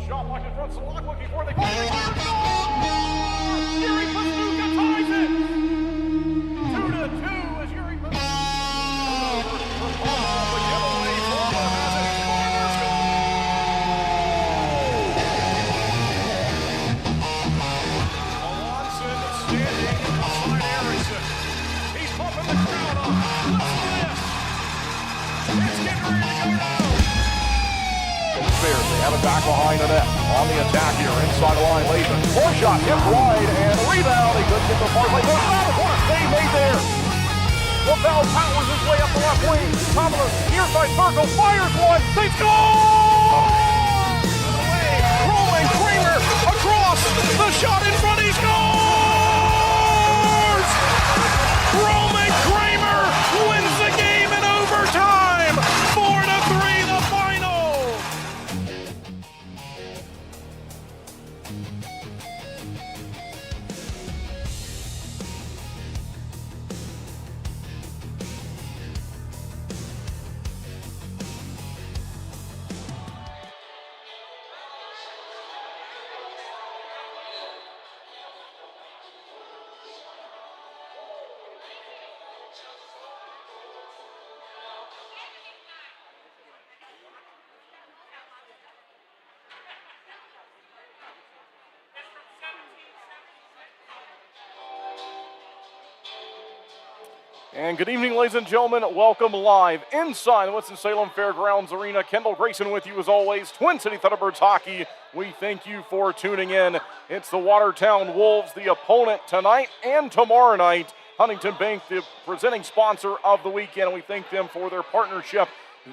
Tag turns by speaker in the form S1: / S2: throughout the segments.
S1: shot blocked in front. Salak looking for the goal. Yuri Pastuka ties it. 2-2 as Yuri Pastuka. The giveaway. Torma has it. Farmer's goal. Alonson standing beside Harrison. He's pumping the crowd up. It's getting ready to go now. Bears, they have it back behind the net. On the attack here, inside the line, Lathan. Four shot, hit wide, and a rebound. He couldn't get the far play. What a save made there. LaBelle powers his way up the left wing. Top of the near side circle, fires one. They score! Roman Kramer across the shot in front. He scores! Roman Kramer wins the game in overtime. 4-3 the final. And good evening, ladies and gentlemen. Welcome live inside the Winston-Salem Fairgrounds Arena. Kendall Grayson with you as always. Twin City Thunderbirds hockey. We thank you for tuning in. It's the Watertown Wolves, the opponent tonight and tomorrow night. Huntington Bank, the presenting sponsor of the weekend. And we thank them for their partnership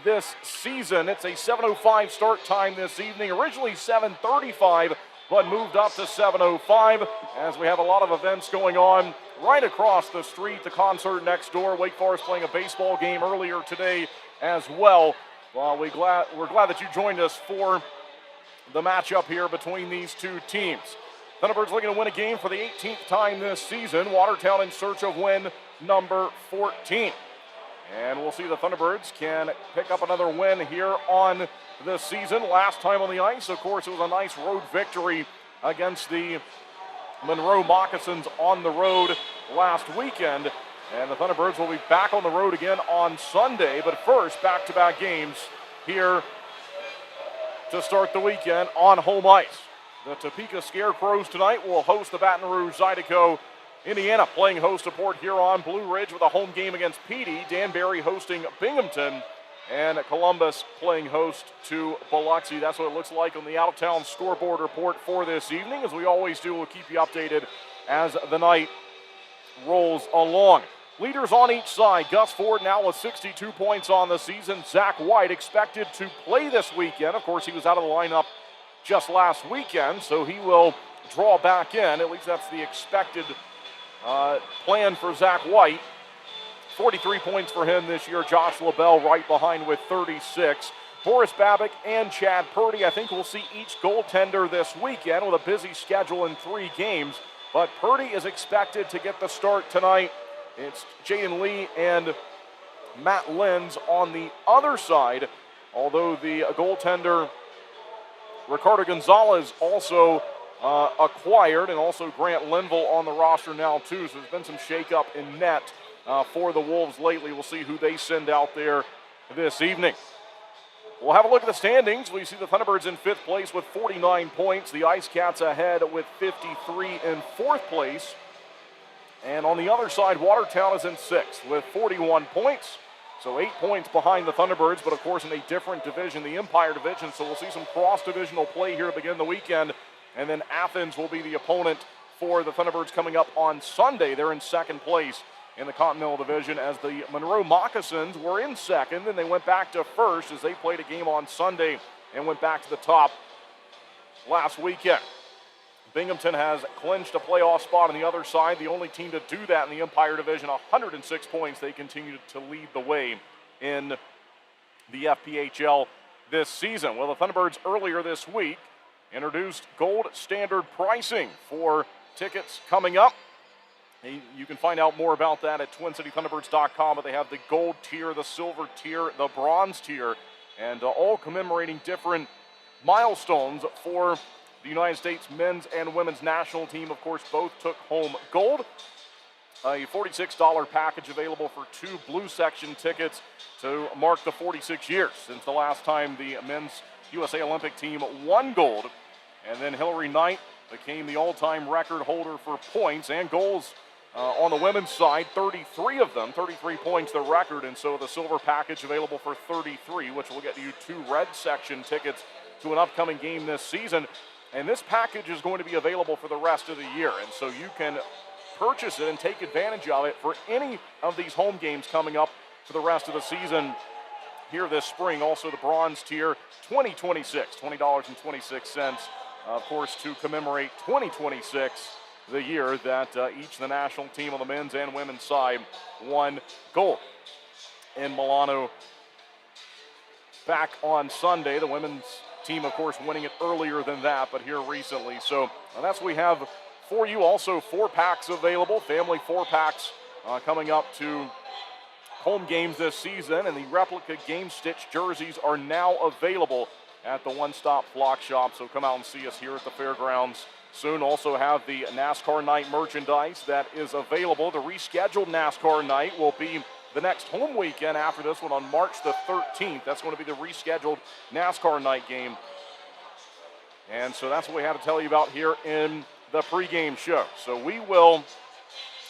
S1: this season. It's a 7:05 start time this evening. Originally 7:35, but moved up to 7:05 as we have a lot of events going on right across the street. The concert next door. Wake Forest playing a baseball game earlier today as well. We're glad that you joined us for the matchup here between these two teams. Thunderbirds looking to win a game for the 18th time this season. Watertown in search of win number 14. And we'll see the Thunderbirds can pick up another win here on the season. Last time on the ice, of course, it was a nice road victory against the Monroe Moccasins on the road last weekend. And the Thunderbirds will be back on the road again on Sunday. But first, back-to-back games here to start the weekend on home ice. The Topeka Scarecrows tonight will host the Baton Rouge Zydeco. Indiana playing host to Port Huron. Blue Ridge with a home game against Petey. Danbury hosting Binghamton. And Columbus playing host to Biloxi. That's what it looks like on the out-of-town scoreboard report for this evening. As we always do, we'll keep you updated as the night rolls along. Leaders on each side. Gus Ford now with 62 points on the season. Zach White expected to play this weekend. Of course, he was out of the lineup just last weekend, so he will draw back in. At least that's the expected plan for Zach White. 43 points for him this year. Josh LaBelle right behind with 36. Boris Babick and Chad Purdy. I think we'll see each goaltender this weekend with a busy schedule in 3 games. But Purdy is expected to get the start tonight. It's Jaden Lee and Matt Lenz on the other side. Although the goaltender Ricardo Gonzalez also acquired, and also Grant Linville on the roster now too. So there's been some shakeup in net for the Wolves lately. We'll see who they send out there this evening. We'll have a look at the standings. We see the Thunderbirds in 5th place with 49 points. The Ice Cats ahead with 53 in 4th place. And on the other side, Watertown is in 6th with 41 points. So 8 points behind the Thunderbirds, but of course in a different division, the Empire Division. So we'll see some cross-divisional play here to begin the weekend. And then Athens will be the opponent for the Thunderbirds coming up on Sunday. They're in 2nd place in the Continental Division, as the Monroe Moccasins were in 2nd, and they went back to 1st as they played a game on Sunday and went back to the top last weekend. Binghamton has clinched a playoff spot on the other side, the only team to do that in the Empire Division, 106 points. They continue to lead the way in the FPHL this season. Well, the Thunderbirds earlier this week introduced gold standard pricing for tickets coming up. You can find out more about that at TwinCityThunderbirds.com, but they have the gold tier, the silver tier, the bronze tier, and all commemorating different milestones for the United States men's and women's national team. Of course, both took home gold. A $46 package available for 2 blue section tickets to mark the 46 years since the last time the men's USA Olympic team won gold. And then Hillary Knight became the all-time record holder for points and goals on the women's side, 33 of them, 33 points the record, and so the silver package available for 33, which will get you 2 red section tickets to an upcoming game this season. And this package is going to be available for the rest of the year, and so you can purchase it and take advantage of it for any of these home games coming up for the rest of the season here this spring. Also the bronze tier, $20.26, $20.26, of course, to commemorate 2026, the year that each of the national team on the men's and women's side won gold in Milano back on Sunday. The women's team, of course, winning it earlier than that, but here recently. So that's what we have for you. Also 4-packs available, family 4-packs coming up to home games this season, and the replica game stitch jerseys are now available at the One Stop Flock Shop, so come out and see us here at the fairgrounds soon. Also have the NASCAR night merchandise that is available. The rescheduled NASCAR night will be the next home weekend after this one on March the 13th. That's going to be the rescheduled NASCAR night game. And so that's what we have to tell you about here in the pregame show. So we will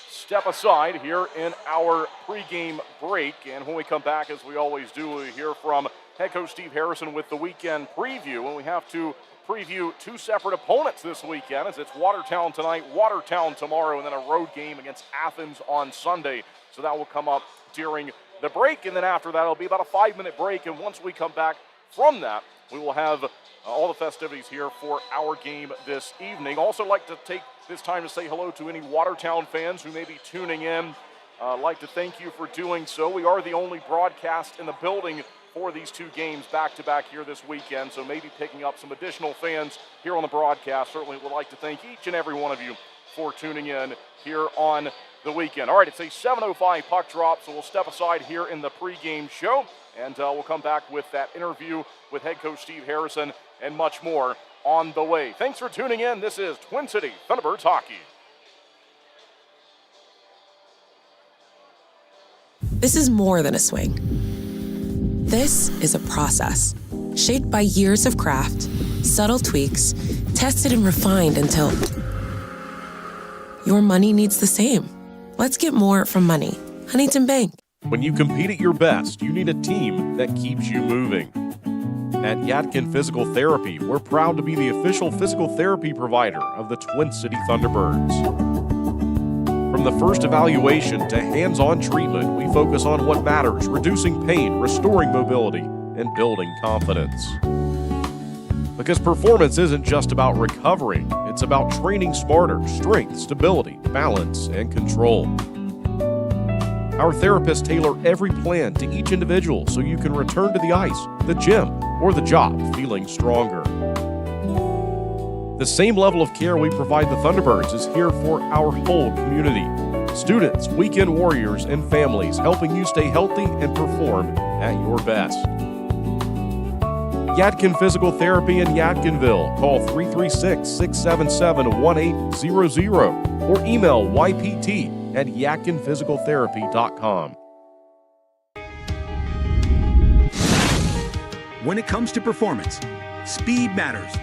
S1: step aside here in our pregame break, and when we come back, as we always do, we hear from head coach Steve Harrison with the weekend preview, and we have to preview 2 separate opponents this weekend, as it's Watertown tonight, Watertown tomorrow, and then a road game against Athens on Sunday. So that will come up during the break, and then after that it'll be about a 5-minute break, and once we come back from that, we will have all the festivities here for our game this evening. Also like to take this time to say hello to any Watertown fans who may be tuning in. Like to thank you for doing so. We are the only broadcast in the building for these 2 games back-to-back here this weekend, so maybe picking up some additional fans here on the broadcast. Certainly would like to thank each and every one of you for tuning in here on the weekend. All right, it's a 7:05 puck drop, so we'll step aside here in the pregame show, and we'll come back with that interview with head coach Steve Harrison and much more on the way. Thanks for tuning in. This is Twin City Thunderbirds Hockey.
S2: This is more than a swing. This is a process shaped by years of craft, subtle tweaks, tested and refined until your money needs the same. Let's get more from money. Huntington Bank.
S1: When you compete at your best, you need a team that keeps you moving. At Yadkin Physical Therapy, we're proud to be the official physical therapy provider of the Twin City Thunderbirds. From the first evaluation to hands-on treatment, we focus on what matters, reducing pain, restoring mobility, and building confidence. Because performance isn't just about recovery, it's about training smarter, strength, stability, balance, and control. Our therapists tailor every plan to each individual so you can return to the ice, the gym, or the job feeling stronger. The same level of care we provide the Thunderbirds is here for our whole community. Students, weekend warriors, and families helping you stay healthy and perform at your best. Yadkin Physical Therapy in Yadkinville. Call 336-677-1800 or email ypt@yadkinphysicaltherapy.com.
S3: When it comes to performance, speed matters,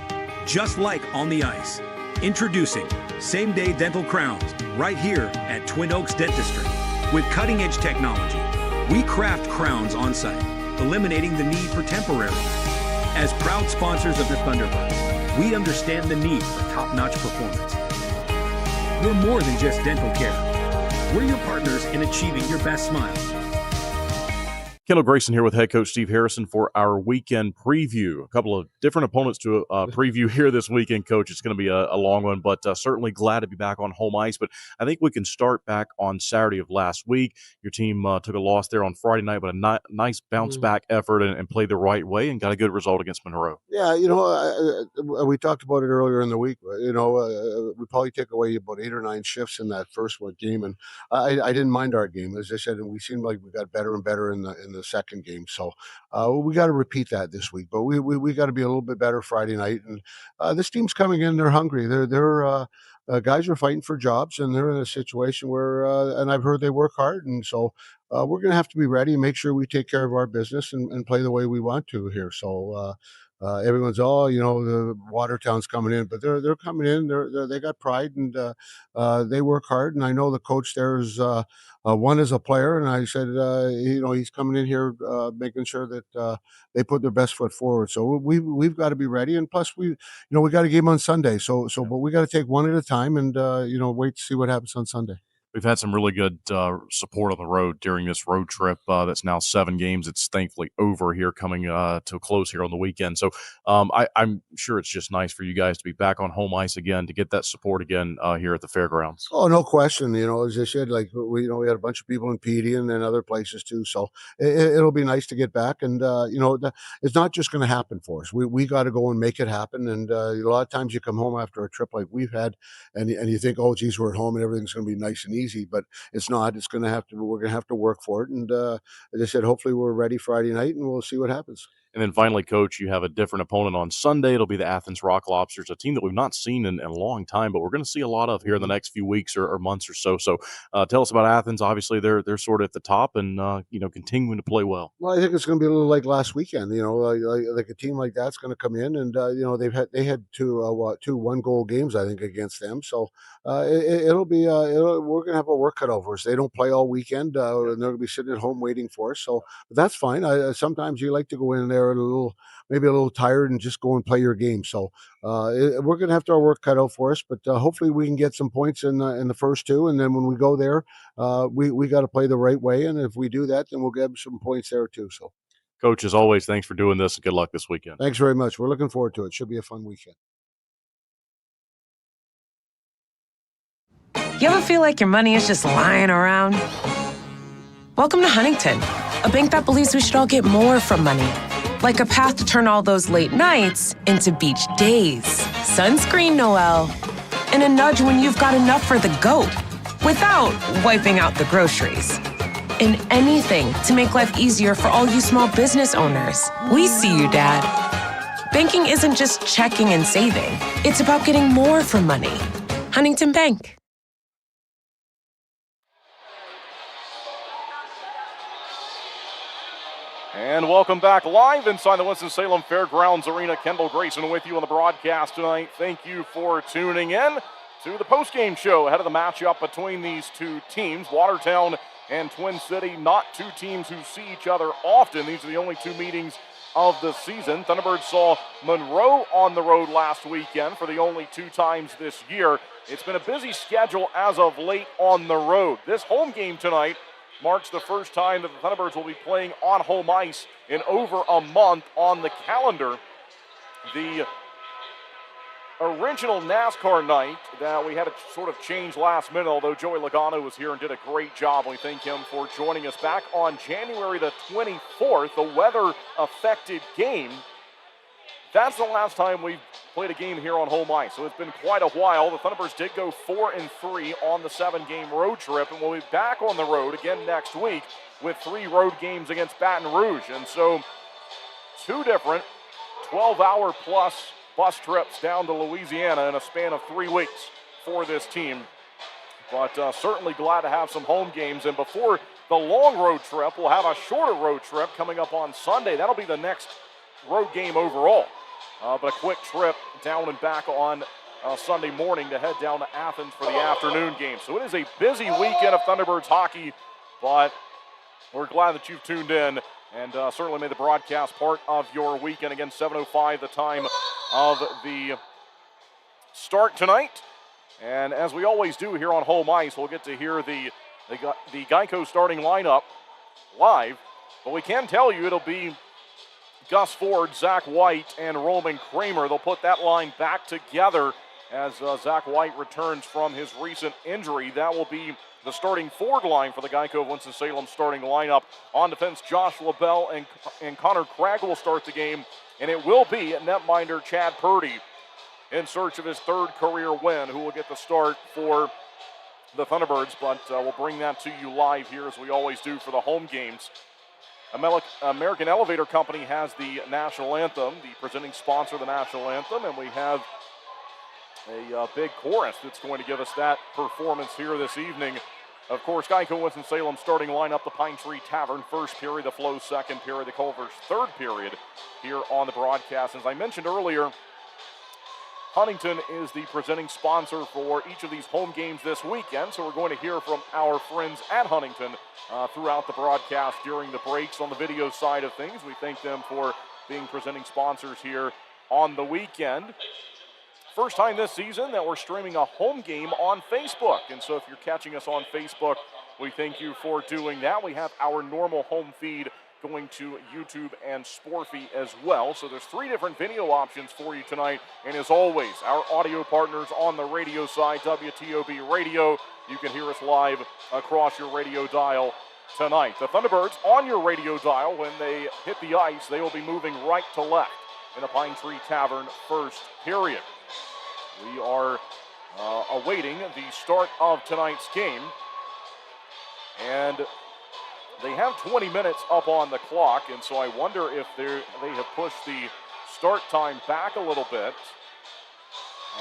S3: just like on the ice. Introducing same-day dental crowns right here at Twin Oaks Dentistry. With cutting-edge technology, we craft crowns on-site, eliminating the need for temporary. As proud sponsors of the Thunderbirds, we understand the need for top-notch performance. We're more than just dental care. We're your partners in achieving your best smile.
S1: Kendall Grayson here with head coach Steve Harrison for our weekend preview. A couple of different opponents to preview here this weekend, Coach. It's going to be a long one, but certainly glad to be back on home ice. But I think we can start back on Saturday of last week. Your team took a loss there on Friday night, but a nice bounce-back effort and played the right way and got a good result against Monroe.
S4: Yeah, we talked about it earlier in the week. We probably take away about 8 or 9 shifts in that first game, and I didn't mind our game. As I said, we seemed like we got better and better in the the second game. So we got to repeat that this week. But we got to be a little bit better Friday night. And this team's coming in; they're hungry. They're guys are fighting for jobs, and they're in a situation where, and I've heard they work hard, and so we're going to have to be ready and make sure we take care of our business and play the way we want to here. So. Everyone's the Watertown's coming in, but they're coming in. They got pride and they work hard. And I know the coach there is one is a player, and I said he's coming in here making sure that they put their best foot forward. So we've got to be ready. And plus we got a game on Sunday. But we got to take one at a time and wait to see what happens on Sunday.
S1: We've had some really good support on the road during this road trip that's now 7 games. It's thankfully over here, coming to a close here on the weekend. So I'm sure it's just nice for you guys to be back on home ice again, to get that support again here at the fairgrounds.
S4: Oh, no question. As I said, like we had a bunch of people in PD and then other places too. So it'll be nice to get back. And it's not just going to happen for us. We got to go and make it happen. And a lot of times you come home after a trip like we've had, and you think, oh, geez, we're at home and everything's going to be nice and easy. But it's not. We're going to have to work for it. And as I said, hopefully we're ready Friday night, and we'll see what happens.
S1: And then finally, Coach, you have a different opponent on Sunday. It'll be the Athens Rock Lobsters, a team that we've not seen in a long time, but we're going to see a lot of here in the next few weeks or months or so. So tell us about Athens. Obviously, they're sort of at the top and continuing to play well.
S4: Well, I think it's going to be a little like last weekend. Like a team like that's going to come in, and they had two 1-goal games, I think, against them. So we're going to have a work cut out for us. They don't play all weekend, and they're going to be sitting at home waiting for us. So that's fine. Sometimes you like to go in there maybe a little tired and just go and play your game. So we're going to have our work cut out for us, but hopefully we can get some points in the first 2. And then when we go there, we got to play the right way. And if we do that, then we'll get some points there too. So,
S1: Coach, as always, thanks for doing this and good luck this weekend.
S4: Thanks very much. We're looking forward to it. Should be a fun weekend.
S2: You ever feel like your money is just lying around? Welcome to Huntington, a bank that believes we should all get more from money. Like a path to turn all those late nights into beach days, sunscreen Noel, and a nudge when you've got enough for the goat without wiping out the groceries. And anything to make life easier for all you small business owners. We see you, Dad. Banking isn't just checking and saving. It's about getting more from money. Huntington Bank.
S1: And welcome back live inside the Winston-Salem Fairgrounds Arena. Kendall Grayson with you on the broadcast tonight. Thank you for tuning in to the postgame show ahead of the matchup between these two teams, Watertown and Twin City. Not two teams who see each other often. These are the only 2 meetings of the season. Thunderbirds saw Monroe on the road last weekend for the only 2 times this year. It's been a busy schedule as of late on the road. This home game tonight marks the first time that the Thunderbirds will be playing on home ice in over a month on the calendar. The original NASCAR night that we had to sort of change last minute, although Joey Logano was here and did a great job. We thank him for joining us back on January the 24th, the weather-affected game. That's the last time we've played a game here on home ice, so it's been quite a while. The Thunderbirds did go 4-3 on the 7-game road trip, and we'll be back on the road again next week with 3 road games against Baton Rouge. And so 2 different 12-hour-plus bus trips down to Louisiana in a span of 3 weeks for this team. But certainly glad to have some home games. And before the long road trip, we'll have a shorter road trip coming up on Sunday. That'll be the next road game overall. But a quick trip down and back on Sunday morning to head down to Athens for the afternoon game. So it is a busy weekend of Thunderbirds hockey, but we're glad that you've tuned in and certainly made the broadcast part of your weekend. Again, 7:05 the time of the start tonight. And as we always do here on home ice, we'll get to hear the Geico starting lineup live. But we can tell you it'll be Gus Ford, Zach White, and Roman Kramer. They'll put that line back together as Zach White returns from his recent injury. That will be the starting forward line for the Geico Winston-Salem starting lineup. On defense, Josh LaBelle and Connor Cragg will start the game, and it will be netminder Chad Purdy in search of his 3rd career win, who will get the start for the Thunderbirds, but we'll bring that to you live here as we always do for the home games. American Elevator Company has the national anthem, the presenting sponsor of the national anthem, and we have a big chorus that's going to give us that performance here this evening. Of course, Geico Winston-Salem starting lineup, the Pine Tree Tavern first period, the Flow second period, the Culvers third period here on the broadcast. As I mentioned earlier, Huntington is the presenting sponsor for each of these home games this weekend, so we're going to hear from our friends at Huntington throughout the broadcast during the breaks on the video side of things. We thank them for being presenting sponsors here on the weekend. First time this season that we're streaming a home game on Facebook, and so if you're catching us on Facebook, we thank you for doing that. We have our normal home feed going to YouTube and Sporfy as well. So there's 3 different video options for you tonight. And as always, our audio partners on the radio side, WTOB Radio. You can hear us live across your radio dial tonight. The Thunderbirds on your radio dial, when they hit the ice, they will be moving right to left in the Pine Tree Tavern first period. We are awaiting the start of tonight's game. And they have 20 minutes up on the clock, and so I wonder if they have pushed the start time back a little bit.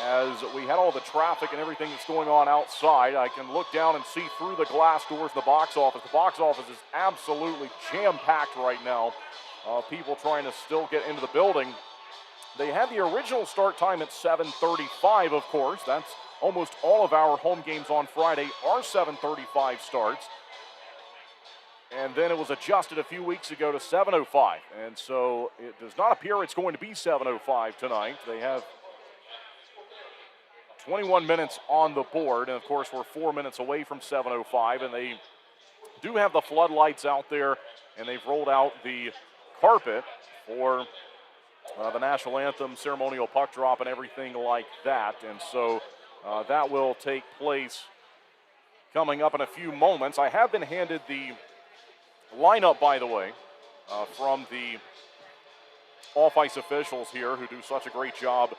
S1: As we had all the traffic and everything that's going on outside, I can look down and see through the glass doors of the box office. The box office is absolutely jam-packed right now. People trying to still get into the building. They had the original start time at 7:35, of course. That's almost all of our home games on Friday are 7:35 starts. And then it was adjusted a few weeks ago to 7:05. And so it does not appear it's going to be 7:05 tonight. They have 21 minutes on the board. And, of course, we're 4 minutes away from 7:05. And they do have the floodlights out there. And they've rolled out the carpet for the national anthem, ceremonial puck drop, and everything like that. And so that will take place coming up in a few moments. I have been handed the lineup, by the way, from the off-ice officials here who do such a great job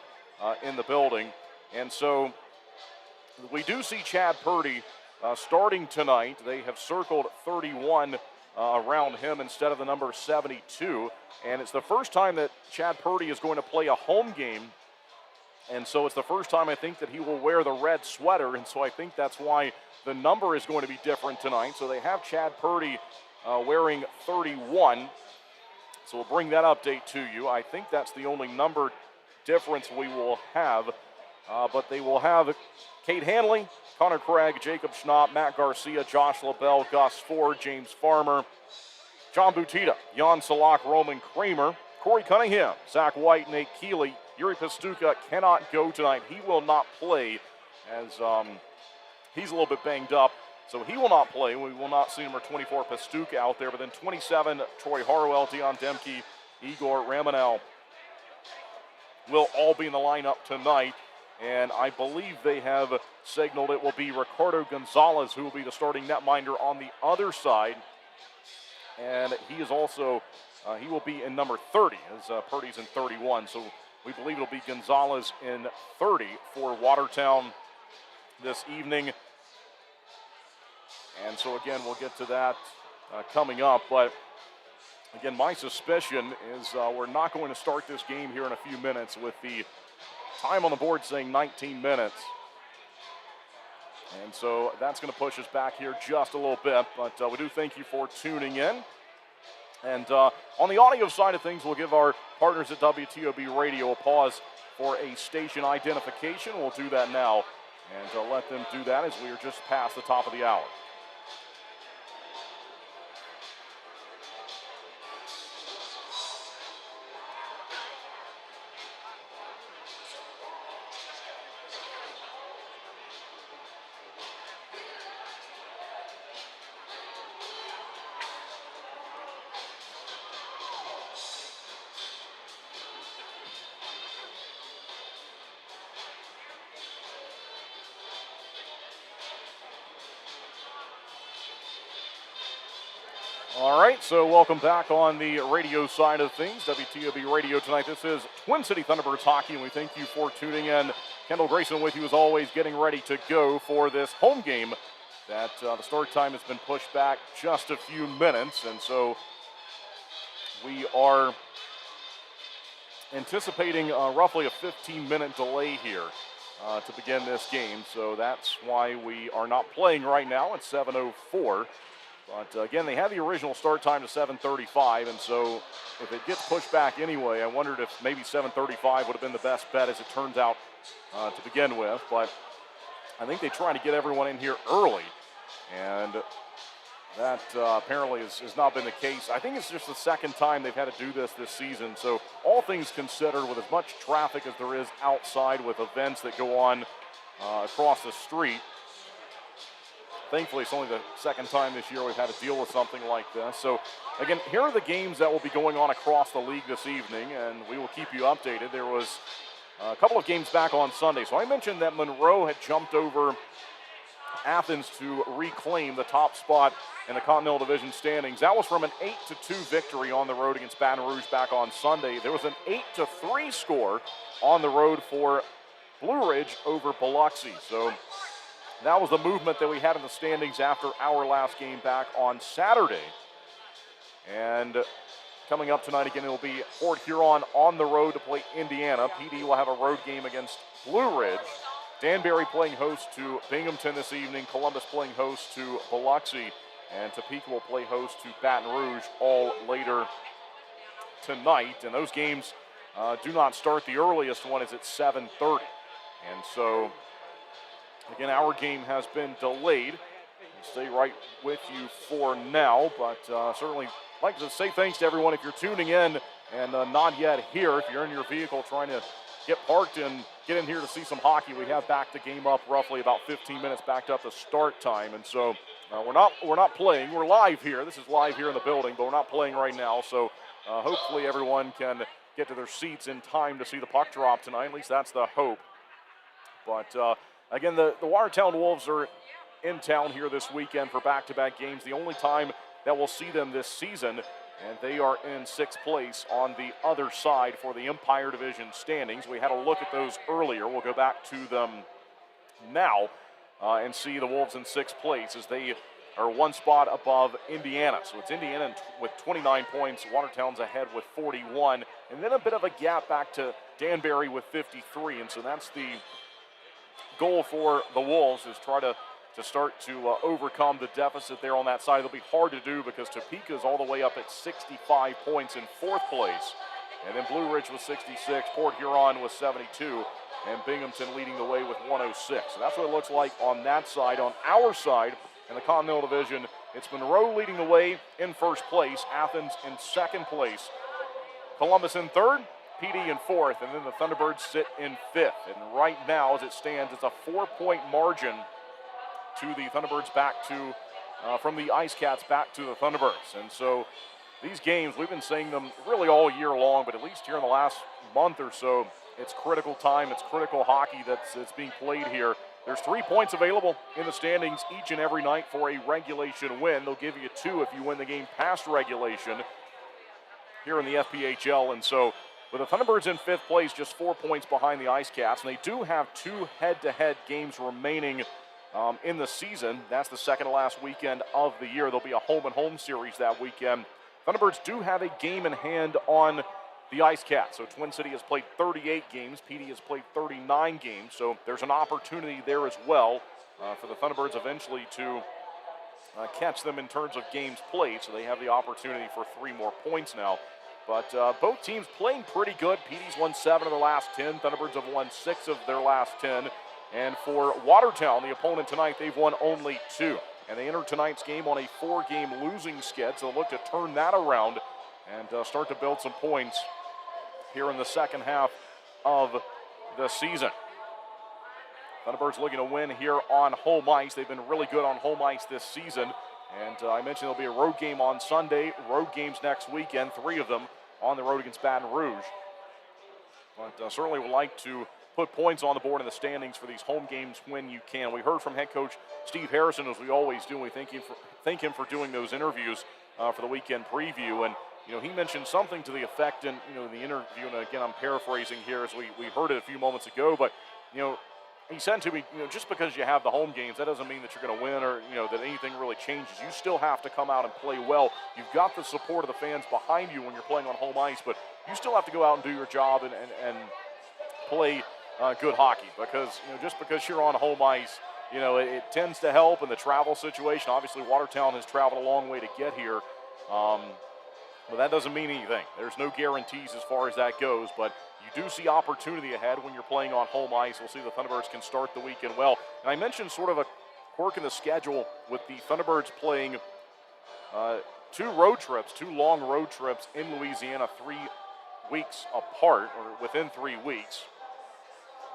S1: in the building. And so we do see Chad Purdy starting tonight. They have circled 31 around him instead of the number 72. And it's the first time that Chad Purdy is going to play a home game. And so it's the first time I think that he will wear the red sweater. And so I think that's why the number is going to be different tonight. So they have Chad Purdy wearing 31. So we'll bring that update to you. I think that's the only number difference we will have. But they will have Kate Hanley, Connor Craig, Jacob Schnapp, Matt Garcia, Josh LaBelle, Gus Ford, James Farmer, John Butita, Jan Salak, Roman Kramer, Corey Cunningham, Zach White, Nate Keeley. Yuri Pastuka cannot go tonight. He will not play as he's a little bit banged up. So he will not play. We will not see number 24, Pastuka, out there. But then 27, Troy Harwell, Dion Demke, Igor Ramanel will all be in the lineup tonight. And I believe they have signaled it will be Ricardo Gonzalez who will be the starting netminder on the other side. And he is also, he will be in number 30 as Purdy's in 31. So we believe it'll be Gonzalez in 30 for Watertown this evening. And so, again, we'll get to that coming up. But, again, my suspicion is we're not going to start this game here in a few minutes with the time on the board saying 19 minutes. And so that's going to push us back here just a little bit. But we do thank you for tuning in. And on the audio side of things, we'll give our partners at WTOB Radio a pause for a station identification. We'll do that now and let them do that as we are just past the top of the hour. All right, so welcome back on the radio side of things, WTOB Radio tonight. This is Twin City Thunderbirds hockey, and we thank you for tuning in. Kendall Grayson with you as always, getting ready to go for this home game that the start time has been pushed back just a few minutes. And so we are anticipating roughly a 15-minute delay here to begin this game. So that's why we are not playing right now. It's 7:04. But again, they had the original start time to 7:35, and so if it gets pushed back anyway, I wondered if maybe 7:35 would have been the best bet as it turns out to begin with. But I think they try to get everyone in here early, and that apparently has not been the case. I think it's just the second time they've had to do this season. So all things considered, with as much traffic as there is outside with events that go on across the street, thankfully it's only the second time this year we've had to deal with something like this. So again, here are the games that will be going on across the league this evening, and we will keep you updated. There was a couple of games back on Sunday. So I mentioned that Monroe had jumped over Athens to reclaim the top spot in the Continental Division standings. That was from an 8-2 victory on the road against Baton Rouge back on Sunday. There was an 8-3 score on the road for Blue Ridge over Biloxi. So that was the movement that we had in the standings after our last game back on Saturday. And coming up tonight again, it'll be Port Huron on the road to play Indiana. PD will have a road game against Blue Ridge. Danbury playing host to Binghamton this evening. Columbus playing host to Biloxi. And Topeka will play host to Baton Rouge all later tonight. And those games do not start. The earliest one is at 7:30. And so, again, our game has been delayed. We'll stay right with you for now, but certainly like to say thanks to everyone if you're tuning in and not yet here. If you're in your vehicle trying to get parked and get in here to see some hockey, we have backed the game up roughly about 15 minutes backed up the start time, and so we're not playing. We're live here. This is live here in the building, but we're not playing right now. So hopefully everyone can get to their seats in time to see the puck drop tonight. At least that's the hope. But again, the Watertown Wolves are in town here this weekend for back-to-back games. The only time that we'll see them this season, and they are in 6th place on the other side for the Empire Division standings. We had a look at those earlier. We'll go back to them now and see the Wolves in 6th place as they are one spot above Indiana. So it's Indiana with 29 points. Watertown's ahead with 41. And then a bit of a gap back to Danbury with 53. And so that's the goal for the Wolves, is try to start to overcome the deficit there on that side. It'll be hard to do because Topeka's all the way up at 65 points in 4th place. And then Blue Ridge was 66, Port Huron was 72, and Binghamton leading the way with 106. So that's what it looks like on that side. On our side, in the Continental Division, it's Monroe leading the way in 1st place, Athens in 2nd place, Columbus in 3rd, PD in 4th, and then the Thunderbirds sit in 5th. And right now, as it stands, it's a 4-point margin to the Thunderbirds back to, from the Ice Cats back to the Thunderbirds. And so these games, we've been saying them really all year long, but at least here in the last month or so, it's critical time, it's critical hockey that's being played here. There's 3 points available in the standings each and every night for a regulation win. They'll give you 2 if you win the game past regulation here in the FPHL. And so with the Thunderbirds in 5th place, just 4 points behind the Ice Cats, and they do have 2 head-to-head games remaining in the season. That's the second to last weekend of the year. There'll be a home-and-home series that weekend. Thunderbirds do have a game in hand on the Ice Cats. So Twin City has played 38 games. PD has played 39 games. So there's an opportunity there as well for the Thunderbirds eventually to catch them in terms of games played. So they have the opportunity for 3 more points now. But both teams playing pretty good. PD's won 7 of their last 10. Thunderbirds have won 6 of their last 10. And for Watertown, the opponent tonight, they've won only 2. And they enter tonight's game on a 4-game losing skid, so they'll look to turn that around and start to build some points here in the second half of the season. Thunderbirds looking to win here on home ice. They've been really good on home ice this season. And I mentioned there'll be a road game on Sunday, road games next weekend, 3 of them on the road against Baton Rouge. But certainly would like to put points on the board in the standings for these home games when you can. We heard from head coach Steve Harrison, as we always do, and we thank him for doing those interviews for the weekend preview. And, he mentioned something to the effect in, the interview, and again, I'm paraphrasing here as we heard it a few moments ago, but, he said to me, just because you have the home games, that doesn't mean that you're going to win or, that anything really changes. You still have to come out and play well. You've got the support of the fans behind you when you're playing on home ice, but you still have to go out and do your job and play good hockey because, just because you're on home ice, it tends to help in the travel situation. Obviously, Watertown has traveled a long way to get here, but that doesn't mean anything. There's no guarantees as far as that goes, but you do see opportunity ahead when you're playing on home ice. We'll see the Thunderbirds can start the weekend well. And I mentioned sort of a quirk in the schedule with the Thunderbirds playing two long road trips in Louisiana 3 weeks apart, or within 3 weeks.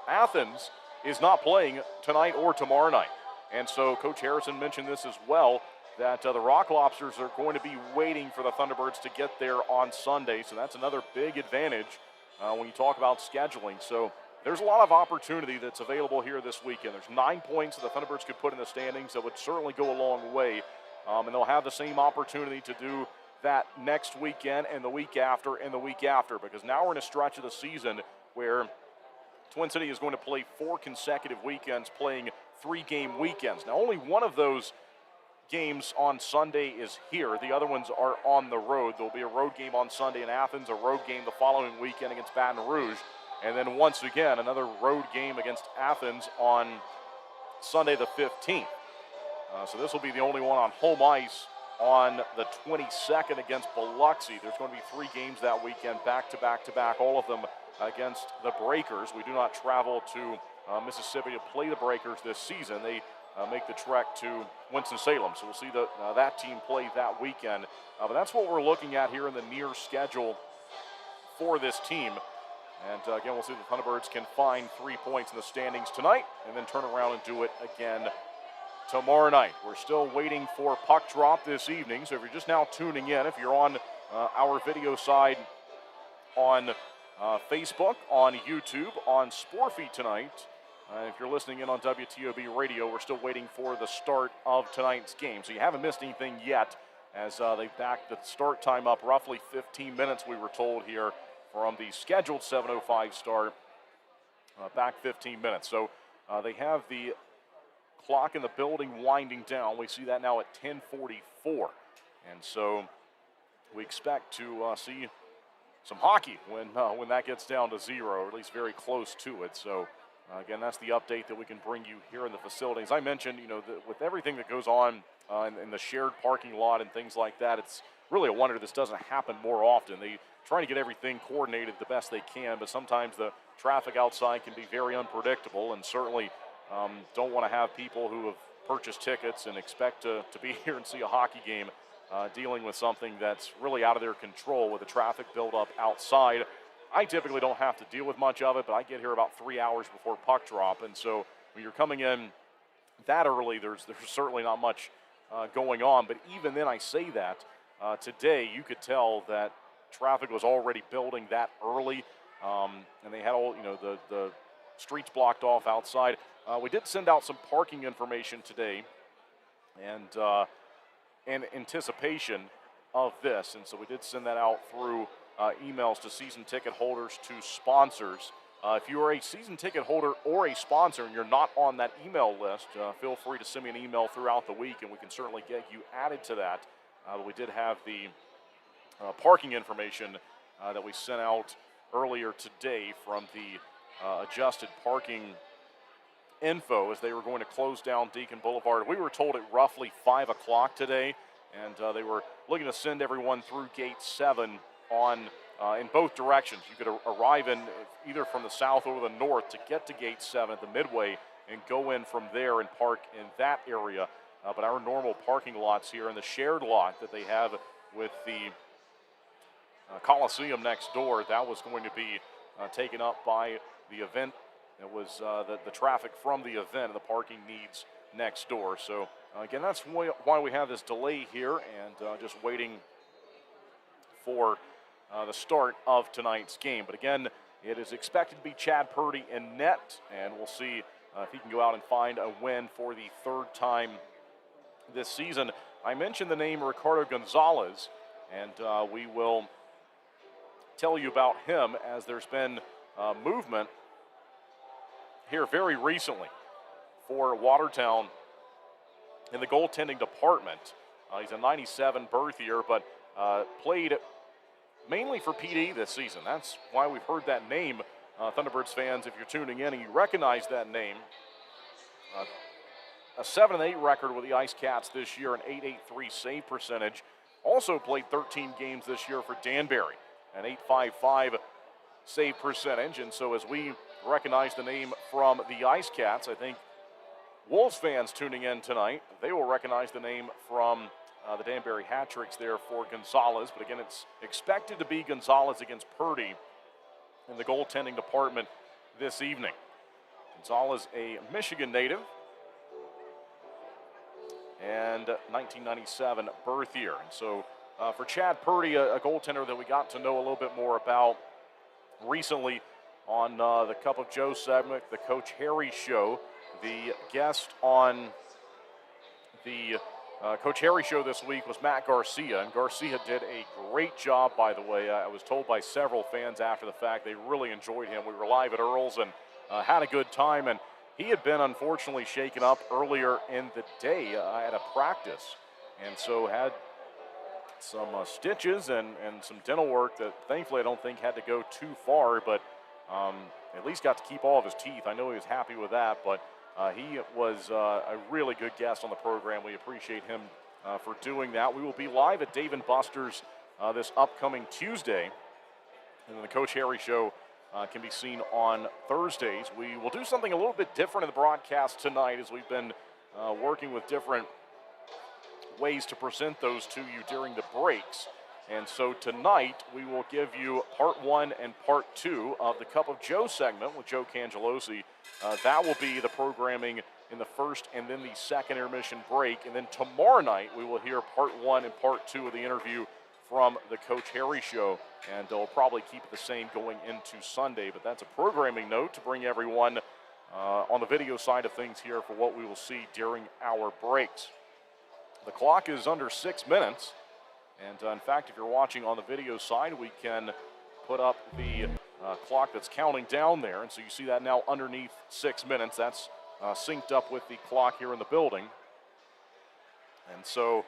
S1: Athens is not playing tonight or tomorrow night. And so Coach Harrison mentioned this as well, that the Rock Lobsters are going to be waiting for the Thunderbirds to get there on Sunday. So that's another big advantage when you talk about scheduling. So there's a lot of opportunity that's available here this weekend. There's 9 points that the Thunderbirds could put in the standings that would certainly go a long way. And they'll have the same opportunity to do that next weekend and the week after and the week after, because now we're in a stretch of the season where Twin City is going to play 4 consecutive weekends playing 3-game weekends. Now, only one of those games on Sunday is here. The other ones are on the road. There'll be a road game on Sunday in Athens, a road game the following weekend against Baton Rouge, and then once again, another road game against Athens on Sunday the 15th. So this will be the only one on home ice on the 22nd against Biloxi. There's going to be 3 games that weekend, back to back to back, all of them against the Breakers. We do not travel to Mississippi to play the Breakers this season. They make the trek to Winston-Salem. So we'll see that team play that weekend. But that's what we're looking at here in the near schedule for this team. And again, we'll see if the Thunderbirds can find 3 points in the standings tonight and then turn around and do it again tomorrow night. We're still waiting for puck drop this evening. So if you're just now tuning in, if you're on our video side on Facebook, on YouTube, on Sportfeed tonight, if you're listening in on WTOB Radio, we're still waiting for the start of tonight's game. So you haven't missed anything yet, as they backed the start time up roughly 15 minutes, we were told here, from the scheduled 7:05 start, back 15 minutes. So they have the clock in the building winding down. We see that now at 10:44. And so we expect to see some hockey when that gets down to 0, or at least very close to it. So again, that's the update that we can bring you here in the facility. As I mentioned, with everything that goes on in the shared parking lot and things like that, it's really a wonder this doesn't happen more often. They try to get everything coordinated the best they can, but sometimes the traffic outside can be very unpredictable, and certainly don't want to have people who have purchased tickets and expect to be here and see a hockey game dealing with something that's really out of their control with the traffic buildup outside. I typically don't have to deal with much of it, but I get here about 3 hours before puck drop, and so when you're coming in that early, there's certainly not much going on. But even then, I say that today, you could tell that traffic was already building that early, and they had all the streets blocked off outside. We did send out some parking information today, and in anticipation of this, and so we did send that out through emails to season ticket holders, to sponsors. If you are a season ticket holder or a sponsor and you're not on that email list, feel free to send me an email throughout the week, and we can certainly get you added to that. But we did have the parking information that we sent out earlier today from the adjusted parking info, as they were going to close down Deacon Boulevard. We were told at roughly 5 o'clock today, and they were looking to send everyone through Gate 7 in both directions. You could arrive in either from the south or the north to get to Gate 7 at the midway and go in from there and park in that area. But our normal parking lots here and the shared lot that they have with the Coliseum next door, that was going to be taken up by the event. It was the traffic from the event and the parking needs next door. So again, that's why we have this delay here, and just waiting for the start of tonight's game. But again, it is expected to be Chad Purdy in net, and we'll see if he can go out and find a win for the 3rd time this season. I mentioned the name Ricardo Gonzalez, and we will tell you about him as there's been movement here very recently for Watertown in the goaltending department. He's a 97 birth year, but played mainly for PD this season. That's why we've heard that name, Thunderbirds fans, if you're tuning in and you recognize that name. A 7-8 record with the Ice Cats this year, an .883 save percentage. Also played 13 games this year for Danbury, an .855 save percentage. And so as we recognize the name from the Ice Cats, I think Wolves fans tuning in tonight, they will recognize the name from the Danbury Hattricks there for Gonzalez. But again, it's expected to be Gonzalez against Purdy in the goaltending department this evening. Gonzalez, a Michigan native, and 1997 birth year. And so for Chad Purdy, a goaltender that we got to know a little bit more about recently on the Cup of Joe segment, the Coach Harry Show. The guest on the Coach Harry Show this week was Matt Garcia, and Garcia did a great job, by the way. I was told by several fans after the fact they really enjoyed him. We were live at Earl's and had a good time, and he had been unfortunately shaken up earlier in the day at a practice, and so had some stitches and some dental work that thankfully I don't think had to go too far, but at least got to keep all of his teeth. I know he was happy with that, but he was a really good guest on the program. We appreciate him for doing that. We will be live at Dave & Buster's this upcoming Tuesday, and then the Coach Harry Show can be seen on Thursdays. We will do something a little bit different in the broadcast tonight, as we've been working with different ways to present those to you during the breaks. And so tonight we will give you part 1 and part 2 of the Cup of Joe segment with Joe Cangelosi. That will be the programming in the first and then the second intermission break. And then tomorrow night we will hear part 1 and part 2 of the interview from the Coach Harry Show. And we'll probably keep it the same going into Sunday. But that's a programming note to bring everyone on the video side of things here for what we will see during our breaks. The clock is under 6 minutes. And in fact, if you're watching on the video side, we can put up the clock that's counting down there. And so you see that now underneath 6 minutes. That's synced up with the clock here in the building. And so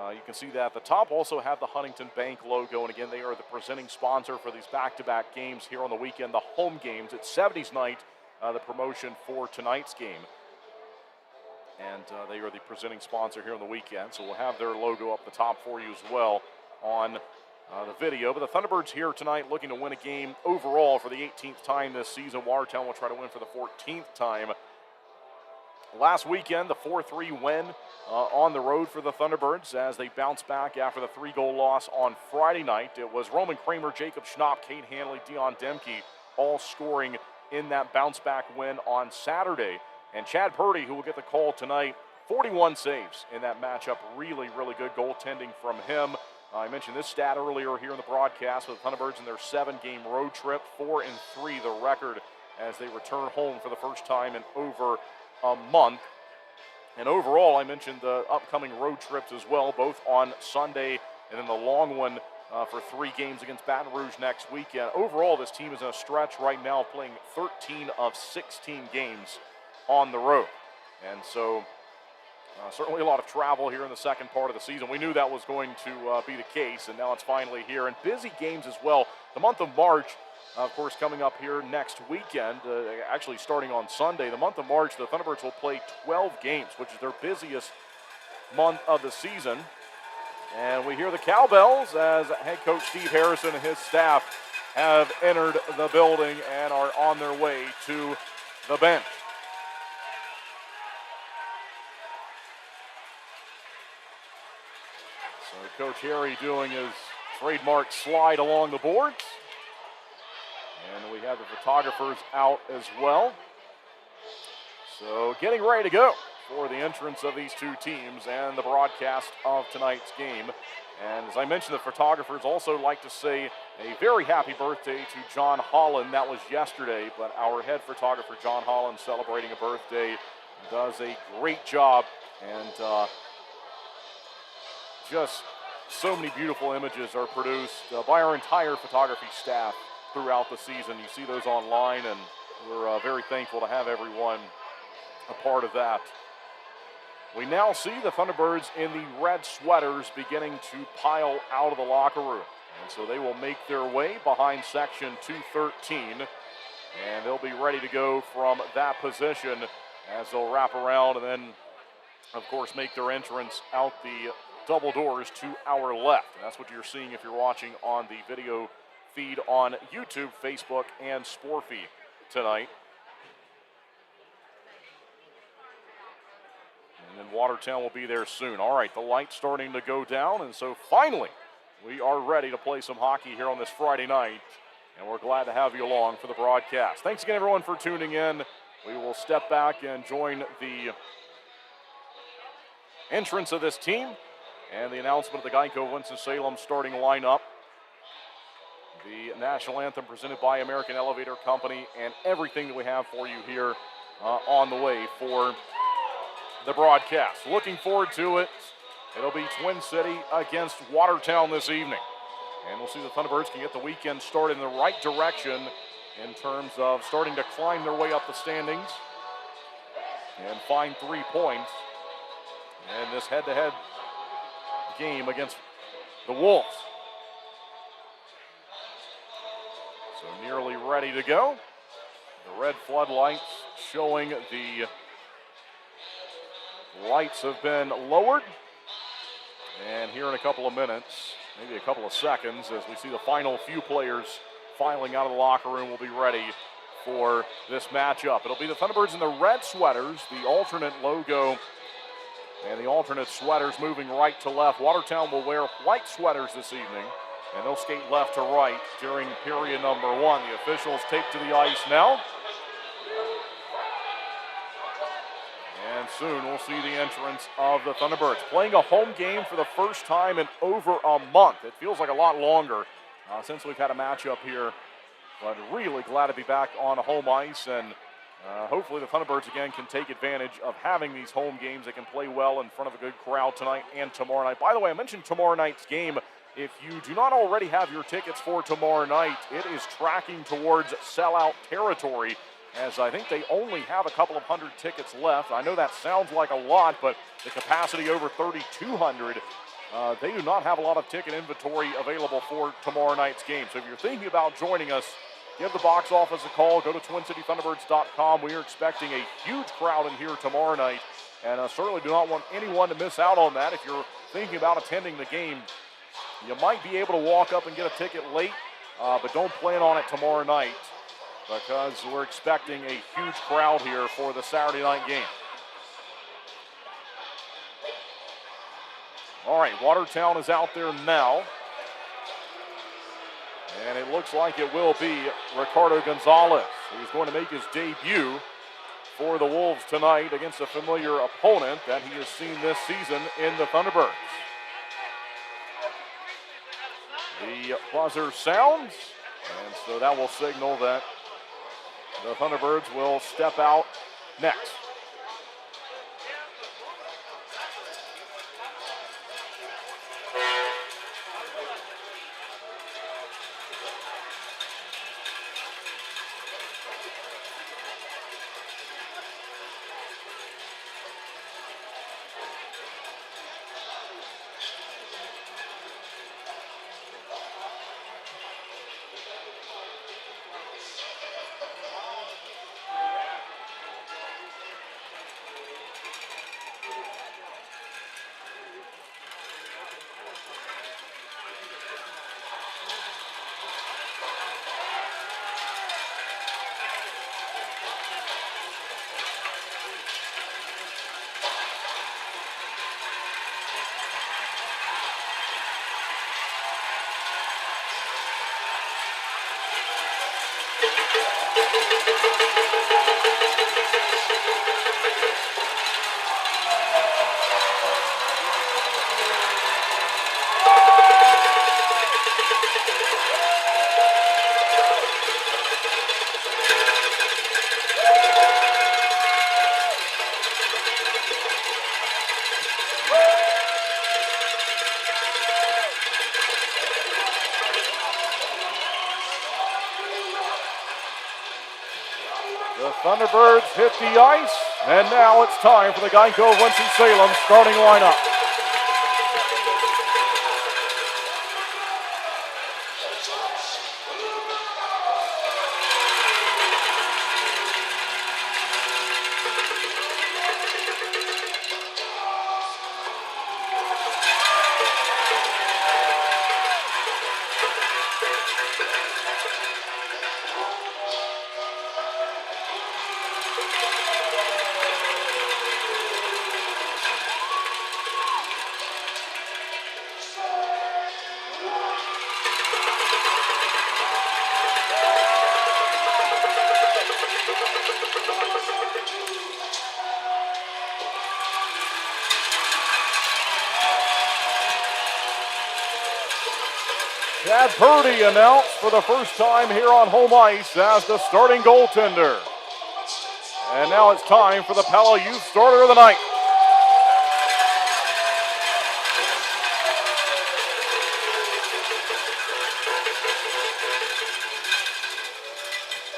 S1: you can see that at the top. Also have the Huntington Bank logo. And again, they are the presenting sponsor for these back-to-back games here on the weekend, the home games. It's 70s night, the promotion for tonight's game. And they are the presenting sponsor here on the weekend. So we'll have their logo up the top for you as well on the video. But the Thunderbirds here tonight looking to win a game overall for the 18th time this season. Watertown will try to win for the 14th time. Last weekend, the 4-3 win on the road for the Thunderbirds as they bounce back after the 3-goal loss on Friday night. It was Roman Kramer, Jacob Schnapp, Kate Hanley, Dion Demke all scoring in that bounce-back win on Saturday. And Chad Purdy, who will get the call tonight, 41 saves in that matchup. Really, really good goaltending from him. I mentioned this stat earlier here in the broadcast with the Thunderbirds in their 7-game road trip, 4-3 the record as they return home for the first time in over a month. And overall, I mentioned the upcoming road trips as well, both on Sunday and then the long one for 3 games against Baton Rouge next weekend. Overall, this team is in a stretch right now playing 13 of 16 games on the road. And so certainly a lot of travel here in the second part of the season. We knew that was going to be the case, and now it's finally here. And busy games as well. The month of March, of course, coming up here next weekend, actually starting on Sunday. The month of March, the Thunderbirds will play 12 games, which is their busiest month of the season. And we hear the cowbells as head coach Steve Harrison and his staff have entered the building and are on their way to the bench. So Coach Harry doing his trademark slide along the boards. And we have the photographers out as well. So getting ready to go for the entrance of these two teams and the broadcast of tonight's game. And as I mentioned, the photographers also like to say a very happy birthday to John Holland. That was yesterday, but our head photographer, John Holland, celebrating a birthday, does a great job. And just so many beautiful images are produced by our entire photography staff throughout the season. You see those online, and we're very thankful to have everyone a part of that. We now see the Thunderbirds in the red sweaters beginning to pile out of the locker room. And so they will make their way behind section 213. And they'll be ready to go from that position as they'll wrap around and then, of course, make their entrance out the double doors to our left. And that's what you're seeing if you're watching on the video feed on YouTube, Facebook, and Sportfeed tonight. And then Watertown will be there soon. All right, the light's starting to go down, and so finally we are ready to play some hockey here on this Friday night, and we're glad to have you along for the broadcast. Thanks again, everyone, for tuning in. We will step back and join the entrance of this team and the announcement of the Geico Winston-Salem starting lineup. The national anthem presented by American Elevator Company, and everything that we have for you here on the way for the broadcast. Looking forward to it. It'll be Twin City against Watertown this evening. And we'll see the Thunderbirds can get the weekend started in the right direction in terms of starting to climb their way up the standings and find 3 points in this head-to-head game against the Wolves. So nearly ready to go. The red floodlights showing the lights have been lowered. And here in a couple of minutes, maybe a couple of seconds, as we see the final few players filing out of the locker room, we'll be ready for this matchup. It'll be the Thunderbirds in the red sweaters, the alternate logo and the alternate sweaters moving right to left. Watertown will wear white sweaters this evening, and they'll skate left to right during period number 1. The officials take to the ice now. And soon we'll see the entrance of the Thunderbirds. Playing a home game for the first time in over a month. It feels like a lot longer since we've had a matchup here. But really glad to be back on home ice, and hopefully the Thunderbirds again can take advantage of having these home games. They can play well in front of a good crowd tonight and tomorrow night. By the way, I mentioned tomorrow night's game. If you do not already have your tickets for tomorrow night, it is tracking towards sellout territory, as I think they only have a couple of hundred tickets left. I know that sounds like a lot, but the capacity over 3,200. They do not have a lot of ticket inventory available for tomorrow night's game. So if you're thinking about joining us, give the box office a call. Go to TwinCityThunderbirds.com. We are expecting a huge crowd in here tomorrow night, and certainly do not want anyone to miss out on that. If you're thinking about attending the game, you might be able to walk up and get a ticket late, but don't plan on it tomorrow night, because we're expecting a huge crowd here for the Saturday night game. All right, Watertown is out there now. And it looks like it will be Ricardo Gonzalez, who's going to make his debut for the Wolves tonight against a familiar opponent that he has seen this season in the Thunderbirds. The buzzer sounds, and so that will signal that the Thunderbirds will step out next. Thunderbirds hit the ice, and now it's time for the Geico of Winston-Salem starting lineup. Chad Purdy announced for the first time here on home ice as the starting goaltender. And now it's time for the Pella Youth starter of the night.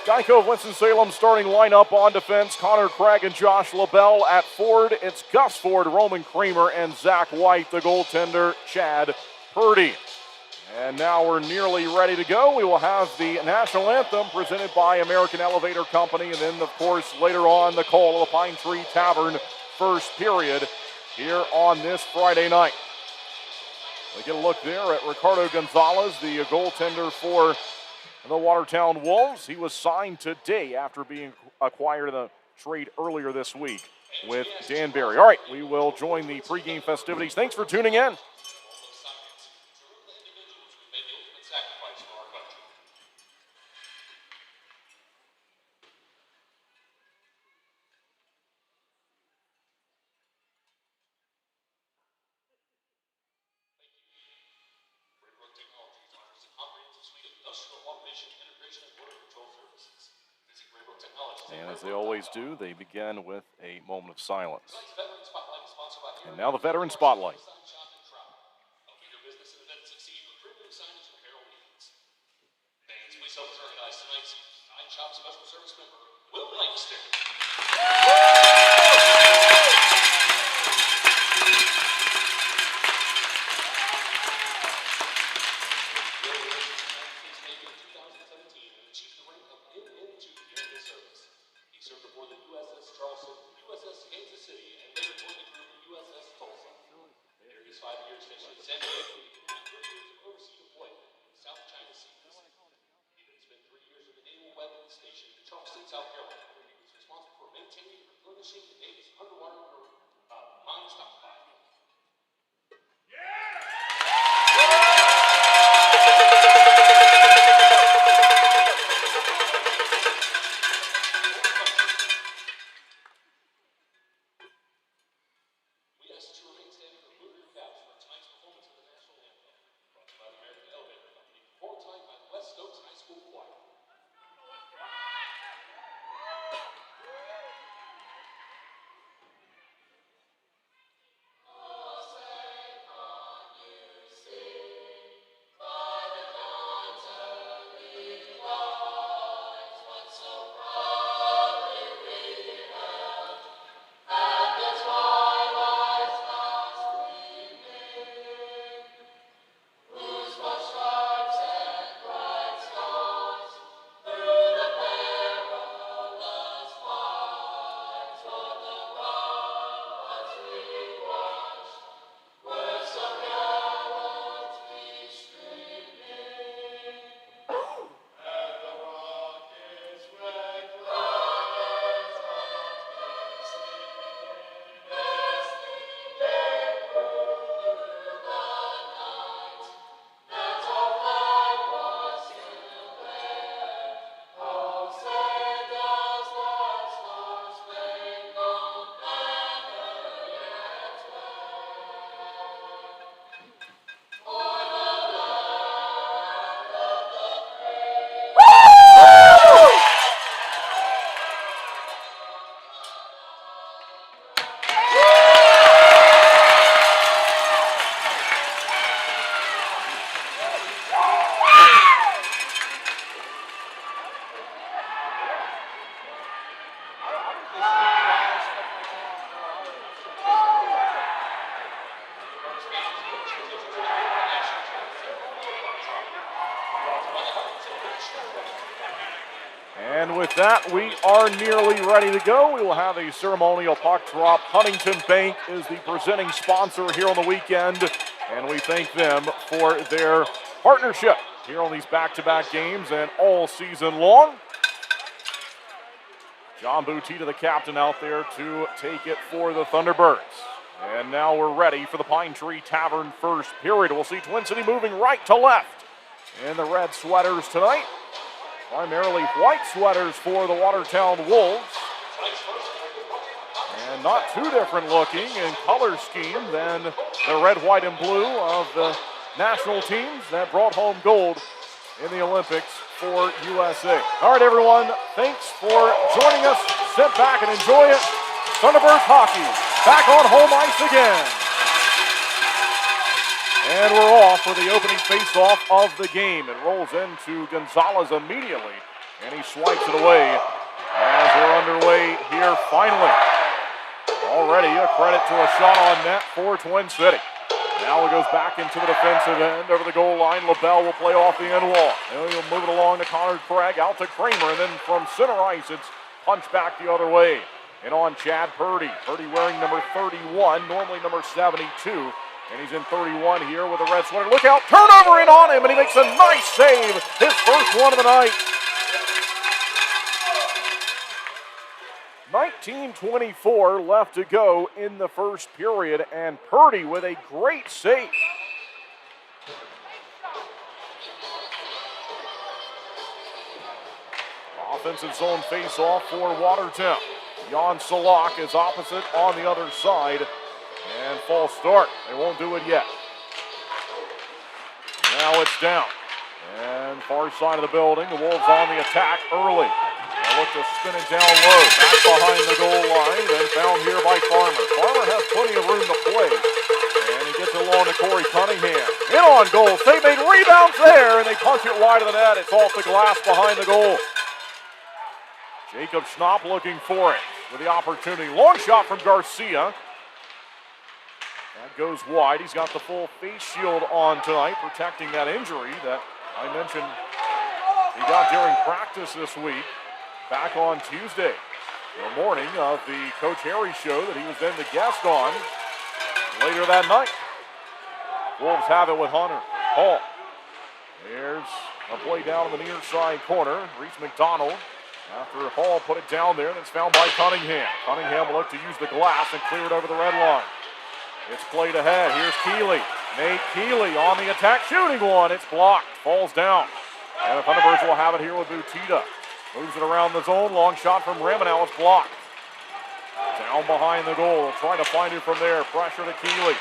S1: Geico of Winston-Salem starting lineup on defense. Connor Craig and Josh LaBelle at Ford. It's Gus Ford, Roman Kramer, and Zach White, the goaltender, Chad Purdy. And now we're nearly ready to go. We will have the national anthem presented by American Elevator Company, and then, of course, later on, the call of the Pine Tree Tavern first period here on this Friday night. We get a look there at Ricardo Gonzalez, the goaltender for the Watertown Wolves. He was signed today after being acquired in a trade earlier this week with Danbury. All right, we will join the pregame festivities. Thanks for tuning in. And as they always do, they begin with a moment of silence. And now the Veteran Spotlight. that, we are nearly ready to go. We will have a ceremonial puck drop. Huntington Bank is the presenting sponsor here on the weekend, and we thank them for their partnership here on these back-to-back games and all season long. John Boutita, the captain, out there to take it for the Thunderbirds. And now we're ready for the Pine Tree Tavern first period. We'll see Twin City moving right to left in the red sweaters tonight. Primarily white sweaters for the Watertown Wolves. And not too different looking in color scheme than the red, white, and blue of the national teams that brought home gold in the Olympics for USA. All right, everyone, thanks for joining us. Sit back and enjoy it. Thunderbirds hockey back on home ice again. And we're off for the opening face-off of the game. It rolls into Gonzalez immediately, and he swipes it away as we're underway here finally. Already a credit to a shot on net for Twin City. Now it goes back into the defensive end over the goal line. LaBelle will play off the end wall. And he'll move it along to Connor Craig, out to Kramer, and then from center ice, it's punched back the other way. And on Chad Purdy. Purdy wearing number 31, normally number 72. And he's in 31 here with a red sweater. Look out, turnover in on him, and he makes a nice save. His first one of the night. 19:24 left to go in the first period, and Purdy with a great save. Offensive zone face-off for Watertown. Jan Salak is opposite on the other side. And false start. They won't do it yet. Now it's down. And far side of the building. The Wolves on the attack early. They look to spin it down low. Back behind the goal line. Then found here by Farmer. Farmer has plenty of room to play. And he gets it along to Corey Cunningham. In on goal. They made rebounds there. And they punch it wide of the net. It's off the glass behind the goal. Jacob Schnapp looking for it with the opportunity. Long shot from Garcia. That goes wide. He's got the full face shield on tonight, protecting that injury that I mentioned he got during practice this week, back on Tuesday, the morning of the Coach Harry show that he was then the guest on later that night. Wolves have it with Hunter. Hall. There's a play down in the near side corner. Reese McDonald. After Hall put it down there, and it's found by Cunningham. Cunningham will look to use the glass and clear it over the red line. It's played ahead. Here's Keeley. Nate Keeley on the attack, shooting one. It's blocked. Falls down. And the Thunderbirds will have it here with Boutita. Moves it around the zone. Long shot from Ramanow. It's blocked. Down behind the goal. They'll try to find it from there. Pressure to Keeley.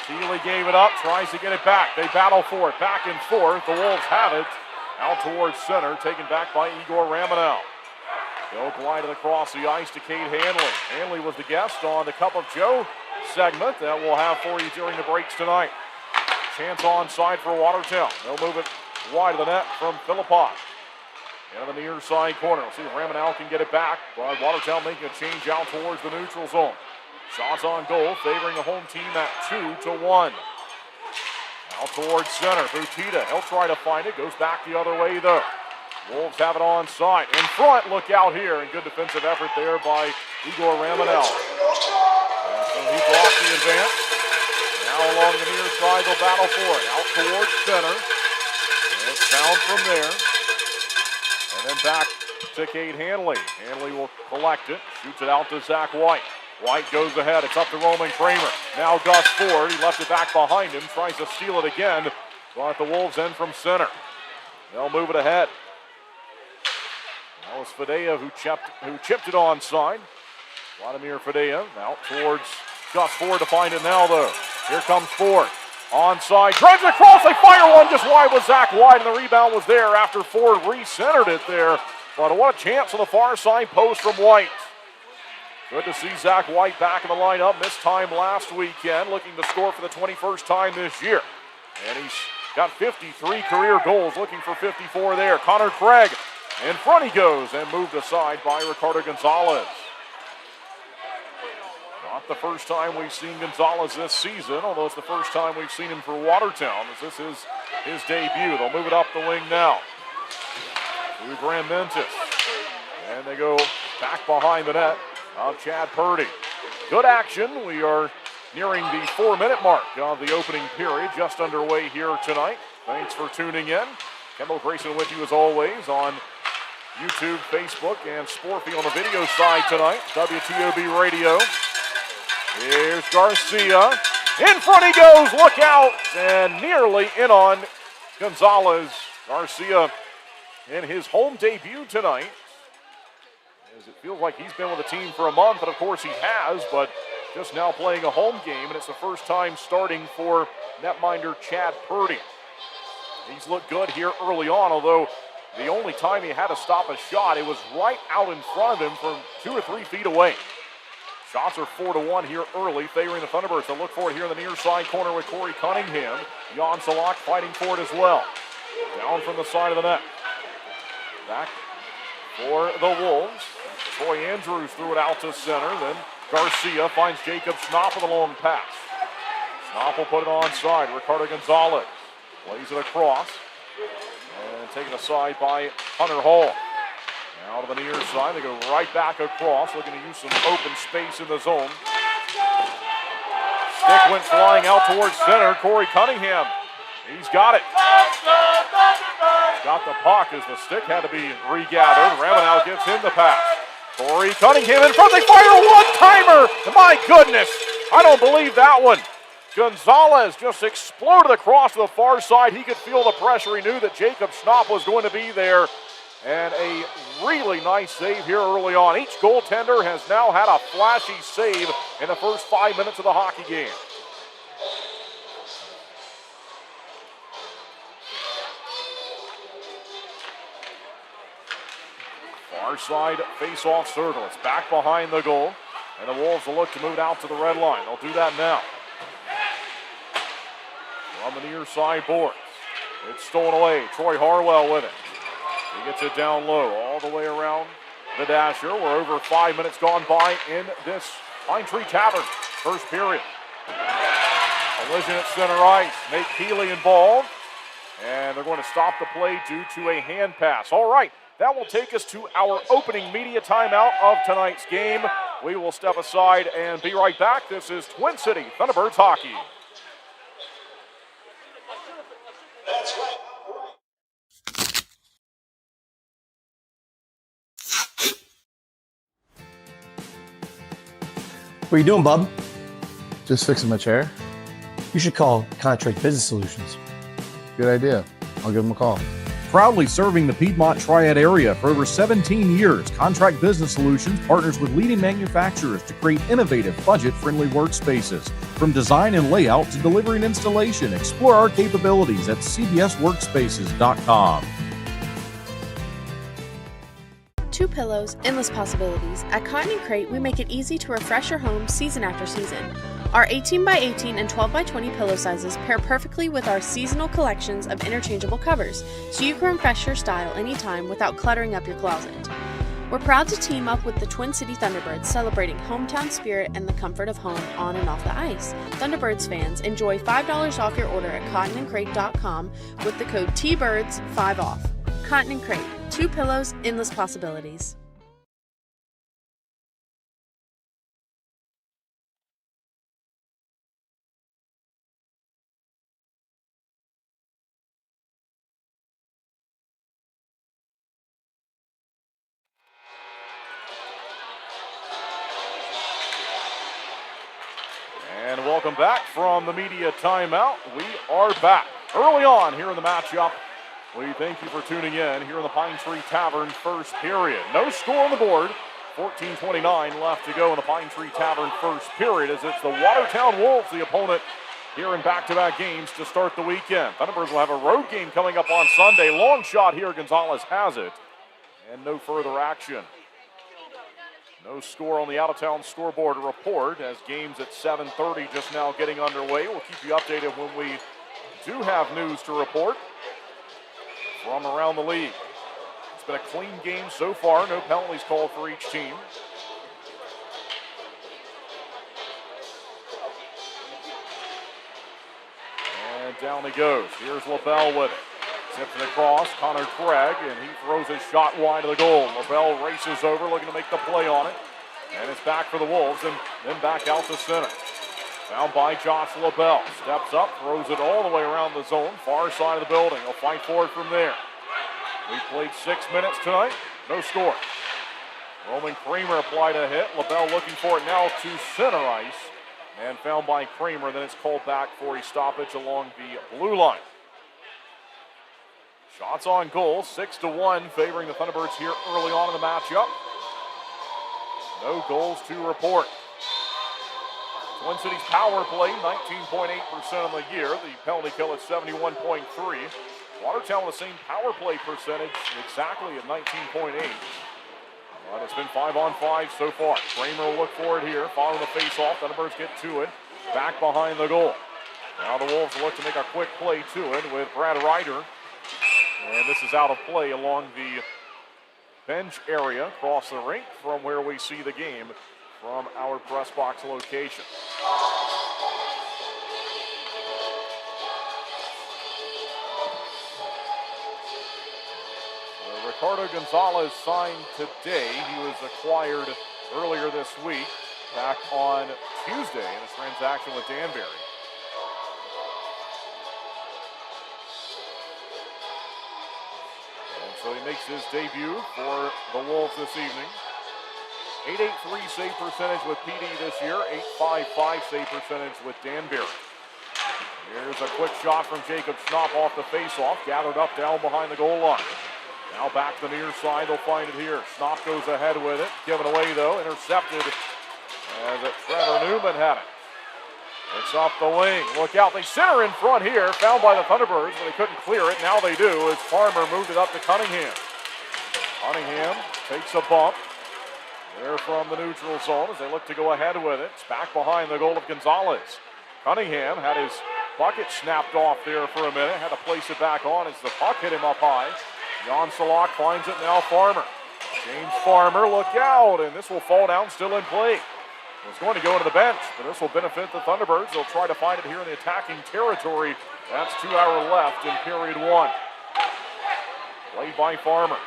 S1: Keeley gave it up. Tries to get it back. They battle for it. Back and forth. The Wolves have it. Out towards center. Taken back by Igor Ramanow. They'll glide it across the ice to Cade Hanley. Hanley was the guest on the Cup of Joe segment that we'll have for you during the breaks tonight. Chance onside for Watertown. They'll move it wide of the net from Philippot. Into the near side corner. We'll see if Ramanow can get it back. But Watertown making a change out towards the neutral zone. Shots on goal, favoring the home team at 2-1. Out towards center. Boutita, he'll try to find it. Goes back the other way though. Wolves have it onside. In front, look out here. And good defensive effort there by Igor Ramanow. So he blocked the advance. Now along the near side, they'll battle for it. Out towards center. And it's found from there. And then back to Cade Hanley. Hanley will collect it. Shoots it out to Zach White. White goes ahead. It's up to Roman Kramer. Now Gus Ford. He left it back behind him. Tries to steal it again. But the Wolves end from center. They'll move it ahead. That was Fadea who chipped it onside. Vladimir Fadea out towards Gus Ford to find it now, though. Here comes Ford. Onside. Drives it across. They fire one just wide with Zach White, and the rebound was there after Ford re-centered it there. But what a chance on the far side post from White. Good to see Zach White back in the lineup. Missed time last weekend, looking to score for the 21st time this year. And he's got 53 career goals, looking for 54 there. Connor Craig. In front he goes and moved aside by Ricardo Gonzalez. Not the first time we've seen Gonzalez this season, although it's the first time we've seen him for Watertown, as this is his debut. They'll move it up the wing now to Graham Mentis. And they go back behind the net of Chad Purdy. Good action. We are nearing the 4-minute mark of the opening period, just underway here tonight. Thanks for tuning in. Kendall Grayson with you as always on YouTube, Facebook, and Sportfy on the video side tonight. WTOB Radio. Here's Garcia. In front he goes. Look out. And nearly in on Gonzalez. Garcia in his home debut tonight. As it feels like he's been with the team for a month, and of course he has, but just now playing a home game, and it's the first time starting for netminder Chad Purdy. He's looked good here early on, although the only time he had to stop a shot, it was right out in front of him from 2 or 3 feet away. Shots are 4-1 here early, favoring the Thunderbirds. They'll look for it here in the near side corner with Corey Cunningham. Jan Salak fighting for it as well. Down from the side of the net. Back for the Wolves. Troy Andrews threw it out to center. Then Garcia finds Jacob Schnapp with a long pass. Schnapp will put it onside. Ricardo Gonzalez plays it across. And taken aside by Hunter Hall. Now to the near side. They go right back across, looking to use some open space in the zone. Stick went flying out towards center. Corey Cunningham. He's got it. Got the puck as the stick had to be regathered. Ramanow gives him the pass. Corey Cunningham in front. They fire a one-timer. My goodness. I don't believe that one. Gonzalez just exploded across to the far side. He could feel the pressure. He knew that Jacob Schnapp was going to be there. And a really nice save here early on. Each goaltender has now had a flashy save in the first 5 minutes of the hockey game. Far side face-off circle. It's back behind the goal. And the Wolves will look to move it out to the red line. They'll do that now. On the near side boards. It's stolen away. Troy Harwell with it. He gets it down low all the way around the dasher. We're over 5 minutes gone by in this Pine Tree Tavern first period. Collision at center ice. Nate Keeley involved. And they're going to stop the play due to a hand pass. All right, that will take us to our opening media timeout of tonight's game. We will step aside and be right back. This is Twin City Thunderbirds hockey.
S5: What are you doing, bub? Just fixing my chair. You should call Contract Business Solutions. Good idea. I'll give them a call.
S6: Proudly serving the Piedmont Triad area for over 17 years, Contract Business Solutions partners with leading manufacturers to create innovative, budget-friendly workspaces. From design and layout to delivery and installation, explore our capabilities at cbsworkspaces.com.
S7: Two pillows, endless possibilities. At Cotton & Crate, we make it easy to refresh your home season after season. Our 18x18 and 12x20 pillow sizes pair perfectly with our seasonal collections of interchangeable covers, so you can refresh your style anytime without cluttering up your closet. We're proud to team up with the Twin City Thunderbirds, celebrating hometown spirit and the comfort of home on and off the ice. Thunderbirds fans, enjoy $5 off your order at cottonandcrate.com with the code TBIRDS5OFF. Cotton & Crate. Two pillows, endless possibilities.
S1: And welcome back from the media timeout. We are back early on here in the matchup. We thank you for tuning in here in the Pine Tree Tavern first period. No score on the board. 14:29 left to go in the Pine Tree Tavern first period as it's the Watertown Wolves, the opponent here in back-to-back games to start the weekend. Thunderbirds will have a road game coming up on Sunday. Long shot here. Gonzalez has it. And no further action. No score on the out-of-town scoreboard to report as games at 7:30 just now getting underway. We'll keep you updated when we do have news to report from around the league. It's been a clean game so far. No penalties called for each team. And down he goes. Here's LaBelle with it. Tips it across, Connor Craig, and he throws his shot wide of the goal. LaBelle races over, looking to make the play on it. And it's back for the Wolves, and then back out to center. Found by Josh LaBelle. Steps up, throws it all the way around the zone, far side of the building. He'll fight for it from there. We played 6 minutes tonight, no score. Roman Kramer applied a hit. LaBelle looking for it now to center ice. And found by Kramer, then it's called back for a stoppage along the blue line. Shots on goal, 6-1, favoring the Thunderbirds here early on in the matchup. No goals to report. Twin City's power play, 19.8% on the year. The penalty kill at 71.3. Watertown with the same power play percentage, exactly at 19.8. But it's been 5-on-5 so far. Kramer will look for it here, following the face-off. Thunderbirds get to it, back behind the goal. Now the Wolves look to make a quick play to it with Brad Ryder. And this is out of play along the bench area across the rink from where we see the game from our press box location. Ricardo Gonzalez signed today. He was acquired earlier this week, back on Tuesday in a transaction with Danbury. And so he makes his debut for the Wolves this evening. 8.83 save percentage with PD this year, 8.55 save percentage with Danbury. Here's a quick shot from Jacob Schnapp off the faceoff, gathered up down behind the goal line. Now back to the near side, they'll find it here. Schnapp goes ahead with it, given away though, intercepted as Trevor Newman had it. It's off the wing, look out, they center in front here, found by the Thunderbirds, but they couldn't clear it, now they do as Farmer moved it up to Cunningham. Cunningham takes a bump. There from the neutral zone as they look to go ahead with it. It's back behind the goal of Gonzalez. Cunningham had his bucket snapped off there for a minute, had to place it back on as the puck hit him up high. Jan Salak finds it now, Farmer. James Farmer, look out, and this will fall down, still in play. It's going to go into the bench, but this will benefit the Thunderbirds. They'll try to find it here in the attacking territory. That's 2 hours left in period one. Played by Farmer.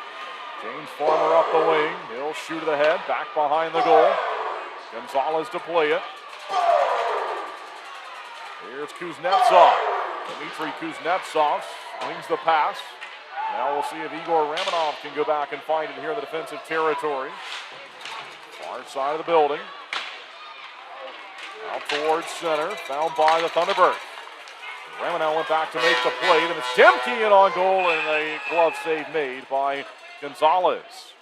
S1: James Farmer up the wing. He'll shoot it ahead, back behind the goal. Gonzalez to play it. Here's Kuznetsov. Dmitry Kuznetsov swings the pass. Now we'll see if Igor Ramanov can go back and find it here in the defensive territory. Far side of the building. Out towards center, found by the Thunderbirds. Ramanov went back to make the play, then it's Demke in on goal, and a glove save made by Gonzalez.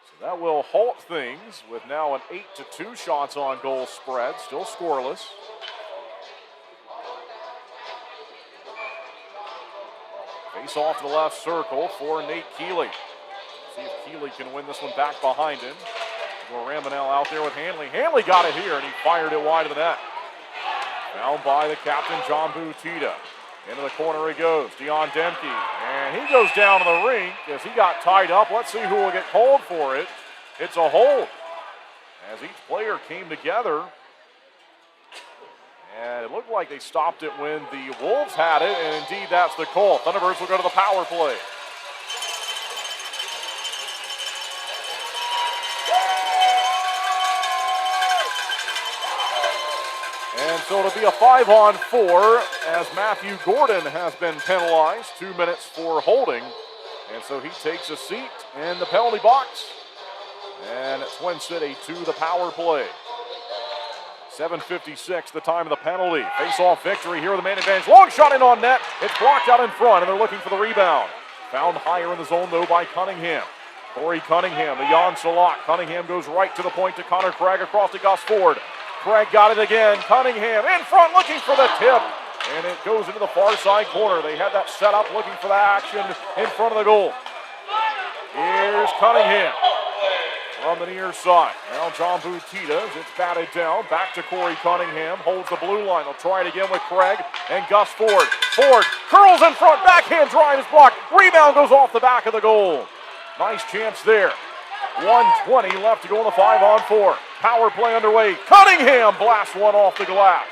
S1: So that will halt things with now an 8-2 shots on goal spread, still scoreless. Face off to the left circle for Nate Keeley. See if Keeley can win this one back behind him. Ramanel out there with Hanley. Hanley got it here, and he fired it wide of the net. Found by the captain, John Butita. Into the corner he goes, Dion Demke. And he goes down to the rink as he got tied up. Let's see who will get called for it. It's a hold. As each player came together. And it looked like they stopped it when the Wolves had it, and indeed that's the call. Thunderbirds will go to the power play. And so it'll be a 5-on-4 as Matthew Gordon has been penalized, 2 minutes for holding. And so he takes a seat in the penalty box. And Twin City to the power play. 7:56, the time of the penalty. Face-off victory here with the man advantage. Long shot in on net. It's blocked out in front, and they're looking for the rebound. Found higher in the zone, though, by Cunningham. Corey Cunningham, the Jan Salak. Cunningham goes right to the point to Connor Craig across to Gus Ford. Craig got it again. Cunningham in front looking for the tip. And it goes into the far side corner. They had that set up looking for the action in front of the goal. Here's Cunningham from the near side. Now John Butita as it's batted down. Back to Corey Cunningham. Holds the blue line. They'll try it again with Craig and Gus Ford. Ford curls in front. Backhand drive is blocked. Rebound goes off the back of the goal. Nice chance there. 1:20 left to go in the 5-on-4. Power play underway. Cunningham blasts one off the glass.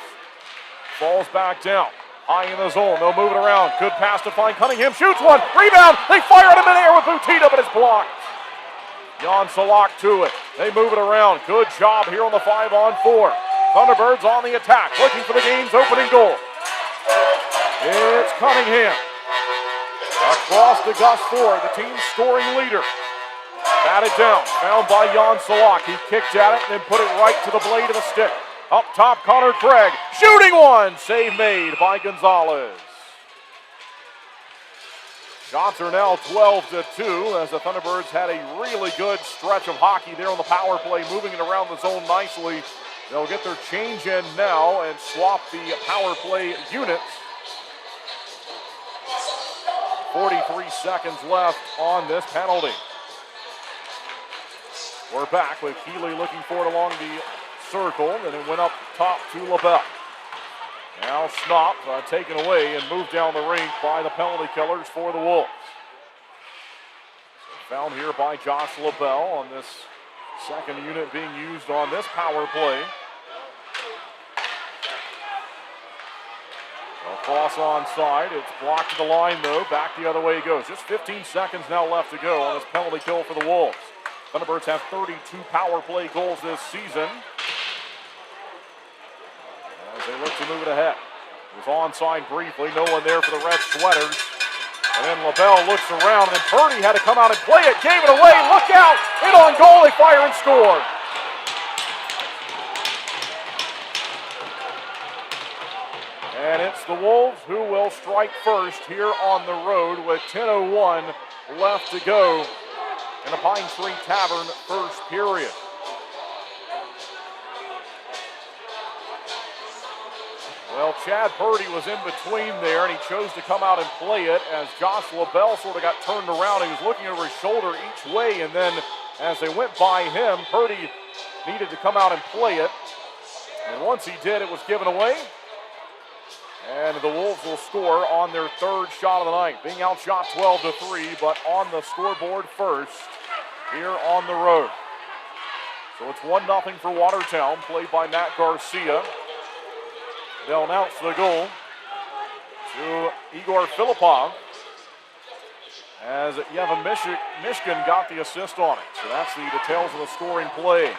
S1: Falls back down. High in the zone, they'll move it around. Good pass to find Cunningham, shoots one, rebound. They fire it in midair with Butita, but it's blocked. Jan Salak to it. They move it around. Good job here on the 5-on-4. Thunderbirds on the attack, looking for the game's opening goal. It's Cunningham. Across to Gus Ford, the team's scoring leader. Batted down, found by Jan Salak. He kicked at it and then put it right to the blade of the stick. Up top, Connor Craig, shooting one. Save made by Gonzalez. Shots are now 12-2 as the Thunderbirds had a really good stretch of hockey there on the power play, moving it around the zone nicely. They'll get their change in now and swap the power play units. 43 seconds left on this penalty. We're back with Keeley looking for it along the circle, and it went up top to LaBelle. Now Snop taken away and moved down the rink by the penalty killers for the Wolves. Found here by Josh LaBelle on this second unit being used on this power play. Cross onside. It's blocked to the line, though. Back the other way it goes. Just 15 seconds now left to go on this penalty kill for the Wolves. Thunderbirds have 32 power play goals this season. As they look to move it ahead. It was onside briefly. No one there for the red sweaters. And then LaBelle looks around, and Purdy had to come out and play it. Gave it away. Look out! In on goal. They fire and score. And it's the Wolves who will strike first here on the road with 10:01 left to go in the Pine Tree Tavern first period. Well, Chad Purdy was in between there, and he chose to come out and play it as Josh LaBelle sort of got turned around. He was looking over his shoulder each way, and then as they went by him, Purdy needed to come out and play it. And once he did, it was given away. And the Wolves will score on their third shot of the night, being outshot 12-3, but on the scoreboard first here on the road. So it's 1-0 for Watertown, played by Matt Garcia. They'll announce the goal to Igor Filipov as Yevon Mishkin got the assist on it. So that's the details of the scoring play.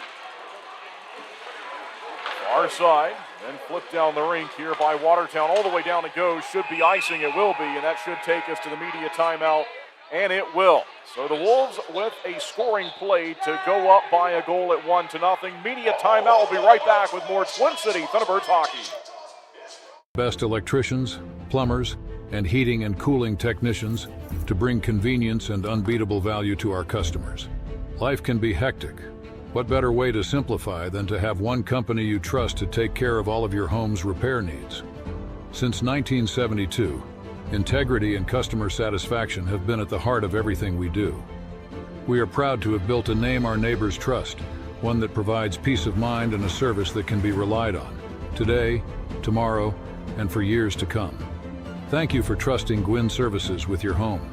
S1: Far side, then flip down the rink here by Watertown. All the way down it goes. Should be icing. It will be, and that should take us to the media timeout, and it will. So the Wolves with a scoring play to go up by a goal at 1-0. Media timeout. We'll be right back with more Twin City Thunderbirds hockey.
S8: Best electricians, plumbers, and heating and cooling technicians to bring convenience and unbeatable value to our customers. Life can be hectic. What better way to simplify than to have one company you trust to take care of all of your home's repair needs? Since 1972, integrity and customer satisfaction have been at the heart of everything we do. We are proud to have built a name our neighbors trust, one that provides peace of mind and a service that can be relied on, today, tomorrow, and for years to come. Thank you for trusting Gwyn Services with your home.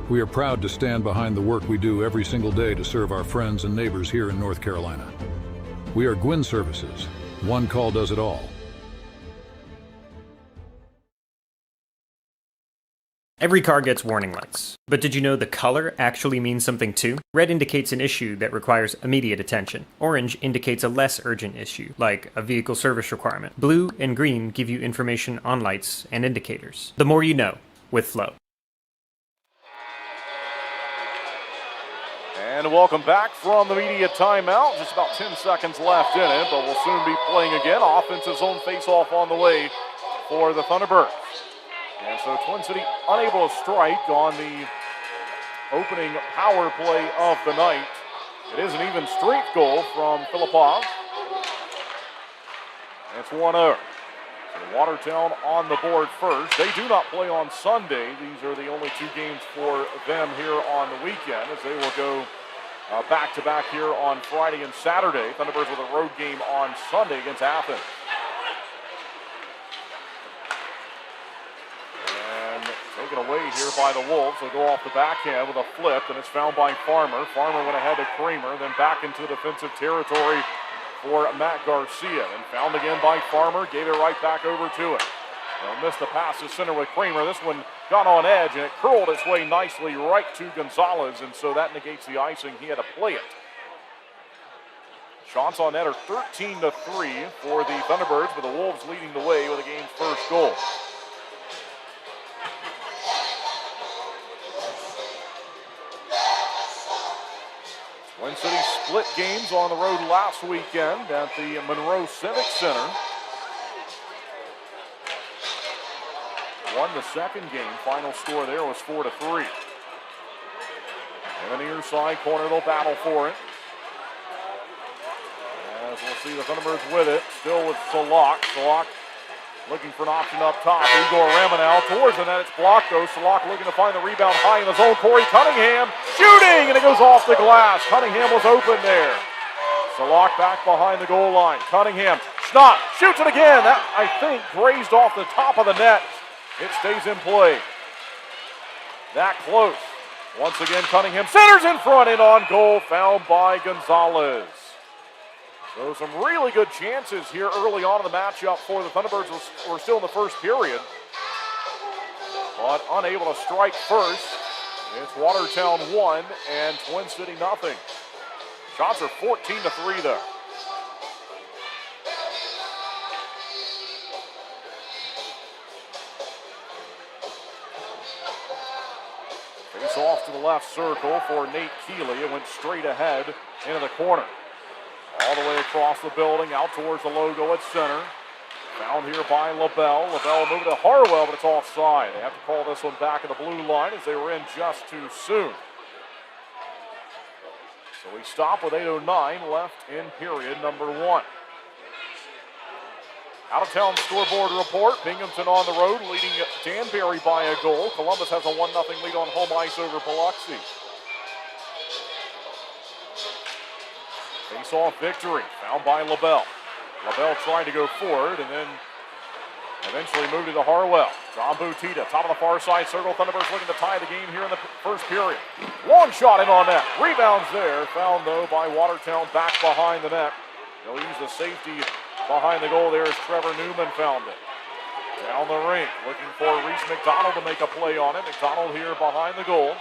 S8: We are proud to stand behind the work we do every single day to serve our friends and neighbors here in North Carolina. We are Gwyn Services. One call does it all.
S9: Every car gets warning lights, but did you know the color actually means something too? Red indicates an issue that requires immediate attention. Orange indicates a less urgent issue, like a vehicle service requirement. Blue and green give you information on lights and indicators. The more you know with Flow.
S1: And welcome back from the media timeout. Just about 10 seconds left in it, but we'll soon be playing again. Offensive zone face-off on the way for the Thunderbirds. And so Twin City unable to strike on the opening power play of the night. It is an even strength goal from Filipov. It's 1-0. So Watertown on the board first. They do not play on Sunday. These are the only two games for them here on the weekend, as they will go back-to-back here on Friday and Saturday. Thunderbirds with a road game on Sunday against Athens. And taken away here by the Wolves. They'll go off the backhand with a flip, and it's found by Farmer. Farmer went ahead to Kramer, then back into defensive territory for Matt Garcia. And found again by Farmer, gave it right back over to it. They'll miss the pass to center with Kramer. This one got on edge, and it curled its way nicely right to Gonzalez, and so that negates the icing. He had to play it. Shots on net are 13-3 for the Thunderbirds, with the Wolves leading the way with the game's first goal. Twin City split games on the road last weekend at the Monroe Civic Center. Won the second game. Final score there was 4-3. And the near side corner, they'll battle for it. As we'll see the Thunderbirds with it. Still with Salak. Salak looking for an option up top. Igor Ramanal towards the net. It's blocked though. Salak looking to find the rebound high in the zone. Corey Cunningham shooting, and it goes off the glass. Cunningham was open there. Salak back behind the goal line. Cunningham, Schnott shoots it again. That, I think, grazed off the top of the net. It stays in play. That close. Once again, Cunningham centers in front and on goal, found by Gonzalez. So some really good chances here early on in the matchup for the Thunderbirds. We're still in the first period, but unable to strike first. It's Watertown 1 and Twin City nothing. Shots are 14-3 there. Face off to the left circle for Nate Keeley. It went straight ahead into the corner. All the way across the building, out towards the logo at center. Found here by LaBelle. LaBelle moving to Harwell, but it's offside. They have to call this one back at the blue line as they were in just too soon. So we stop with 8:09 left in period number 1. Out-of-town scoreboard report. Binghamton on the road, leading Danbury by a goal. Columbus has a 1-0 lead on home ice over Biloxi. Face-off victory, found by LaBelle. LaBelle trying to go forward and then eventually moved it to Harwell. John Butita, top of the far side circle. Thunderbirds looking to tie the game here in the first period. Long shot in on net. Rebounds there, found though by Watertown back behind the net. They'll use the safety behind the goal there as Trevor Newman found it. Down the rink, looking for Reese McDonald to make a play on it. McDonald here behind the goal.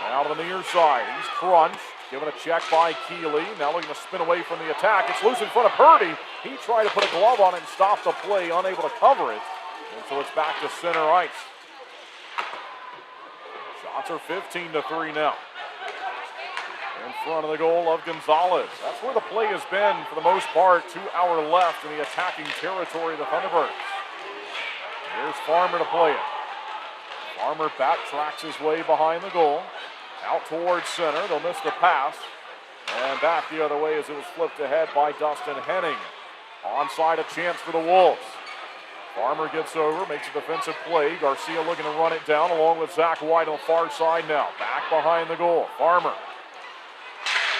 S1: Out on the near side, he's crunched. Given a check by Keeley. Now looking to spin away from the attack. It's loose in front of Purdy. He tried to put a glove on it and stop the play, unable to cover it. And so it's back to center ice. Shots are 15-3 now. In front of the goal of Gonzalez. That's where the play has been for the most part to our left in the attacking territory of the Thunderbirds. Here's Farmer to play it. Farmer backtracks his way behind the goal. Out towards center, they'll miss the pass. And back the other way as it was flipped ahead by Dustin Henning. Onside a chance for the Wolves. Farmer gets over, makes a defensive play. Garcia looking to run it down along with Zach White on the far side now. Back behind the goal, Farmer.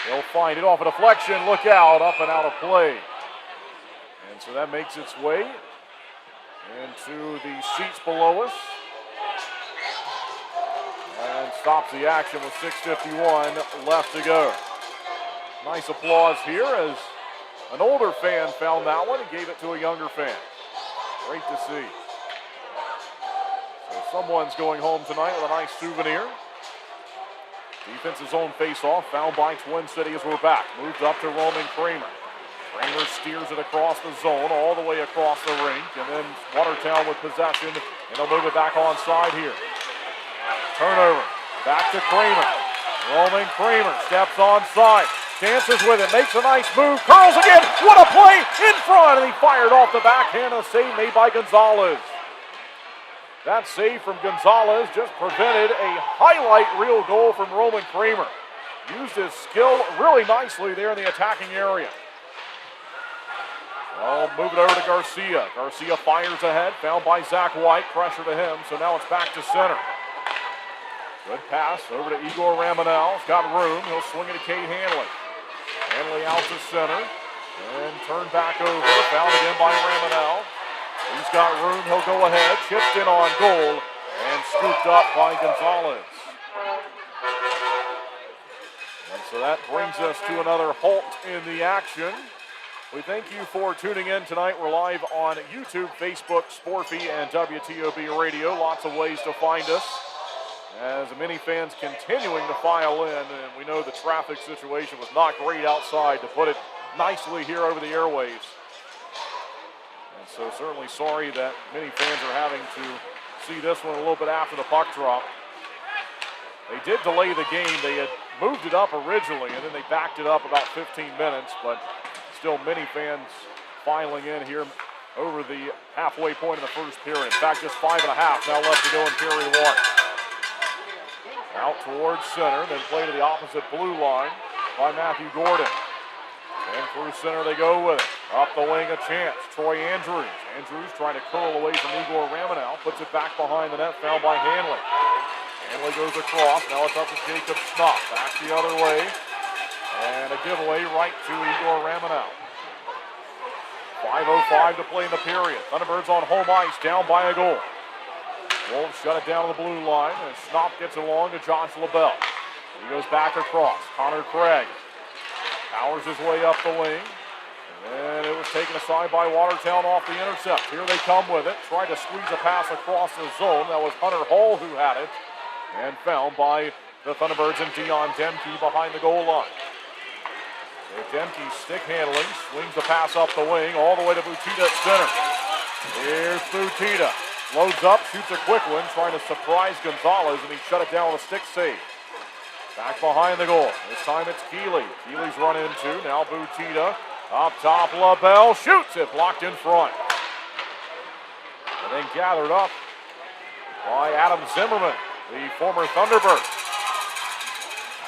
S1: He'll find it off a deflection, look out, up and out of play. And so that makes its way into the seats below us. And stops the action with 6:51 left to go. Nice applause here as an older fan found that one and gave it to a younger fan. Great to see. So someone's going home tonight with a nice souvenir. Defense's zone face-off, found by Twin City as we're back. Moved up to Roman Kramer. Kramer steers it across the zone, all the way across the rink, and then Watertown with possession, and they'll move it back onside here. Turnover, back to Kramer. Roman Kramer steps onside, chances with it, makes a nice move, curls again, what a play in front, and he fired off the backhand, a save made by Gonzalez. That save from Gonzalez just prevented a highlight reel goal from Roman Kramer. Used his skill really nicely there in the attacking area. Well, move it over to Garcia. Garcia fires ahead, found by Zach White, pressure to him, so now it's back to center. Good pass over to Igor Ramanel. He's got room. He'll swing it to Cade Hanley. Hanley out to center. And turned back over. Found again by Ramanel. He's got room. He'll go ahead. Chipped in on goal. And scooped up by Gonzalez. And so that brings us to another halt in the action. We thank you for tuning in tonight. We're live on YouTube, Facebook, Sporfy, and WTOB Radio. Lots of ways to find us as the many fans continuing to file in. And we know the traffic situation was not great outside, to put it nicely, here over the airwaves. And so certainly sorry that many fans are having to see this one a little bit after the puck drop. They did delay the game. They had moved it up originally, and then they backed it up about 15 minutes, but still many fans filing in here over the halfway point of the first period. In fact, just 5.5 now left to go in period one. Out towards center, then play to the opposite blue line by Matthew Gordon. And through center they go with it. Up the wing, a chance. Troy Andrews. Andrews trying to curl away from Igor Ramanow. Puts it back behind the net, fouled by Hanley. Hanley goes across. Now it's up to Jacob Snopp. Back the other way. And a giveaway right to Igor Ramanow. 5:05 to play in the period. Thunderbirds on home ice, down by a goal. Wolves shut it down to the blue line, and Snopp gets it along to Josh LaBelle. He goes back across. Connor Craig powers his way up the wing. And it was taken aside by Watertown off the intercept. Here they come with it. Tried to squeeze a pass across the zone. That was Hunter Hall who had it. And found by the Thunderbirds and Dion Demke behind the goal line. Demke stick handling, swings the pass up the wing, all the way to Butita at center. Here's Butita. Loads up, shoots a quick one, trying to surprise Gonzalez, and he shut it down with a stick save. Back behind the goal. This time it's Keeley. Keeley's run into. Now Butita. Up top, LaBelle shoots it, blocked in front. And then gathered up by Adam Zimmerman, the former Thunderbird.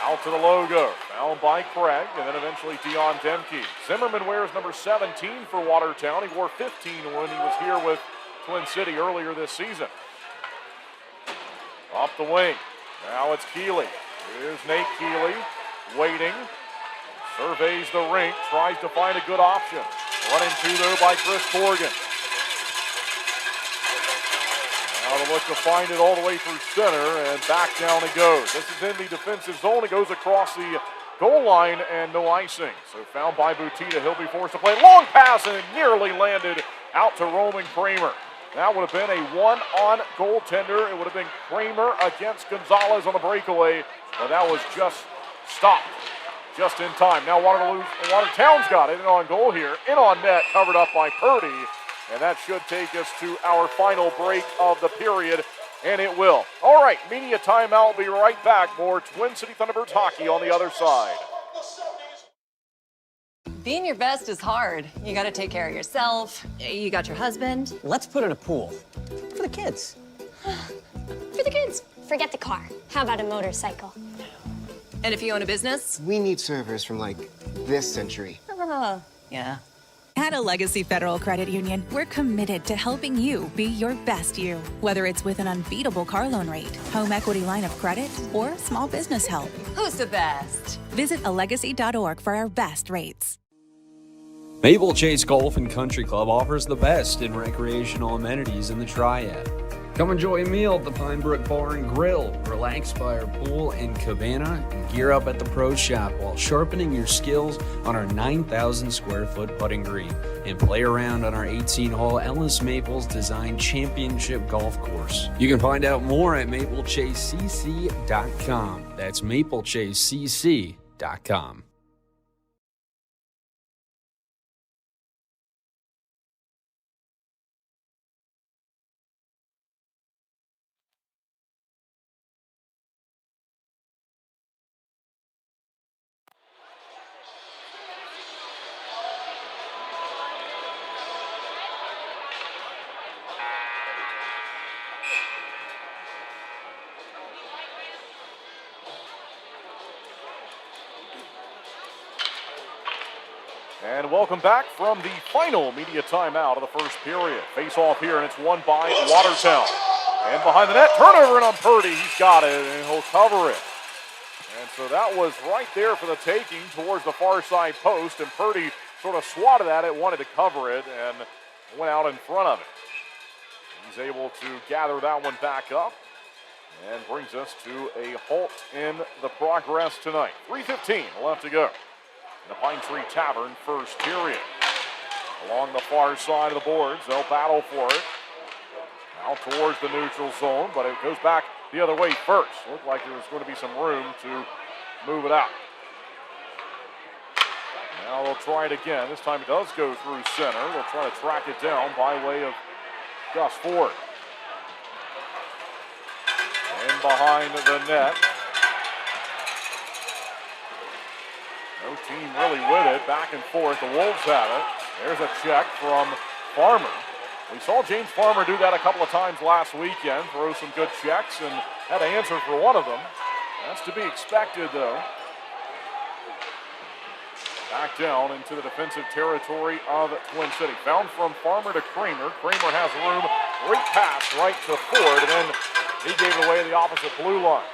S1: Out to the logo, found by Craig, and then eventually Dion Demke. Zimmerman wears number 17 for Watertown. He wore 15 when he was here with Twin City earlier this season. Up the wing, now it's Keeley. Here's Nate Keeley, waiting, surveys the rink, tries to find a good option. Run into though by Chris Corrigan. Now to look to find it all the way through center, and back down it goes. This is in the defensive zone. It goes across the goal line, and no icing. So found by Butita. He'll be forced to play. Long pass, and it nearly landed out to Roman Kramer. That would have been a one-on goaltender. It would have been Kramer against Gonzalez on the breakaway, but that was just stopped just in time. Now Watertown's got it in on goal here. In on net, covered up by Purdy. And that should take us to our final break of the period, and it will. All right, media timeout. We'll be right back. More Twin City Thunderbirds hockey on the other side.
S10: Being your best is hard. You gotta take care of yourself. You got your husband.
S11: Let's put in a pool. For the kids.
S10: For the kids.
S12: Forget the car. How about a motorcycle?
S10: And if you own a business?
S11: We need servers from, like, this century.
S10: Yeah.
S13: At a Legacy Federal Credit Union, we're committed to helping you be your best you. Whether it's with an unbeatable car loan rate, home equity line of credit, or small business help.
S10: Who's the best?
S13: Visit alegacy.org for our best rates.
S14: Maple Chase Golf and Country Club offers the best in recreational amenities in the Triad. Come enjoy a meal at the Pinebrook Bar and Grill, relax by our pool and cabana, and gear up at the Pro Shop while sharpening your skills on our 9,000 square foot putting green, and play around on our 18-hole Ellis Maples designed championship golf course. You can find out more at maplechasecc.com. That's maplechasecc.com.
S1: And welcome back from the final media timeout of the first period. Face off here, and it's won by Watertown. And behind the net, turnover in on Purdy. He's got it, and he'll cover it. And so that was right there for the taking towards the far side post, and Purdy sort of swatted at it, wanted to cover it, and went out in front of it. He's able to gather that one back up and brings us to a halt in the progress tonight. 3:15 left to go. The Pine Tree Tavern first period. along the far side of the boards. They'll battle for it. Out towards the neutral zone, but it goes back the other way first. Looked like there was going to be some room to move it out. Now they'll try it again. This time it does go through center. They'll try to track it down by way of Gus Ford. In behind the net. No team really with it. Back and forth. The Wolves have it. There's a check from Farmer. We saw James Farmer do that a couple of times last weekend. Throw some good checks and had to answer for one of them. That's to be expected, though. Back down into the defensive territory of Twin City. Found from Farmer to Kramer. Kramer has room. Great pass right to Ford, and then he gave it away to the opposite blue line.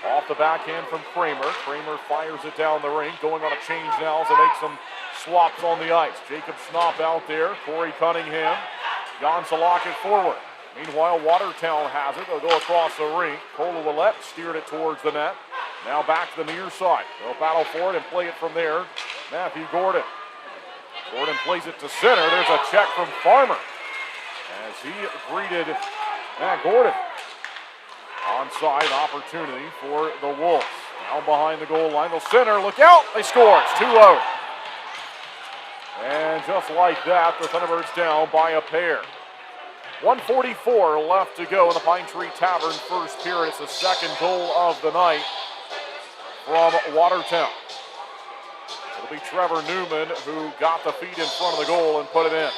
S1: Off the backhand from Kramer. Kramer fires it down the rink. Going on a change now as they make some swaps on the ice. Jacob Schnapp out there. Corey Cunningham. Jan Salakit forward. Meanwhile, Watertown has it. They'll go across the rink. Cola Willette steered it towards the net. Now back to the near side. They'll battle for it and play it from there. Matthew Gordon. Gordon plays it to center. There's a check from Farmer as he greeted Matt Gordon. Onside opportunity for the Wolves. Now behind the goal line. They'll center. Look out. They score. It's 2-0. And just like that, the Thunderbirds down by a pair. 1:44 left to go in the Pine Tree Tavern first period. It's the second goal of the night from Watertown. It'll be Trevor Newman who got the feet in front of the goal and put it in.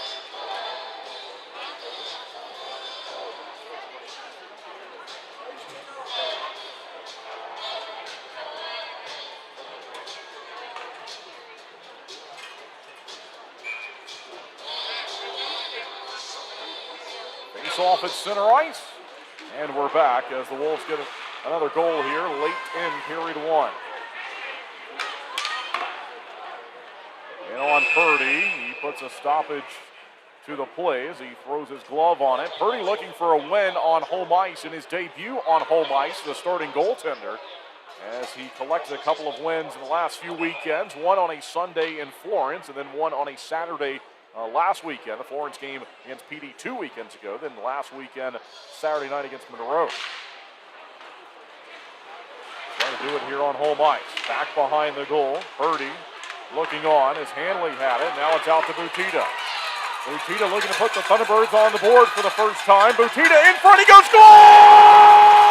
S1: Off at center ice, and we're back as the Wolves get another goal here late in period one. And on Purdy, he puts a stoppage to the play as he throws his glove on it. Purdy looking for a win on home ice in his debut on home ice, the starting goaltender, as he collected a couple of wins in the last few weekends, one on a Sunday in Florence and then one on a Saturday last weekend, the Florence game against PD 2 weekends ago, then last weekend, Saturday night against Monroe. Trying to do it here on home ice. Back behind the goal, Purdy looking on as Hanley had it. Now it's out to Butita. Butita looking to put the Thunderbirds on the board for the first time. Butita in front, he goes, score!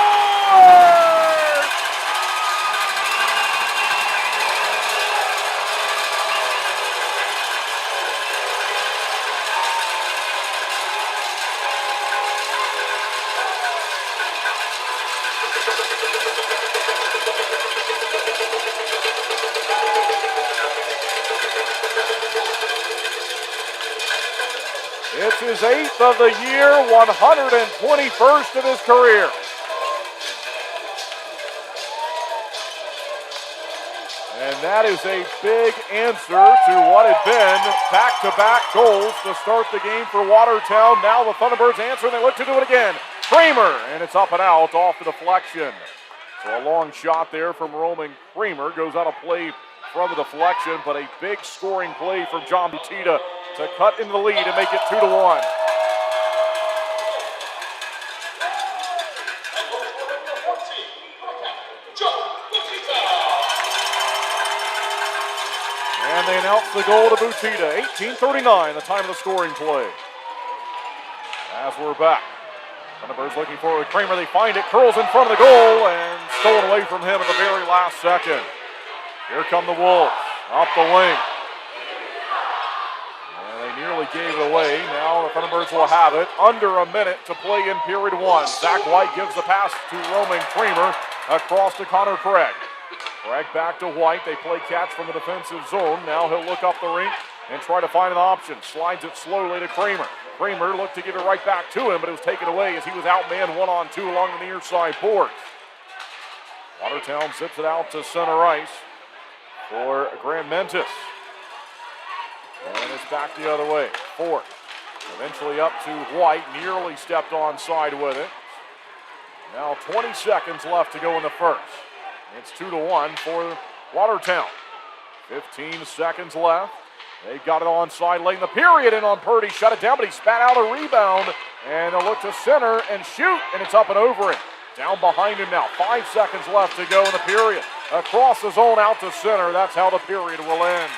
S1: It's his 8th of the year, 121st of his career. And that is a big answer to what had been back-to-back goals to start the game for Watertown. Now the Thunderbirds answer, and they look to do it again. Kramer, and it's up and out off the deflection. So a long shot there from Roman Kramer. Goes out of play from the deflection, but a big scoring play from John Butita to cut into the lead and make it 2-1. And they announce the goal to Butita. 18:39, the time of the scoring play. As we're back. Thunderbirds looking for it with Kramer. They find it, curls in front of the goal, and stolen away from him at the very last second. Here come the Wolves, up the wing. And they nearly gave it away. Now the Thunderbirds will have it. Under a minute to play in period one. Zach White gives the pass to Roman Kramer across to Connor Craig. Craig back to White. They play catch from the defensive zone. Now he'll look up the rink and try to find an option. Slides it slowly to Kramer. Kramer looked to give it right back to him, but it was taken away as he was outmanned 1-on-2 along the near side boards. Watertown zips it out to center ice for Grant Mentis. And it's back the other way. Ford eventually up to White. Nearly stepped onside with it. Now 20 seconds left to go in the first. It's 2-1 for Watertown. 15 seconds left. They got it onside late in the period, and on Purdy shut it down, but he spat out a rebound, and they'll look to center and shoot, and it's up and over it. Down behind him now, 5 seconds left to go in the period. Across the zone, out to center. That's how the period will end.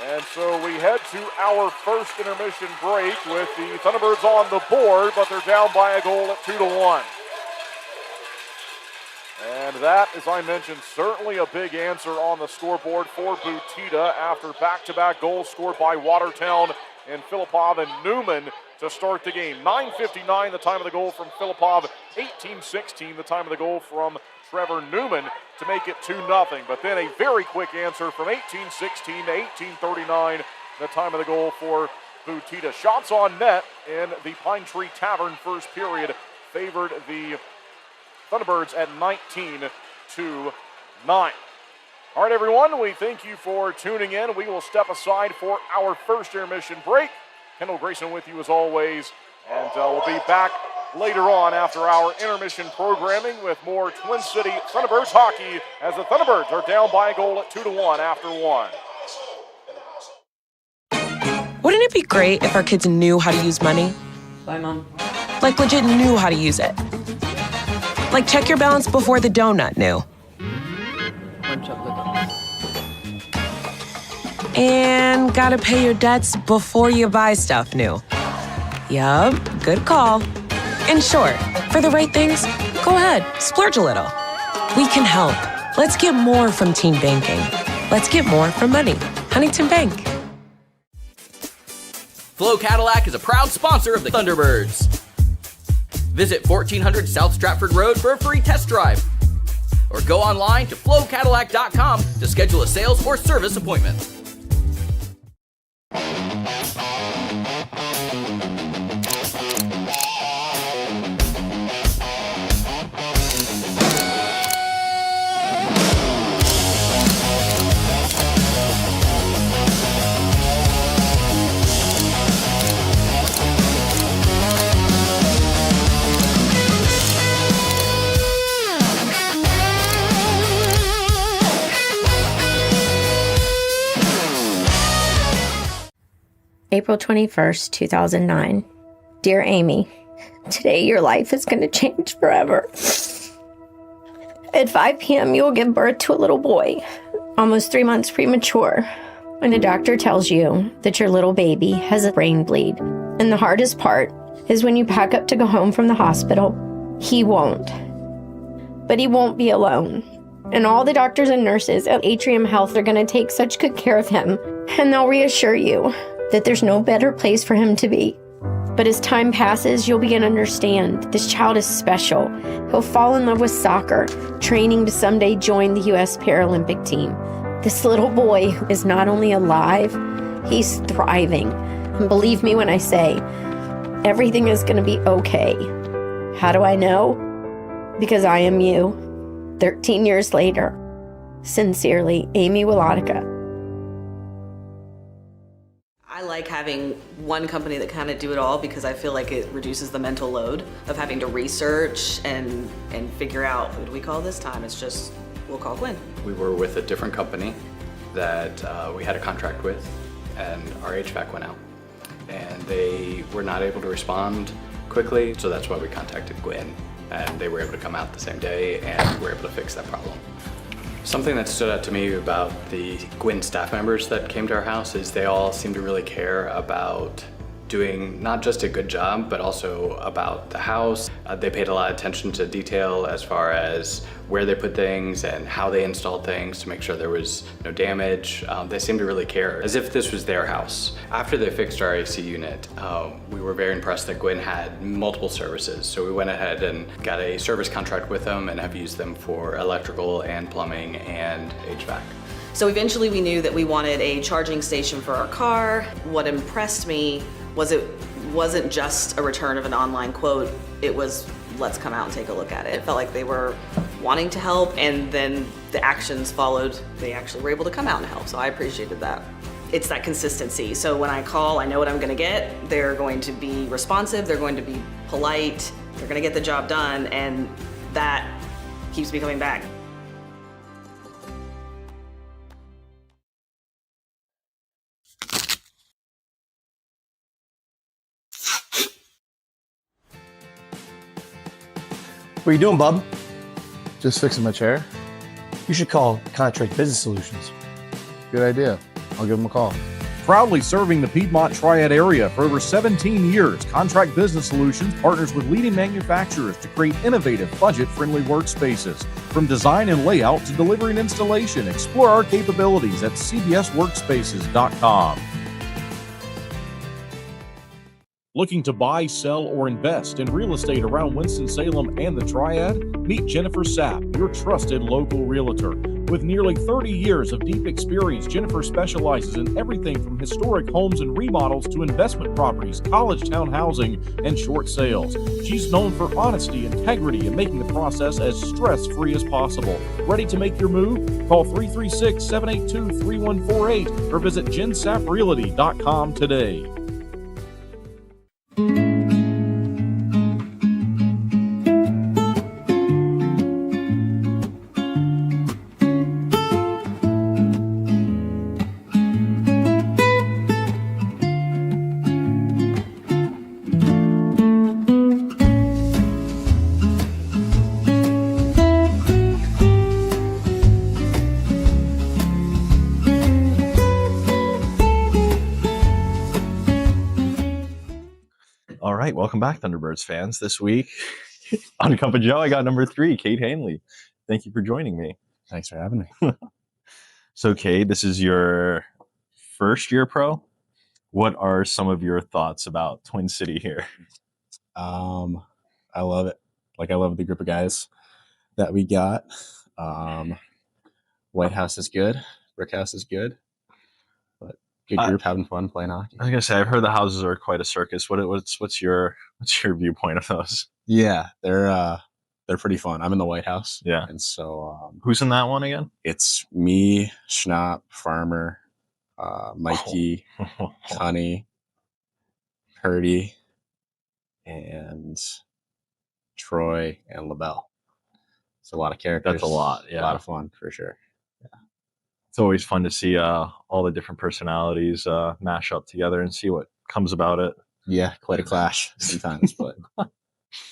S1: And so we head to our first intermission break with the Thunderbirds on the board, but they're down by a goal at 2-1. And that, as I mentioned, certainly a big answer on the scoreboard for Butita after back-to-back goals scored by Watertown and Filipov and Newman to start the game. 9:59 the time of the goal from Filipov, 18:16 the time of the goal from Trevor Newman to make it 2-0. But then a very quick answer from 18:16 to 18:39 the time of the goal for Butita. Shots on net in the Pine Tree Tavern first period favored the Thunderbirds at 19-9. All right, everyone, we thank you for tuning in. We will step aside for our first intermission break. Kendall Grayson with you as always, and we'll be back later on after our intermission programming with more Twin City Thunderbirds hockey as the Thunderbirds are down by a goal at 2-1 after one.
S2: Wouldn't it be great if our kids knew how to use money?
S15: Bye, Mom.
S2: Like legit knew how to use it. Like check your balance before the donut knew. And gotta pay your debts before you buy stuff new. Yup, good call. In short, for the right things, go ahead, splurge a little. We can help. Let's get more from teen banking. Let's get more from money. Huntington Bank.
S16: Flo Cadillac is a proud sponsor of the Thunderbirds. Visit 1400 South Stratford Road for a free test drive. Or go online to flowcadillac.com to schedule a sales or service appointment.
S17: April 21st, 2009. Dear Amy, today your life is going to change forever. At 5 p.m., you will give birth to a little boy, almost 3 months premature. And a doctor tells you that your little baby has a brain bleed. And the hardest part is when you pack up to go home from the hospital, he won't. But he won't be alone. And all the doctors and nurses at Atrium Health are going to take such good care of him. And they'll reassure you that there's no better place for him to be. But as time passes, you'll begin to understand this child is special. He'll fall in love with soccer, training to someday join the U.S. Paralympic team. This little boy is not only alive, he's thriving. And believe me when I say, everything is going to be okay. How do I know? Because I am you. 13 years later. Sincerely, Amy Wilotica.
S15: I like having one company that kind of do it all because I feel like it reduces the mental load of having to research and figure out, what do we call this time? It's just, we'll call Gwyn.
S18: We were with a different company that we had a contract with, and our HVAC went out. And they were not able to respond quickly, so that's why we contacted Gwyn. And they were able to come out the same day and were able to fix that problem. Something that stood out to me about the Gwyn staff members that came to our house is they all seem to really care about doing not just a good job, but also about the house. They paid a lot of attention to detail as far as where they put things and how they installed things to make sure there was no damage. They seemed to really care, as if this was their house. After they fixed our AC unit, we were very impressed that Gwyn had multiple services. So we went ahead and got a service contract with them and have used them for electrical and plumbing and HVAC.
S15: So eventually we knew that we wanted a charging station for our car. What impressed me was it wasn't just a return of an online quote, it was let's come out and take a look at it. It felt like they were wanting to help, and then the actions followed. They actually were able to come out and help, so I appreciated that. It's that consistency. So when I call, I know what I'm gonna get. They're going to be responsive, they're going to be polite, they're gonna get the job done, and that keeps me coming back.
S5: What are you doing, bub? Just fixing my chair. You should call Contract Business Solutions. Good idea. I'll give them a call.
S6: Proudly serving the Piedmont Triad area for over 17 years, Contract Business Solutions partners with leading manufacturers to create innovative, budget-friendly workspaces. From design and layout to delivery and installation, explore our capabilities at cbsworkspaces.com. Looking to buy, sell, or invest in real estate around Winston-Salem and the Triad? Meet Jennifer Sapp, your trusted local realtor. With nearly 30 years of deep experience, Jennifer specializes in everything from historic homes and remodels to investment properties, college town housing, and short sales. She's known for honesty, integrity, and making the process as stress-free as possible. Ready to make your move? Call 336-782-3148 or visit jensapprealty.com today.
S19: All right, welcome back, Thunderbirds fans. This week on Cup of Joe, I got number 3, Cade Hanley. Thank you for joining me.
S20: Thanks for having me.
S19: So, Cade, this is your first year pro. What are some of your thoughts about Twin City here?
S20: I love it. I love the group of guys that we got. White House is good. Brick House is good. But good group, having fun playing hockey.
S19: I was gonna say, I've heard the houses are quite a circus. What's your viewpoint of those?
S20: Yeah, they're pretty fun. I'm in the White House.
S19: Yeah.
S20: And so
S19: who's in that one again?
S20: It's me, Schnapp, Farmer, Mikey, Connie, Purdy, and Troy and LaBelle. It's a lot of characters.
S19: That's a lot. Yeah.
S20: A lot of fun for sure.
S19: It's always fun to see all the different personalities mash up together and see what comes about it.
S20: Yeah, quite a clash sometimes, but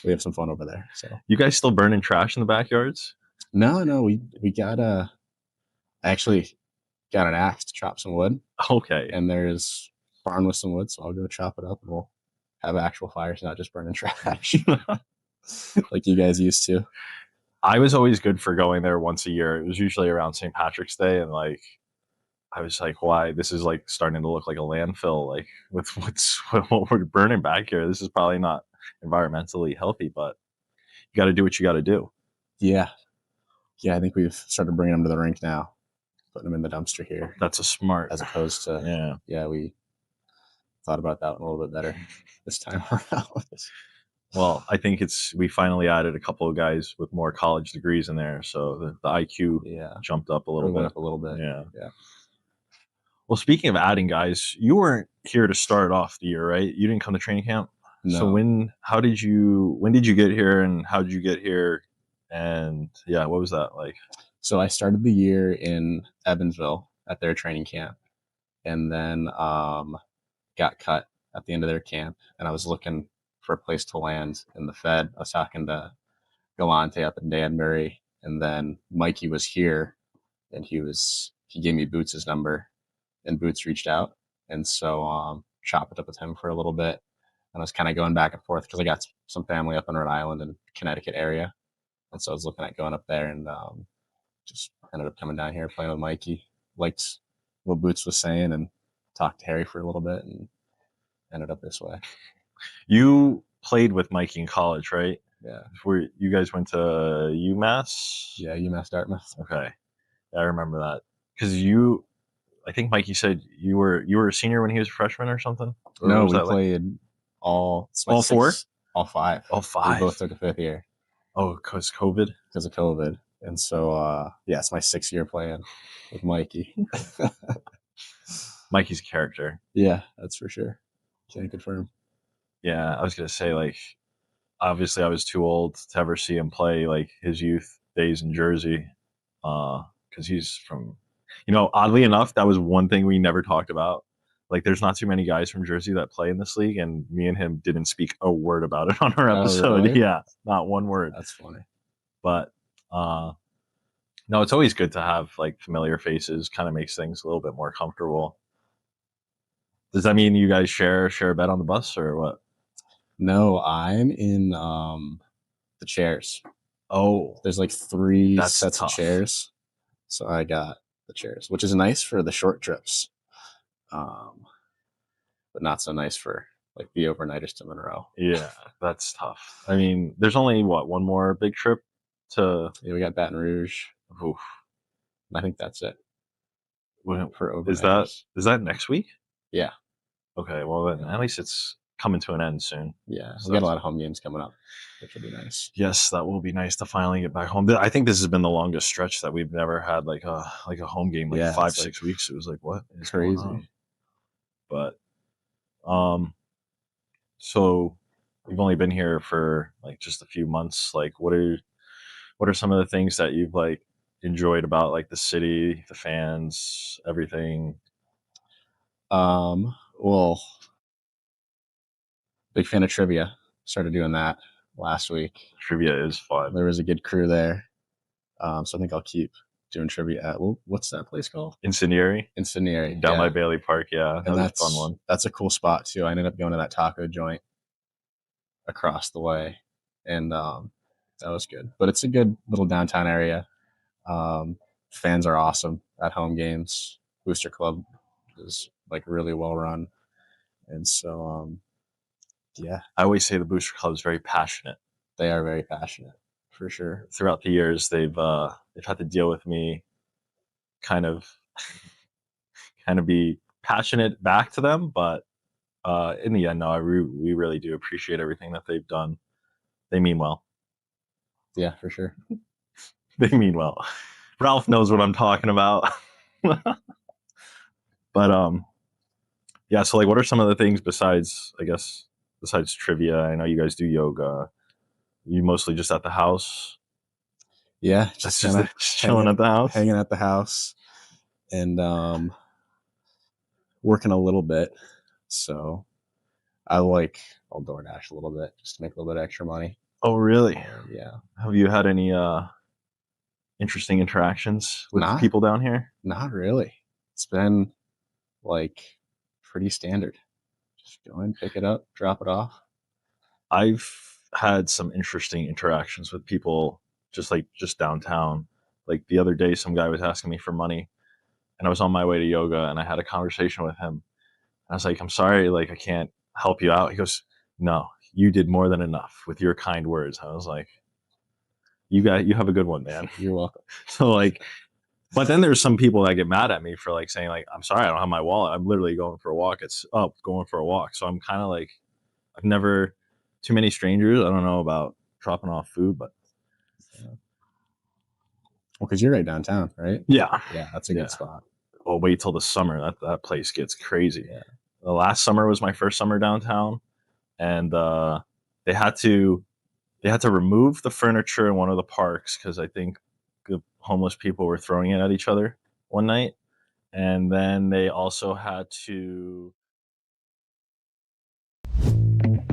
S20: we have some fun over there. So
S19: you guys still burning trash in the backyards?
S20: No, we got I actually got an axe to chop some wood.
S19: Okay.
S20: And there's a barn with some wood, so I'll go chop it up and we'll have actual fires, not just burning trash like you guys used to.
S19: I was always good for going there once a year. It was usually around St. Patrick's Day, and I was like, why? This is starting to look like a landfill, with what we're burning back here. This is probably not environmentally healthy, but you got to do what you got to do.
S20: Yeah. I think we've started bringing them to the rink now, putting them in the dumpster here.
S19: That's a smart,
S20: as opposed to we thought about that one a little bit better this time around.
S19: Well, I think we finally added a couple of guys with more college degrees in there, so the IQ jumped up a little bit. Yeah. Well, speaking of adding guys, you weren't here to start off the year, right? You didn't come to training camp.
S20: No.
S19: So when did you get here, and how did you get here? And what was that like?
S20: So I started the year in Evansville at their training camp, and then got cut at the end of their camp, and I was looking for a place to land in the Fed. I was talking to Galante up in Danbury, and then Mikey was here, and he gave me Boots' number, and Boots reached out, and so chopped it up with him for a little bit, and I was kind of going back and forth because I got some family up in Rhode Island and Connecticut area, and so I was looking at going up there, and just ended up coming down here playing with Mikey. Liked what Boots was saying, and talked to Harry for a little bit, and ended up this way.
S19: You played with Mikey in college, right?
S20: Yeah.
S19: Before you guys went to UMass?
S20: Yeah, UMass Dartmouth.
S19: Okay. Yeah, I remember that. Because I think Mikey said you were a senior when he was a freshman or something?
S20: No, we played all
S19: 4?
S20: All 5.
S19: All 5.
S20: We both took a 5th year.
S19: Oh, because COVID?
S20: Because of COVID. And so, it's my 6th year playing with Mikey.
S19: Mikey's a character.
S20: Yeah, that's for sure. Can confirm.
S19: Yeah, I was going to say, obviously I was too old to ever see him play, his youth days in Jersey, because he's from, oddly enough, that was one thing we never talked about, Like, there's not too many guys from Jersey that play in this league, and me and him didn't speak a word about it on our episode.
S20: Really?
S19: Yeah, not one word.
S20: That's funny.
S19: But no, it's always good to have like familiar faces. Kind of makes things a little bit more comfortable. Does that mean you guys share a bed on the bus or what?
S20: No, I'm in the chairs.
S19: Oh,
S20: there's like 3
S19: that's
S20: sets
S19: tough.
S20: of chairs, so I got the chairs, which is nice for the short trips, but not so nice for like the overnighters to Monroe.
S19: Yeah, that's tough. I mean, there's only one more big trip to.
S20: Yeah, we got Baton Rouge.
S19: Oof.
S20: I think that's it.
S19: For overnighters. Is that next week?
S20: Yeah.
S19: Okay, well then at least it's coming to an end soon.
S20: Yeah,
S19: So
S20: we got a lot of home games coming up, which will be nice.
S19: Yes, that will be nice to finally get back home. I think this has been the longest stretch that we've never had like a home game, like
S20: Yeah,
S19: 5-6
S20: it's like
S19: weeks. It was like, what is going
S20: crazy.
S19: on? But so you've only been here for like just a few months. Like, what are some of the things that you've like enjoyed about like the city, the fans, everything?
S20: Well, big fan of trivia. Started doing that last week.
S19: Trivia is fun.
S20: There was a good crew there. So I think I'll keep doing trivia at, what's that place called?
S19: Incendiary
S20: Down
S19: by Bailey Park. Yeah, that
S20: and
S19: was
S20: that's
S19: a fun one.
S20: That's a cool spot too. I ended up going to that taco joint across the way, and that was good. But it's a good little downtown area. Fans are awesome at home games. Booster Club is like really well run, and so yeah,
S19: I always say the Booster Club is very passionate.
S20: They are very passionate, for sure.
S19: Throughout the years, they've had to deal with me, kind of be passionate back to them, but in the end, no, we really do appreciate everything that they've done. They mean well.
S20: Yeah, for sure.
S19: They mean well. Ralph knows what I'm talking about. But yeah, so like, what are some of the things besides trivia? I know you guys do yoga. You mostly just at the house?
S20: Yeah,
S19: just chilling at the house,
S20: hanging at the house, and working a little bit. So I'll DoorDash a little bit just to make a little bit of extra money.
S19: Oh, really?
S20: Yeah.
S19: Have you had any interesting interactions with people down here?
S20: Not really. It's been like pretty standard. Just go in, pick it up, drop it off.
S19: I've had some interesting interactions with people just downtown. Like the other day, some guy was asking me for money, and I was on my way to yoga, and I had a conversation with him. I was like, I'm sorry, like I can't help you out. He goes, no, you did more than enough with your kind words. I was like, you have a good one, man.
S20: You're welcome.
S19: So like, but then there's some people that get mad at me for like saying like, I'm sorry, I don't have my wallet. I'm literally going for a walk. It's up going for a walk. So I'm kind of like, I've never too many strangers. I don't know about dropping off food, but
S20: well, because you're right downtown, right?
S19: Yeah,
S20: that's a good spot.
S19: Well, wait till the summer. That place gets crazy. Yeah. The last summer was my first summer downtown, and they had to remove the furniture in one of the parks because I think the homeless people were throwing it at each other one night, and then they also had to.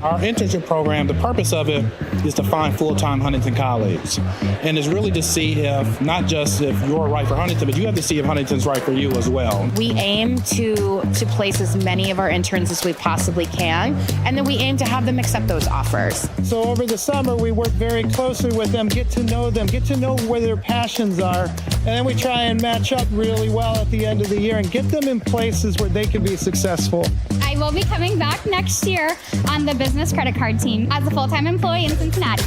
S21: Our internship program, the purpose of it is to find full-time Huntington colleagues. And it's really to see not just if you're right for Huntington, but you have to see if Huntington's right for you as well.
S22: We aim to place as many of our interns as we possibly can, and then we aim to have them accept those offers.
S21: So over the summer, we work very closely with them, get to know them, get to know where their passions are, and then we try and match up really well at the end of the year and get them in places where they can be successful.
S23: I will be coming back next year on the business credit card team as a full-time employee in Cincinnati.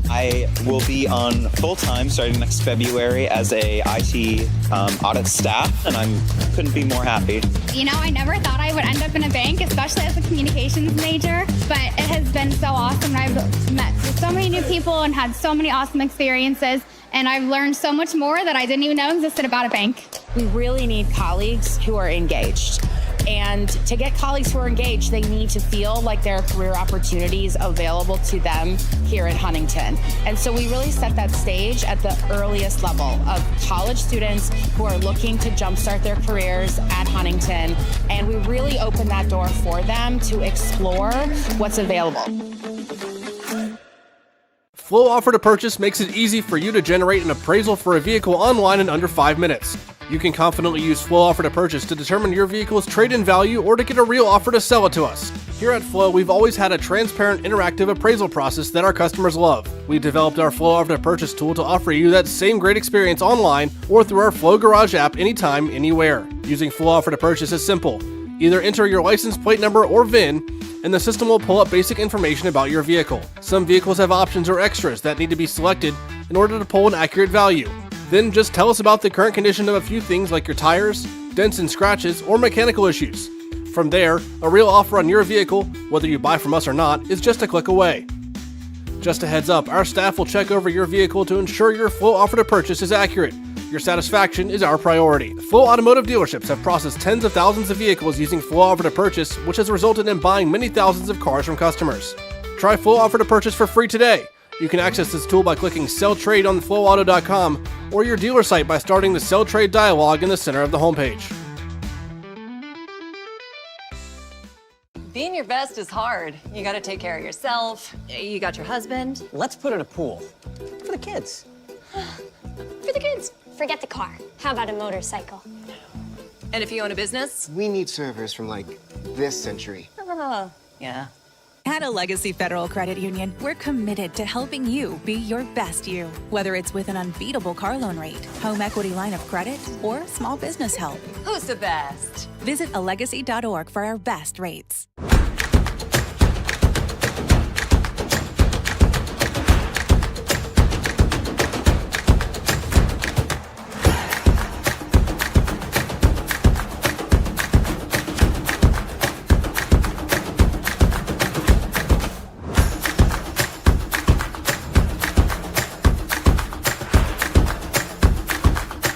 S24: I will be on full-time starting next February as a IT audit staff, and I couldn't be more happy.
S23: You know, I never thought I would end up in a bank, especially as a communications major, but it has been so awesome. I've met so many new people and had so many awesome experiences, and I've learned so much more that I didn't even know existed about a bank.
S22: We really need colleagues who are engaged. And to get colleagues who are engaged, they need to feel like there are career opportunities available to them here at Huntington. And so we really set that stage at the earliest level of college students who are looking to jumpstart their careers at Huntington. And we really open that door for them to explore what's available.
S3: Flow Offer to Purchase makes it easy for you to generate an appraisal for a vehicle online in under 5 minutes. You can confidently use Flow Offer to Purchase to determine your vehicle's trade-in value or to get a real offer to sell it to us. Here at Flow, we've always had a transparent, interactive appraisal process that our customers love. We developed our Flow Offer to Purchase tool to offer you that same great experience online or through our Flow Garage app anytime, anywhere. Using Flow Offer to Purchase is simple. Either enter your license plate number or VIN, and the system will pull up basic information about your vehicle. Some vehicles have options or extras that need to be selected in order to pull an accurate value. Then just tell us about the current condition of a few things like your tires, dents and scratches, or mechanical issues. From there, a real offer on your vehicle, whether you buy from us or not, is just a click away. Just a heads up, our staff will check over your vehicle to ensure your Flow Offer to Purchase is accurate. Your satisfaction is our priority. Flow Automotive dealerships have processed tens of thousands of vehicles using Flow Offer to Purchase, which has resulted in buying many thousands of cars from customers. Try Flow Offer to Purchase for free today. You can access this tool by clicking Sell Trade on flowauto.com or your dealer site by starting the Sell Trade dialog in the center of the homepage.
S10: Being your best is hard. You gotta take care of yourself. You got your husband.
S11: Let's put in a pool. For the kids.
S12: For the kids. Forget the car. How about a motorcycle?
S10: And if you own a business?
S11: We need servers from like this century.
S10: Yeah.
S13: At a Legacy Federal Credit Union, we're committed to helping you be your best you. Whether it's with an unbeatable car loan rate, home equity line of credit, or small business help.
S10: Who's the best?
S13: Visit alegacy.org for our best rates.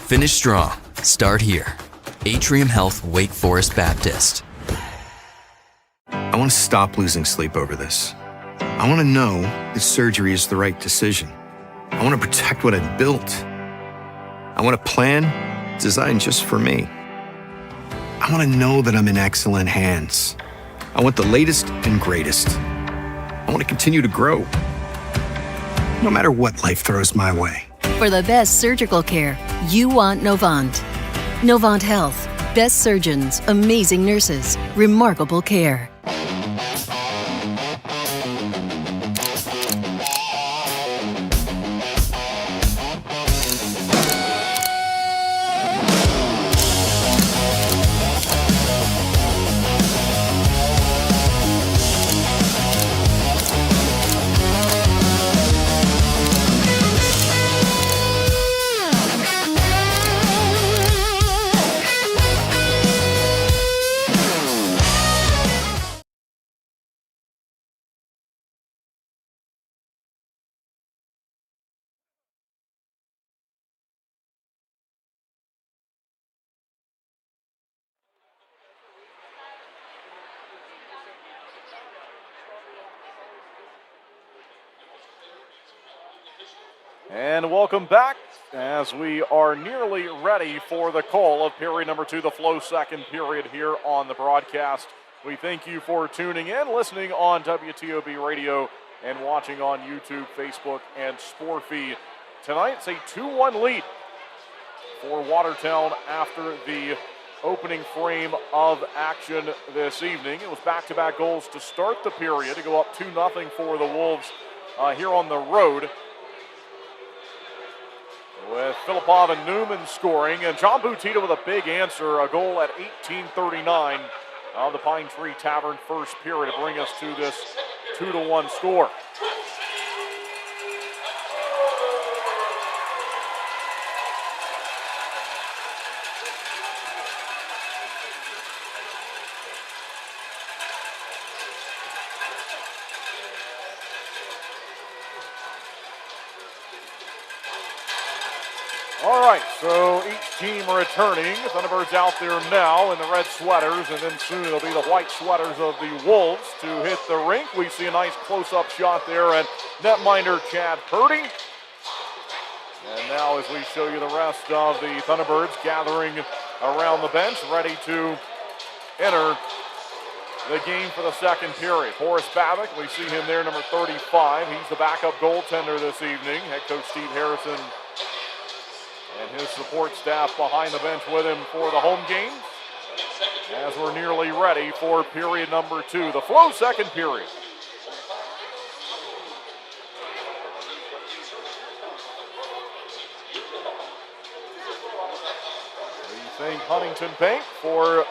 S4: Finish strong. Start here. Atrium Health Wake Forest Baptist.
S7: I want to stop losing sleep over this. I want to know that surgery is the right decision. I want to protect what I've built. I want a plan designed just for me. I want to know that I'm in excellent hands. I want the latest and greatest. I want to continue to grow, no matter what life throws my way.
S8: For the best surgical care, you want Novant. Novant Health. Best surgeons, amazing nurses, remarkable care.
S1: And welcome back as we are nearly ready for the call of period number 2, the Flow second period here on the broadcast. We thank you for tuning in, listening on WTOB Radio, and watching on YouTube, Facebook, and Sportfeed. Tonight, it's a 2-1 lead for Watertown after the opening frame of action this evening. It was back-to-back goals to start the period to go up 2-0 for the Wolves here on the road, with Filipov and Newman scoring, and John Butita with a big answer, a goal at 18:39 of the Pine Tree Tavern first period to bring us to this 2-1 score. All right, so each team returning. Thunderbirds out there now in the red sweaters, and then soon it'll be the white sweaters of the Wolves to hit the rink. We see a nice close-up shot there, and netminder Chad Purdy. And now as we show you the rest of the Thunderbirds gathering around the bench, ready to enter the game for the second period. Boris Babick, we see him there, number 35. He's the backup goaltender this evening. Head coach Steve Harrison and his support staff behind the bench with him for the home games, as we're nearly ready for period number 2, the Flow second period. We thank Huntington Bank for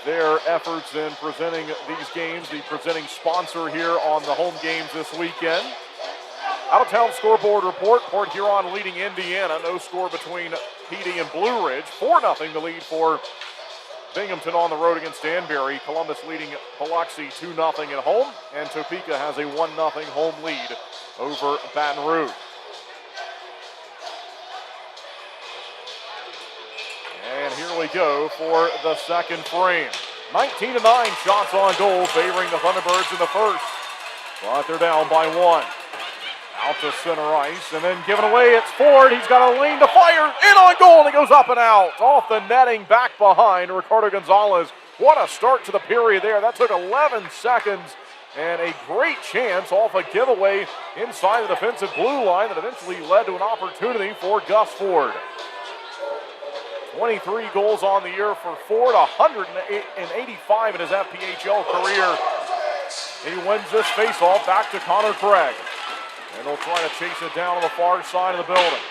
S1: their efforts in presenting these games, the presenting sponsor here on the home games this weekend. Out-of-town scoreboard report. Port Huron leading Indiana. No score between PD and Blue Ridge. 4-0 the lead for Binghamton on the road against Danbury. Columbus leading Biloxi 2-0 at home. And Topeka has a 1-0 home lead over Baton Rouge. And here we go for the second frame. 19-9 shots on goal favoring the Thunderbirds in the first. But they're down by 1. Out to center ice, and then given away, it's Ford. He's got a lane to fire, in on goal, and it goes up and out. Off the netting, back behind Ricardo Gonzalez. What a start to the period there. That took 11 seconds, and a great chance off a giveaway inside the defensive blue line that eventually led to an opportunity for Gus Ford. 23 goals on the year for Ford, 185 in his FPHL career. He wins this faceoff back to Connor Craig. And they'll try to chase it down on the far side of the building.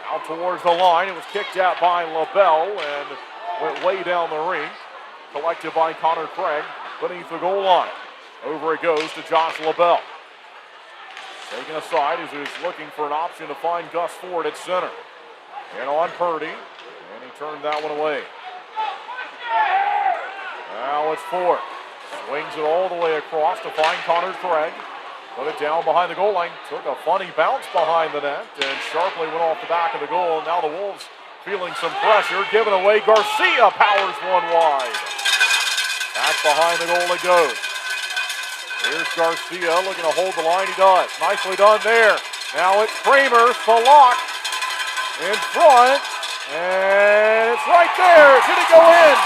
S1: Out towards the line. It was kicked out by LaBelle and went way down the rink. Collected by Connor Craig beneath the goal line. Over it goes to Josh LaBelle. Taken aside as he's looking for an option to find Gus Ford at center. And on Purdy. And he turned that one away. Now it's Ford. Swings it all the way across to find Connor Craig. Put it down behind the goal line. Took a funny bounce behind the net and sharply went off the back of the goal. And now the Wolves feeling some pressure. Giving away. Garcia powers one wide. Back behind the goal it goes. Here's Garcia looking to hold the line. He does. Nicely done there. Now it's Kramer. Salak in front. And it's right there. Did it go in?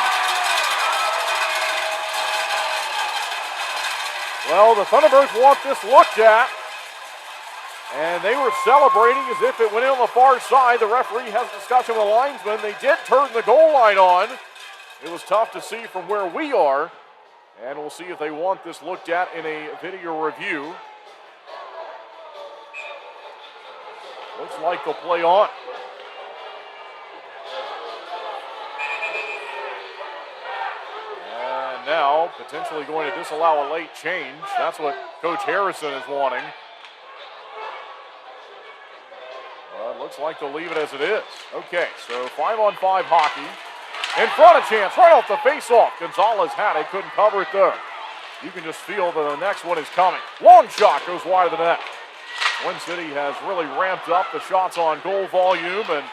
S1: Well, the Thunderbirds want this looked at, and they were celebrating as if it went in on the far side. The referee has a discussion with the linesman. They did turn the goal line on. It was tough to see from where we are, and we'll see if they want this looked at in a video review. Looks like they'll play on. Now, potentially going to disallow a late change. That's what Coach Harrison is wanting. It looks like they'll leave it as it is. Okay, so 5-on-5 hockey. In front, a chance right off the face-off. Gonzalez had it, couldn't cover it there. You can just feel that the next one is coming. Long shot goes wide of the net. Twin City has really ramped up the shots on goal volume, and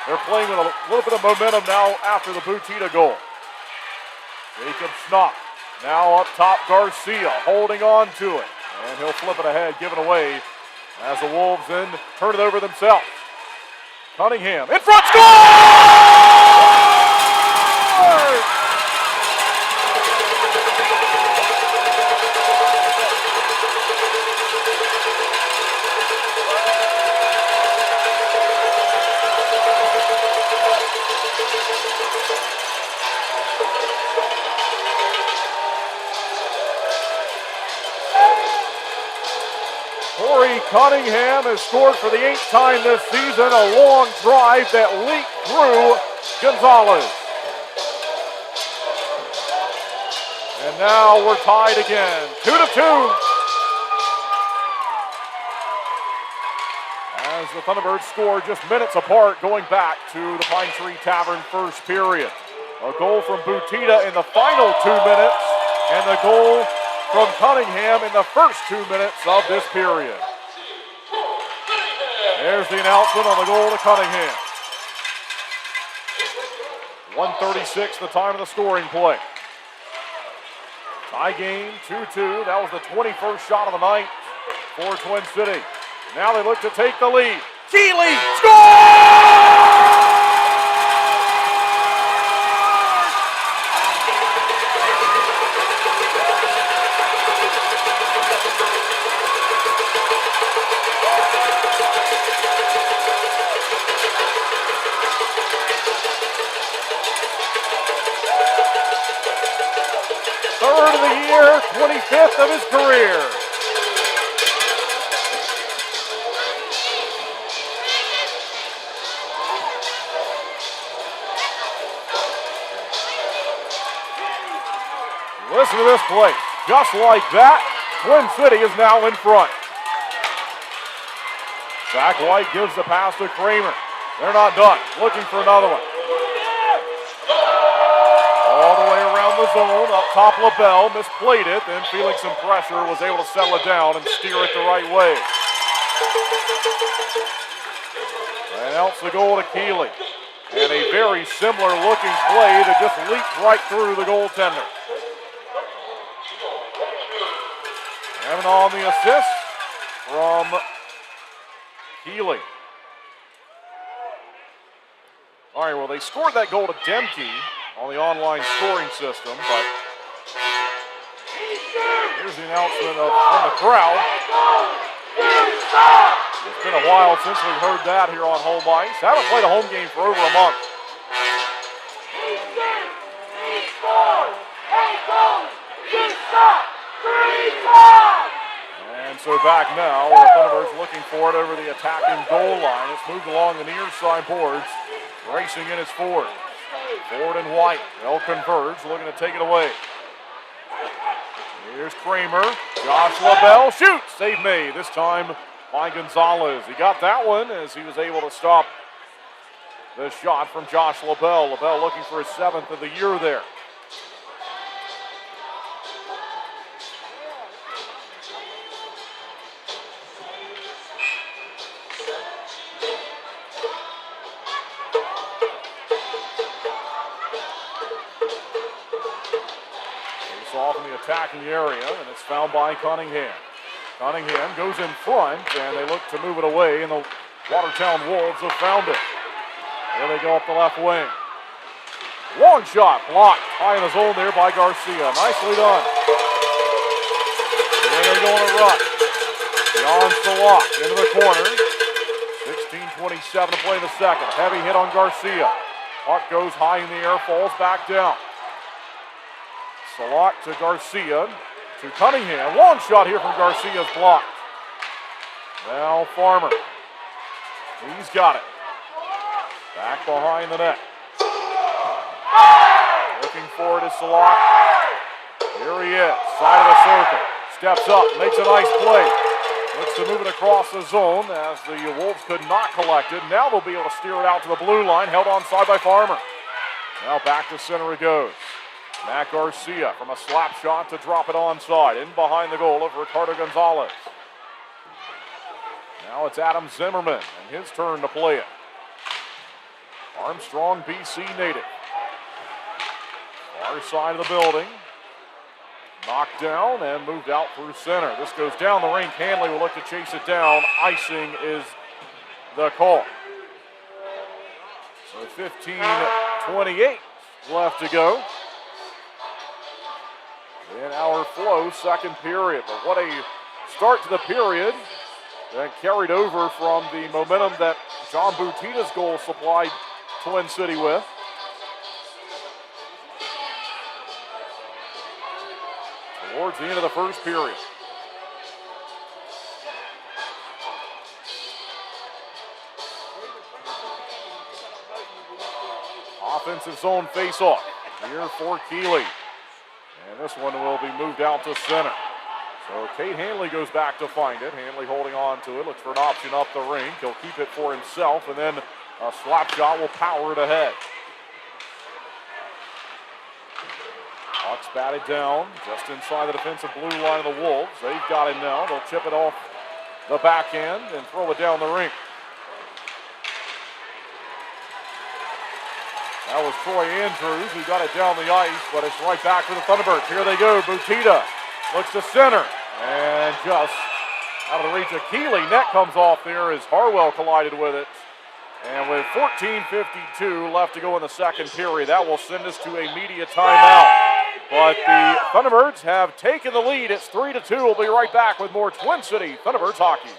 S1: they're playing with a little bit of momentum now after the Butita goal. Jacob Schnopp, now up top Garcia, holding on to it. And he'll flip it ahead, give it away as the Wolves then turn it over themselves. Cunningham, in front, score! Cunningham has scored for the 8th time this season, a long drive that leaked through Gonzalez. And now we're tied again, 2-2. As the Thunderbirds score just minutes apart, going back to the Pine Tree Tavern first period. A goal from Butita in the final 2 minutes, and the goal from Cunningham in the first 2 minutes of this period. There's the announcement on the goal to Cunningham. 1:36 the time of the scoring play. Tie game, 2-2. That was the 21st shot of the night for Twin City. Now they look to take the lead. Keeley scores! Third of the year, 25th of his career. Listen to this play. Just like that, Twin City is now in front. Zach White gives the pass to Kramer. They're not done. Looking for another one. All the way around the zone, up top LaBelle, misplayed it, then feeling some pressure, was able to settle it down and steer it the right way. And out the goal to Keeley. And a very similar looking play that just leaped right through the goaltender. And on the assist from Keeley. All right, well, they scored that goal to Demke on the online scoring system, but here's the announcement from the crowd. It's been a while since we've heard that here on home ice. Haven't played a home game for over a month. And so back now, the Thunderbirds looking for it over the attacking goal line. It's moved along the near side boards. Racing in is Ford. Ford and White. They'll converge, looking to take it away. Here's Kramer. Josh LaBelle shoots. Save made. This time by Gonzalez. He got that one as he was able to stop the shot from Josh LaBelle. LaBelle looking for his 7th of the year there. Off in the attacking area, and it's found by Cunningham. Cunningham goes in front, and they look to move it away, and the Watertown Wolves have found it. There they go up the left wing. Long shot, blocked high in the zone there by Garcia. Nicely done. There they go on a rush. Beyond Salak into the corner. 16:27 to play in the second. Heavy hit on Garcia. Puck goes high in the air, falls back down. Salak to Garcia, to Cunningham. Long shot here from Garcia's blocked. Now Farmer. He's got it. Back behind the net. Looking forward to Salak. Here he is, side of the circle. Steps up, makes a nice play. Looks to move it across the zone as the Wolves could not collect it. Now they'll be able to steer it out to the blue line. Held onside by Farmer. Now back to center it goes. Matt Garcia from a slap shot to drop it onside. In behind the goal of Ricardo Gonzalez. Now it's Adam Zimmerman and his turn to play it. Armstrong, BC native. Far side of the building. Knocked down and moved out through center. This goes down the rink. Hanley will look to chase it down. Icing is the call. So 15:28 left to go in our flow second period. But what a start to the period that carried over from the momentum that John Boutita's goal supplied Twin City with. Towards the end of the first period. Offensive zone face-off here for Keeley. And this one will be moved out to center. So Cade Hanley goes back to find it. Hanley holding on to it, looks for an option up the rink. He'll keep it for himself, and then a slap shot will power it ahead. Puck's batted down just inside the defensive blue line of the Wolves. They've got him now. They'll chip it off the backhand and throw it down the rink. That was Troy Andrews who got it down the ice, but it's right back to the Thunderbirds. Here they go. Butita looks to center, and just out of the reach of Keeley. Net comes off there as Harwell collided with it. And with 14:52 left to go in the second period, that will send us to a media timeout. But the Thunderbirds have taken the lead. It's 3-2. We'll be right back with more Twin City Thunderbirds hockey.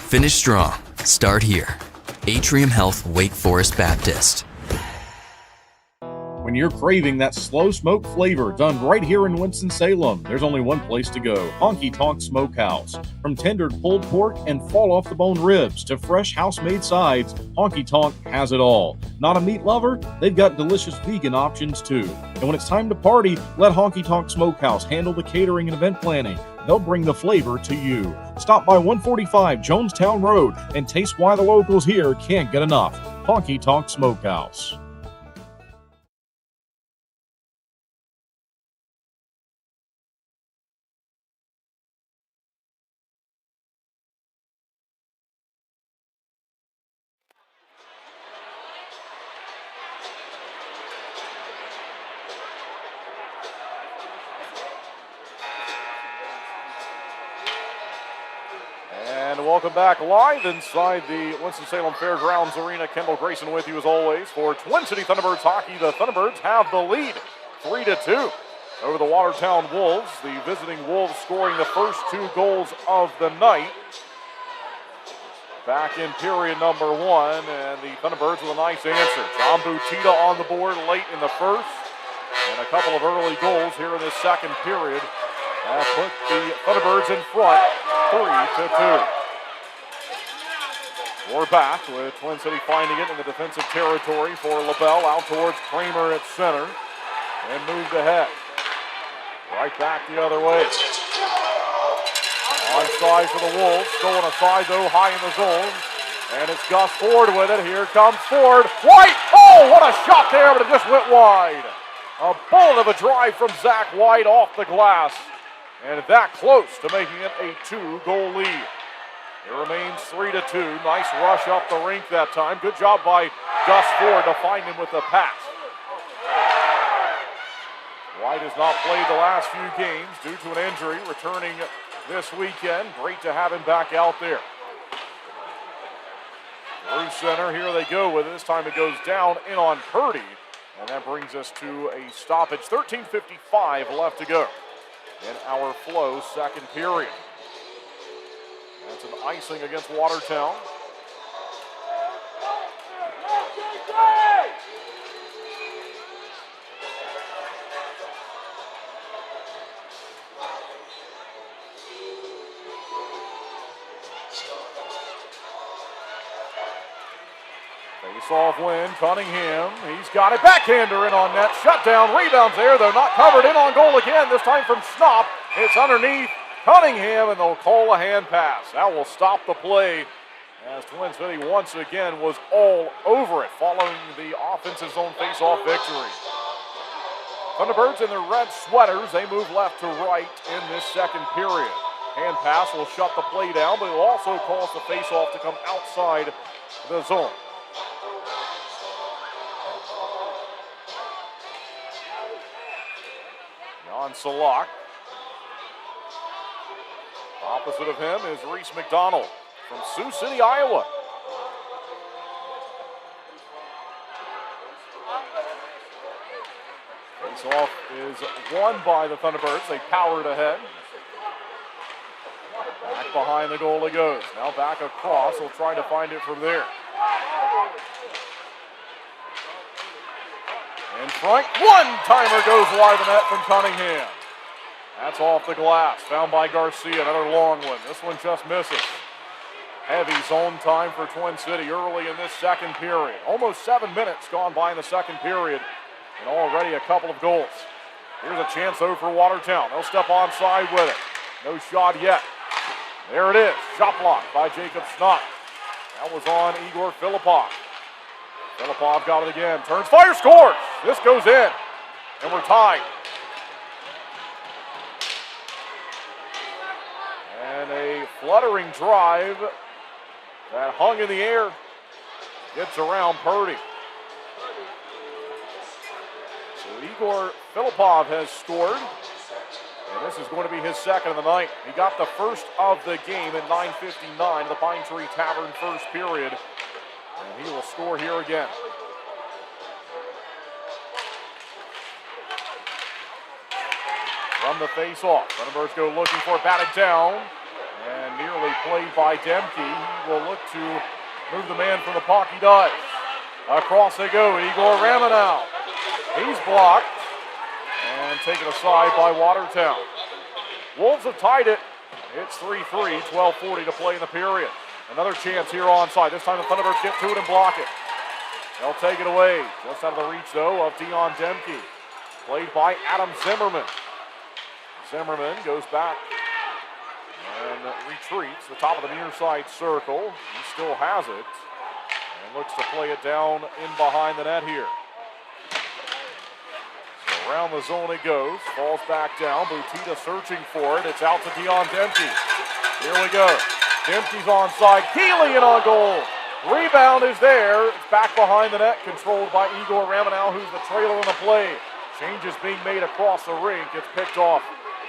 S4: Finish strong. Start here. Atrium Health Wake Forest Baptist.
S6: When you're craving that slow smoke flavor done right here in Winston-Salem, there's only one place to go, Honky Tonk Smokehouse. From tendered pulled pork and fall-off-the-bone ribs to fresh house-made sides, Honky Tonk has it all. Not a meat lover? They've got delicious vegan options too. And when it's time to party, let Honky Tonk Smokehouse handle the catering and event planning. They'll bring the flavor to you. Stop by 145 Jonestown Road and taste why the locals here can't get enough. Honky Tonk Smokehouse.
S1: And welcome back live inside the Winston-Salem Fairgrounds Arena. Kendall Grayson with you as always for Twin City Thunderbirds hockey. The Thunderbirds have the lead, 3-2 over the Watertown Wolves. The visiting Wolves scoring the first 2 goals of the night. Back in period number 1, and the Thunderbirds with a nice answer. John Butita on the board late in the first, and a couple of early goals here in this second period. That put the Thunderbirds in front, 3-2. We're back with Twin City finding it in the defensive territory for LaBelle, out towards Kramer at center, and moved ahead. Right back the other way. Onside for the Wolves, stolen aside though, high in the zone, and it's Gus Ford with it. Here comes Ford. White! Oh, what a shot there, but it just went wide. A bullet of a drive from Zach White off the glass, and that close to making it a 2-goal lead. It remains 3-2. Nice rush up the rink that time. Good job by Gus Ford to find him with the pass. White has not played the last few games due to an injury, returning this weekend. Great to have him back out there. Through center, here they go with it. This time it goes down in on Purdy, and that brings us to a stoppage. 13:55 left to go in our flow second period. That's an icing against Watertown. Face-off win, Cunningham. He's got it. Backhander in on net. Shut down. Rebounds there, though not covered. In on goal again, this time from Snop. It's underneath Cunningham, and they'll call a hand pass. That will stop the play as Twin City once again was all over it following the offensive zone face-off victory. Thunderbirds in their red sweaters, they move left to right in this second period. Hand pass will shut the play down, but it will also cause the face-off to come outside the zone. Jan Salak. Opposite of him is Reese McDonald from Sioux City, Iowa. Face-off is won by the Thunderbirds. They powered ahead. Back behind the goal it goes. Now back across. He'll try to find it from there. In front, one-timer goes wide of the net from Cunningham. That's off the glass, found by Garcia, another long one. This one just misses. Heavy zone time for Twin City early in this second period. Almost 7 minutes gone by in the second period, and already a couple of goals. Here's a chance, though, for Watertown. They'll step onside with it. No shot yet. There it is. Shot blocked by Jacob Snott. That was on Igor Filipov. Filipov got it again. Turns, fire, scores. This goes in. And we're tied. And a fluttering drive that hung in the air. Gets around Purdy. So Igor Filipov has scored. And this is going to be his second of the night. He got the first of the game at 9:59, the Pine Tree Tavern first period. And he will score here again. From the face-off, Thunderbirds go looking for it, batted down, and nearly played by Demke. He will look to move the man from the puck. He does. Across they go, Igor Ramanow. He's blocked and taken aside by Watertown. Wolves have tied it. It's 3-3, 12:40 to play in the period. Another chance here onside. This time the Thunderbirds get to it and block it. They'll take it away. Just out of the reach, though, of Dion Demke. Played by Adam Zimmerman. Zimmerman goes back and retreats the top of the near side circle. He still has it and looks to play it down in behind the net here. So around the zone it goes. Falls back down. Butita searching for it. It's out to Dion Demke. Here we go. Demke's onside. Keeley in on goal. Rebound is there. It's back behind the net, controlled by Igor Ramanow, who's the trailer in the play. Change is being made across the rink. It's picked off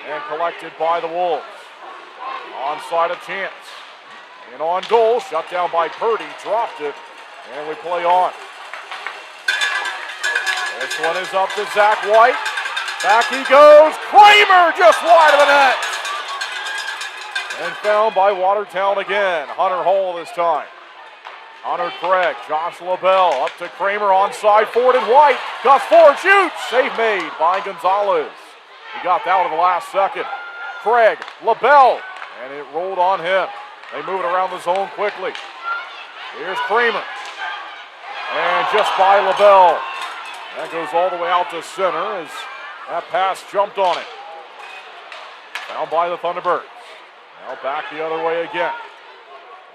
S1: and collected by the Wolves. Onside a chance. And on goal, shut down by Purdy, dropped it, and we play on. This one is up to Zach White. Back he goes. Kramer just wide of the net. And found by Watertown again. Hunter Hall this time. Hunter Craig, Josh LaBelle up to Kramer onside, Ford and White. Gus Ford shoots. Save made by Gonzalez. He got that one in the last second. Craig, LaBelle, and it rolled on him. They move it around the zone quickly. Here's Kramer. And just by LaBelle. That goes all the way out to center as that pass jumped on it. Found by the Thunderbirds. Now back the other way again.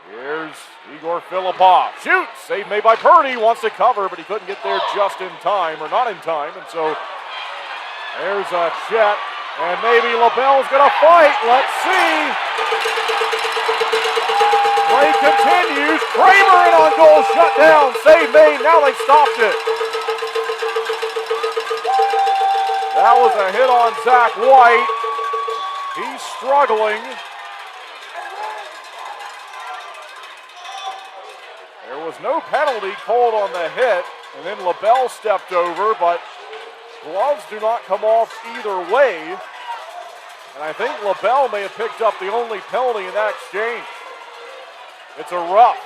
S1: Here's Igor Filipov. Shoots! Save made by Purdy. Wants to cover, but he couldn't get there just in time, or not in time. And so there's a check. And maybe LaBelle's going to fight. Let's see. Play continues. Kramer in on goal. Shut down. Save made. Now they stopped it. That was a hit on Zach White. He's struggling. There was no penalty called on the hit, and then LaBelle stepped over, but gloves do not come off either way. And I think LaBelle may have picked up the only penalty in that exchange. It's a rough.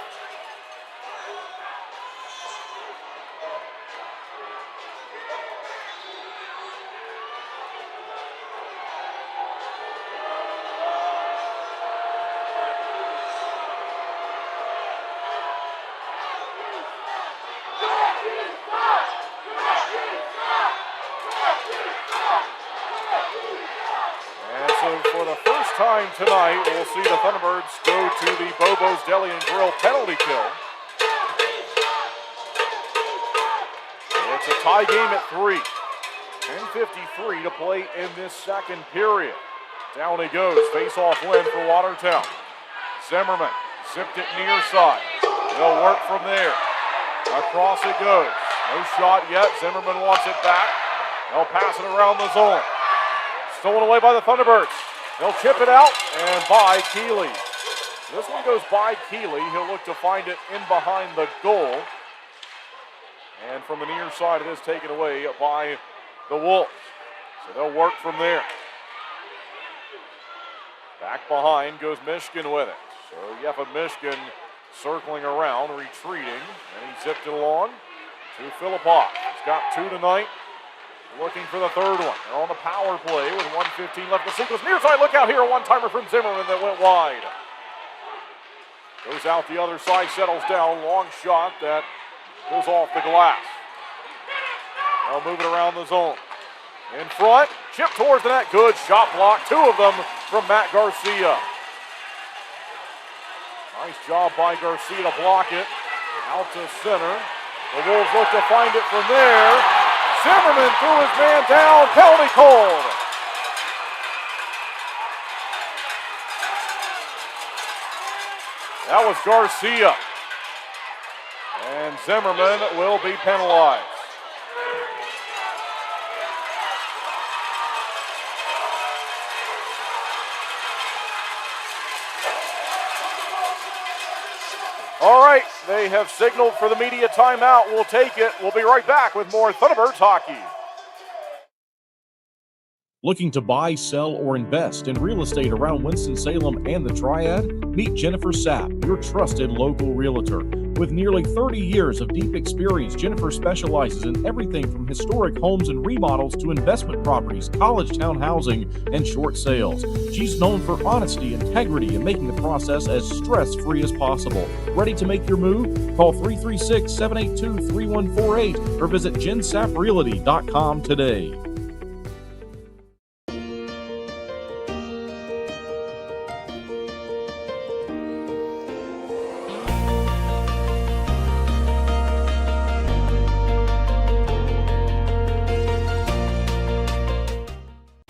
S1: Time tonight, we'll see the Thunderbirds go to the Bobo's Deli and Grill penalty kill. It's a tie game at 3. 10:53 to play in this second period. Down he goes. Face-off win for Watertown. Zimmerman zipped it near side. They'll work from there. Across it goes. No shot yet. Zimmerman wants it back. They'll pass it around the zone. Stolen away by the Thunderbirds. They'll chip it out and by Keeley. This one goes by Keeley. He'll look to find it in behind the goal. And from the near side, it is taken away by the Wolves. So they'll work from there. Back behind goes Michigan with it. So Yefa Michigan circling around, retreating, and he zipped it along to Filipov. He's got 2 tonight. Looking for the third one. They're on the power play with 1:15 left in the sequence. Near side, look out here. A one-timer from Zimmerman that went wide. Goes out the other side, settles down. Long shot that goes off the glass. They'll move it around the zone. In front, Chip towards the net. Good shot block. 2 of them from Matt Garcia. Nice job by Garcia to block it. Out to center. The Wolves look to find it from there. Zimmerman threw his man down. Penalty called. That was Garcia. And Zimmerman will be penalized. All right, they have signaled for the media timeout. We'll take it. We'll be right back with more Thunderbirds hockey.
S6: Looking to buy, sell, or invest in real estate around Winston-Salem and the Triad? Meet Jennifer Sapp, your trusted local realtor. With nearly 30 years of deep experience, Jennifer specializes in everything from historic homes and remodels to investment properties, college town housing, and short sales. She's known for honesty, integrity, and making the process as stress-free as possible. Ready to make your move? Call 336-782-3148 or visit jensapprealty.com today.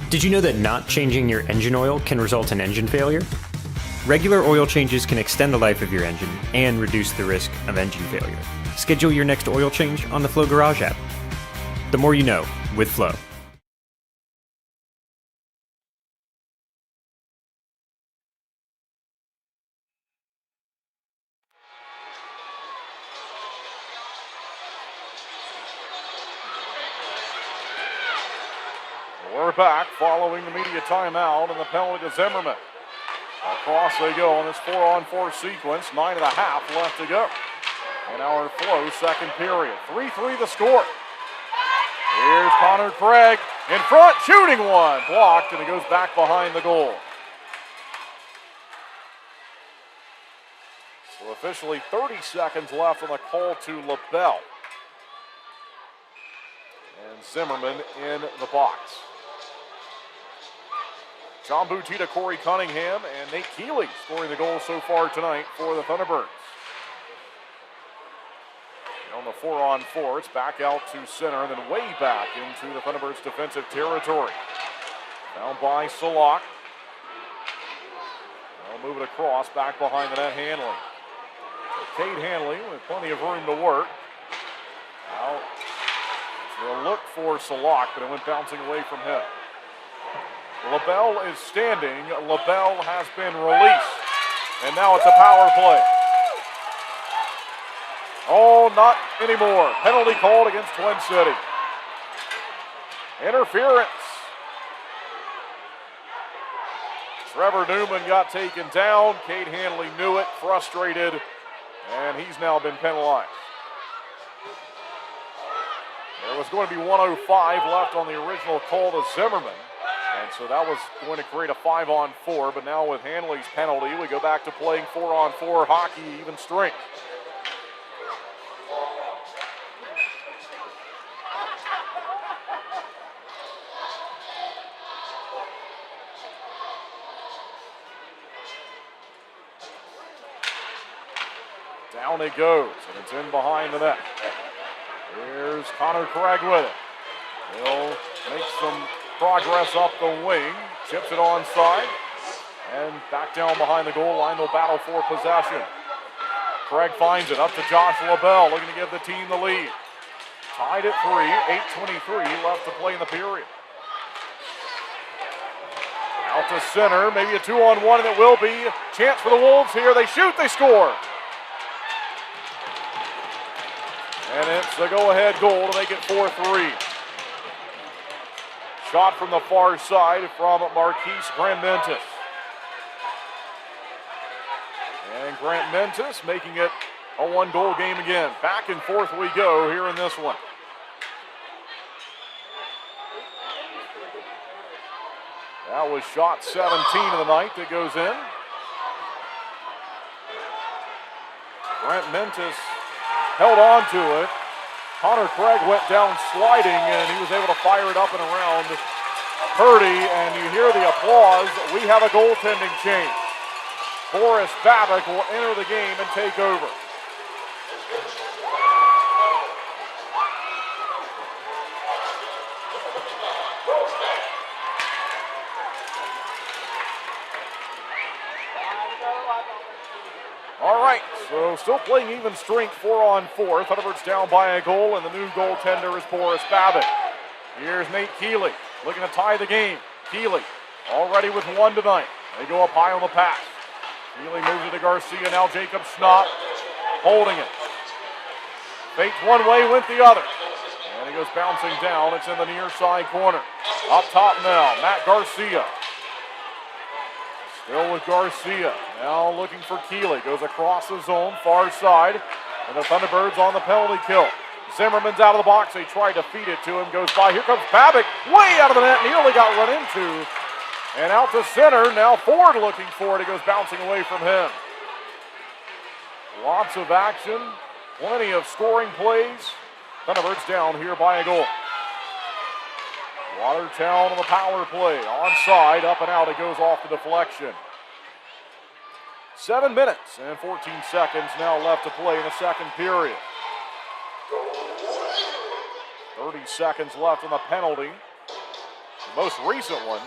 S2: Did you know that not changing your engine oil can result in engine failure? Regular oil changes can extend the life of your engine and reduce the risk of engine failure. Schedule your next oil change on the Flow Garage app. The more you know with Flow.
S1: We're back following the media timeout and the penalty to Zimmerman. Across they go on this 4-on-4 sequence. 9.5 left to go in our Flow second period. 3-3 the score. Here's Connor Craig in front, shooting one. Blocked, and it goes back behind the goal. So officially 30 seconds left on the call to LaBelle. And Zimmerman in the box. John Butita, Corey Cunningham, and Nate Keeley scoring the goals so far tonight for the Thunderbirds. And on the 4-on-4, it's back out to center and then way back into the Thunderbirds' defensive territory. Down by Salak. They'll move it across, back behind the net, Hanley. Cade Hanley with plenty of room to work. Now, they'll look for Salak, but it went bouncing away from him. LaBelle is standing. LaBelle has been released. And now it's a power play. Oh, not anymore. Penalty called against Twin City. Interference. Trevor Newman got taken down. Cade Hanley knew it, frustrated, and he's now been penalized. There was going to be 1:05 left on the original call to Zimmerman. And so that was going to create a 5-on-4, but now with Hanley's penalty, we go back to playing 4-on-4 hockey, even strength. Down it goes, and it's in behind the net. Here's Connor Craig with it. He'll make some progress up the wing, chips it onside, and back down behind the goal line. They'll battle for possession. Craig finds it up to Josh LaBelle, looking to give the team the lead. Tied at 3, 8:23 left to play in the period. Out to center, maybe a 2-on-1, and it will be. Chance for the Wolves here. They shoot, they score. And it's the go-ahead goal to make it 4-3. Shot from the far side from Marquise Grant-Mentis. And Grant-Mentis making it a 1-goal game again. Back and forth we go here in this one. That was shot 17 of the night that goes in. Grant-Mentis held on to it. Connor Craig went down sliding, and he was able to fire it up and around Purdy, and you hear the applause. We have a goaltending change. Boris Babick will enter the game and take over. All right, so still playing even strength 4-on-4. Thunderbirds down by a goal, and the new goaltender is Boris Babick. Here's Nate Keeley looking to tie the game. Keeley already with one tonight. They go up high on the pass. Keeley moves it to Garcia. Now Jacob Schnapp holding it. Faked one way, went the other. And he goes bouncing down. It's in the near side corner. Up top now, Matt Garcia. Still with Garcia. Now looking for Keeley. Goes across the zone, far side. And the Thunderbirds on the penalty kill. Zimmerman's out of the box. They tried to feed it to him. Goes by. Here comes Babick. Way out of the net. Nearly got run into. And out to center. Now Ford looking for it. It goes bouncing away from him. Lots of action. Plenty of scoring plays. Thunderbirds down here by a goal. Watertown on the power play. Onside. Up and out. It goes off the deflection. 7 minutes and 14 seconds now left to play in the second period. 30 seconds left on the penalty. The most recent one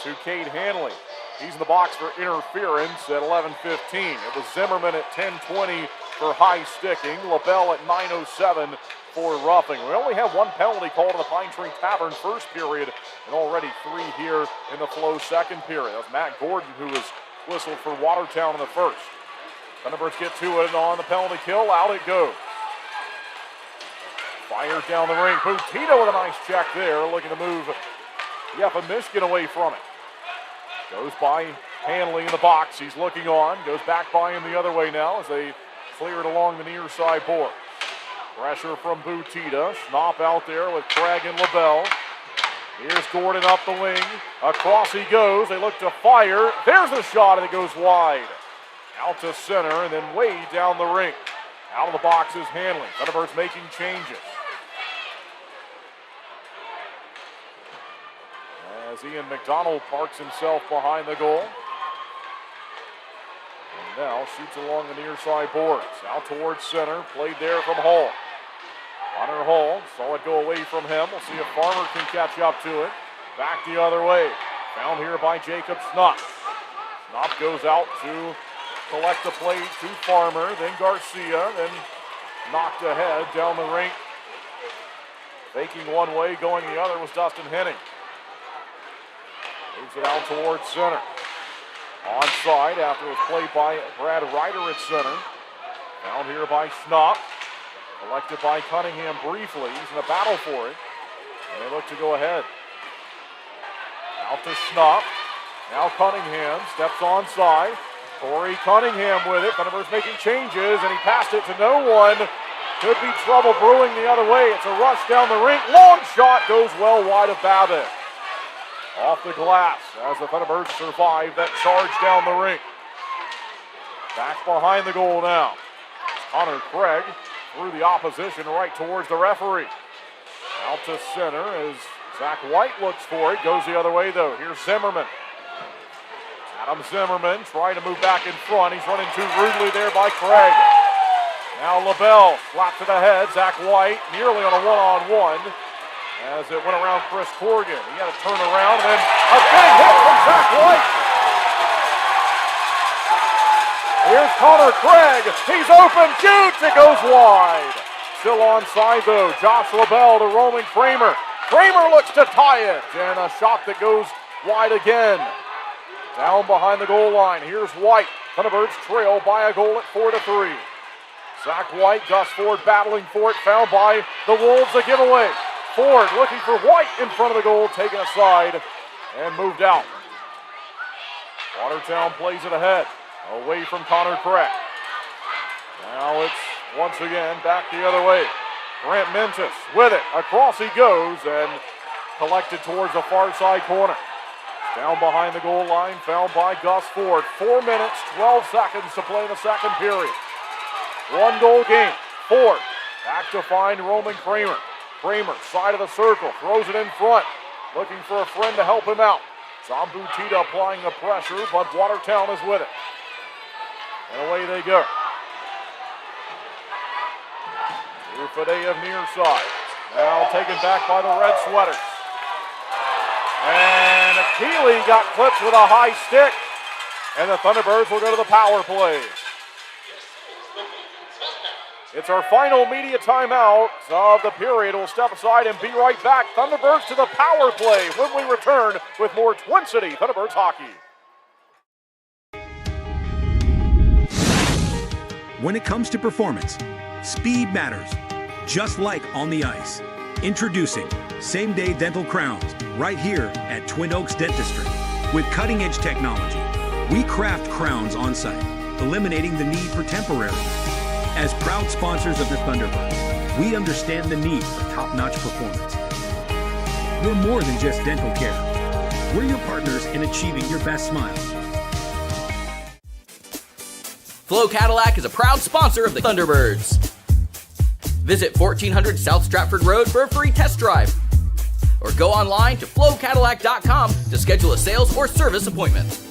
S1: to Cade Hanley. He's in the box for interference at 11:15. It was Zimmerman at 10:20 for high sticking. LaBelle at 9:07 for roughing. We only have one penalty called in the Pine Tree Tavern first period, and already 3 here in the Flow second period. That was Matt Gordon who was whistled for Watertown in the first. Thunderbirds get to it on the penalty kill. Out it goes. Fires down the ring. Butita with a nice check there, looking to move Michigan away from it. Goes by Hanley in the box. He's looking on. Goes back by him the other way now as they clear it along the near side board. Pressure from Butita. Schnapp out there with Craig and LaBelle. Here's Gordon up the wing. Across he goes. They look to fire. There's the shot, and it goes wide. Out to center, and then way down the ring. Out of the box is Hanley. Thunderbirds making changes. As Ian McDonald parks himself behind the goal. And now shoots along the near side boards. Out towards center. Played there from Hall. Hunter Hall saw it go away from him. We'll see if Farmer can catch up to it. Back the other way. Found here by Jacob Schnapp. Schnapp goes out to collect the play to Farmer. Then Garcia. Then knocked ahead down the rink. Faking one way, going the other was Dustin Henning. Moves it out towards center. Onside after it was played by Brad Ryder at center. Found here by Schnapp. Collected by Cunningham briefly. He's in a battle for it. And they look to go ahead. Out to Schnapp. Now Cunningham steps onside. Corey Cunningham with it. Thunderbirds making changes, and he passed it to no one. Could be trouble brewing the other way. It's a rush down the rink. Long shot goes well wide of Babbitt. Off the glass as the Thunderbirds survive that charge down the rink. Back behind the goal now. Connor Craig through the opposition right towards the referee. Out to center as Zach White looks for it. Goes the other way though. Here's Zimmerman. Adam Zimmerman trying to move back in front. He's running too rudely there by Craig. Now LaBelle slapped to the head. Zach White nearly on a one-on-one as it went around Chris Corrigan. He had to turn around and then a big hit from Zach White. Here's Connor Craig. He's open, shoots, it goes wide. Still onside though. Josh LaBelle to Roman Kramer. Kramer looks to tie it, and a shot that goes wide again. Down behind the goal line, here's White. Thunderbirds trail by a goal at 4-3. Zach White, Gus Ford battling for it, found by the Wolves, a giveaway. Ford looking for White in front of the goal, taken aside and moved out. Watertown plays it ahead, away from Connor Craig. Now it's once again back the other way. Grant Mentis with it, across he goes and collected towards the far side corner. Down behind the goal line, found by Gus Ford. 4 minutes, 12 seconds to play in the second period. 1 goal game. Ford back to find Roman Kramer. Kramer, side of the circle, throws it in front. looking for a friend to help him out. Zambutita applying the pressure, but Watertown is with it. And away they go. Rufadea near side. Now taken back by the red sweaters. And Keeley got clipped with a high stick. And the Thunderbirds will go to the power play. It's our final media timeout of the period. We'll step aside and be right back. Thunderbirds to the power play when we return with more Twin City Thunderbirds hockey.
S9: When it comes to performance, speed matters, just like on the ice. Introducing same-day dental crowns right here at Twin Oaks Dentistry. With cutting-edge technology, we craft crowns on site, eliminating the need for temporary. As proud sponsors of the Thunderbirds, we understand the need for top-notch performance. We're more than just dental care. We're your partners in achieving your best smile.
S14: Flo Cadillac is a proud sponsor of the Thunderbirds. Visit 1400 South Stratford Road for a free test drive. Or go online to flowcadillac.com to schedule a sales or service appointment.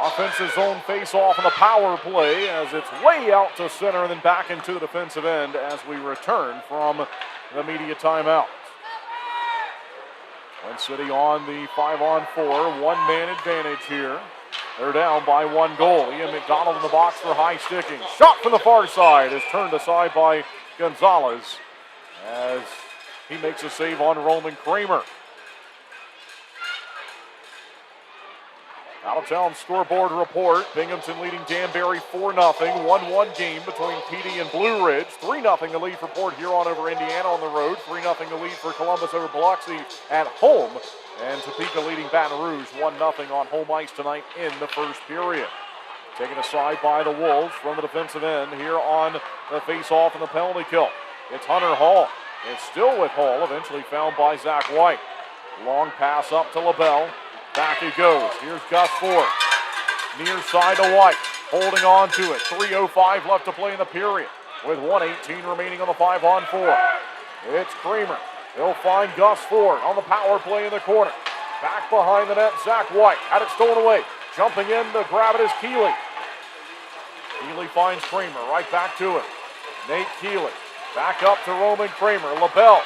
S1: Offensive zone face-off on the power play as it's way out to center and then back into the defensive end as we return from the media timeout. Twin City on the 5-on-4, one-man advantage here. They're down by 1 goal. Ian McDonald in the box for high sticking. Shot from the far side is turned aside by Gonzalez as he makes a save on Roman Kramer. Out-of-town scoreboard report. Binghamton leading Danbury 4-0. 1-1 game between PD and Blue Ridge. 3-0 the lead for Port Huron over Indiana on the road. 3-0 the lead for Columbus over Biloxi at home. And Topeka leading Baton Rouge 1-0 on home ice tonight in the first period. Taken aside by the Wolves from the defensive end here on the face-off and the penalty kill. It's Hunter Hall. It's still with Hall, eventually found by Zach White. Long pass up to LaBelle. Back he goes. Here's Gus Ford. Near side to White. Holding on to it. 3:05 left to play in the period. With 1:18 remaining on the 5-on-4. It's Kramer. He'll find Gus Ford on the power play in the corner. Back behind the net, Zach White. Had it stolen away. Jumping in to grab it is Keeley. Keeley finds Kramer. Right back to it. Nate Keeley. Back up to Roman Kramer. LaBelle.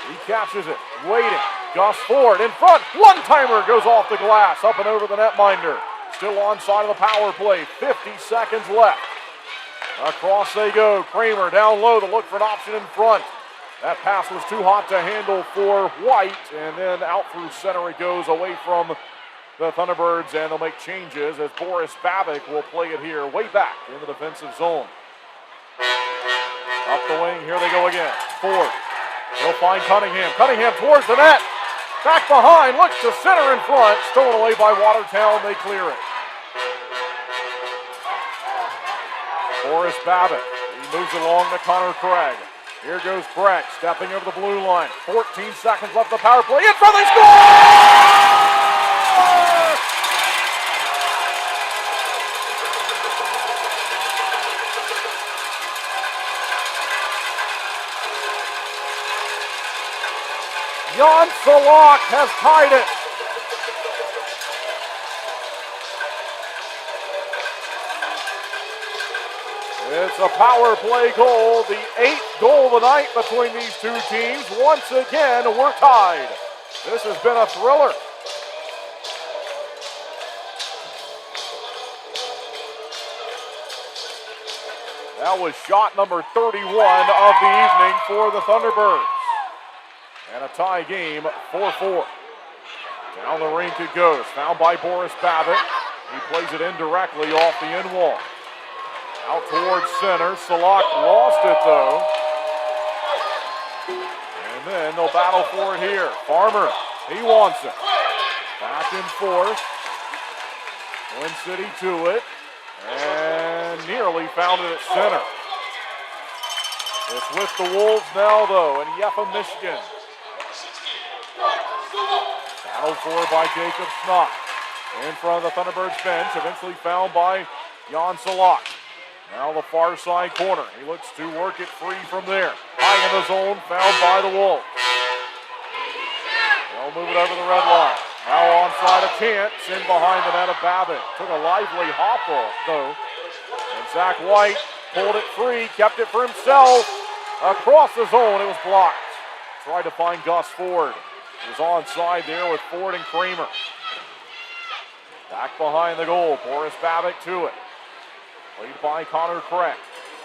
S1: He catches it. Waiting. Gus Ford in front. One-timer goes off the glass. Up and over the netminder. Still on side of the power play. 50 seconds left. Across they go. Kramer down low to look for an option in front. That pass was too hot to handle for White. And then out through center it goes away from the Thunderbirds. And they'll make changes as Boris Babick will play it here way back in the defensive zone. Up the wing. Here they go again. Ford. He'll find Cunningham. Cunningham towards the net. Back behind, looks to center in front. Stolen away by Watertown, they clear it. Boris Babbitt, he moves along to Connor Craig. Here goes Craig, stepping over the blue line. 14 seconds left the power play. In front, they score! Jan Salak has tied it. It's a power play goal, the 8th goal of the night between these two teams. Once again, we're tied. This has been a thriller. That was shot number 31 of the evening for the Thunderbirds. And a tie game, 4-4. Down the rink it goes. Found by Boris Babbitt. He plays it indirectly off the end wall. Out towards center. Salak lost it though. And then they'll battle for it here. Farmer, he wants it. Back and forth. Twin City to it. And nearly found it at center. It's with the Wolves now though in Yeffa, Michigan. Battled for by Jacob Snott. In front of the Thunderbirds bench, eventually found by Jan Salak. Now the far side corner. He looks to work it free from there. High in the zone, found by the Wolves. They'll move it over the red line. Now onside a chance in behind the net of Babbitt. Took a lively hop off, though. And Zach White pulled it free, kept it for himself. Across the zone, it was blocked. Tried to find Gus Ford. He was onside there with Ford and Kramer. Back behind the goal, Boris Babbitt to it. Played by Connor Craig.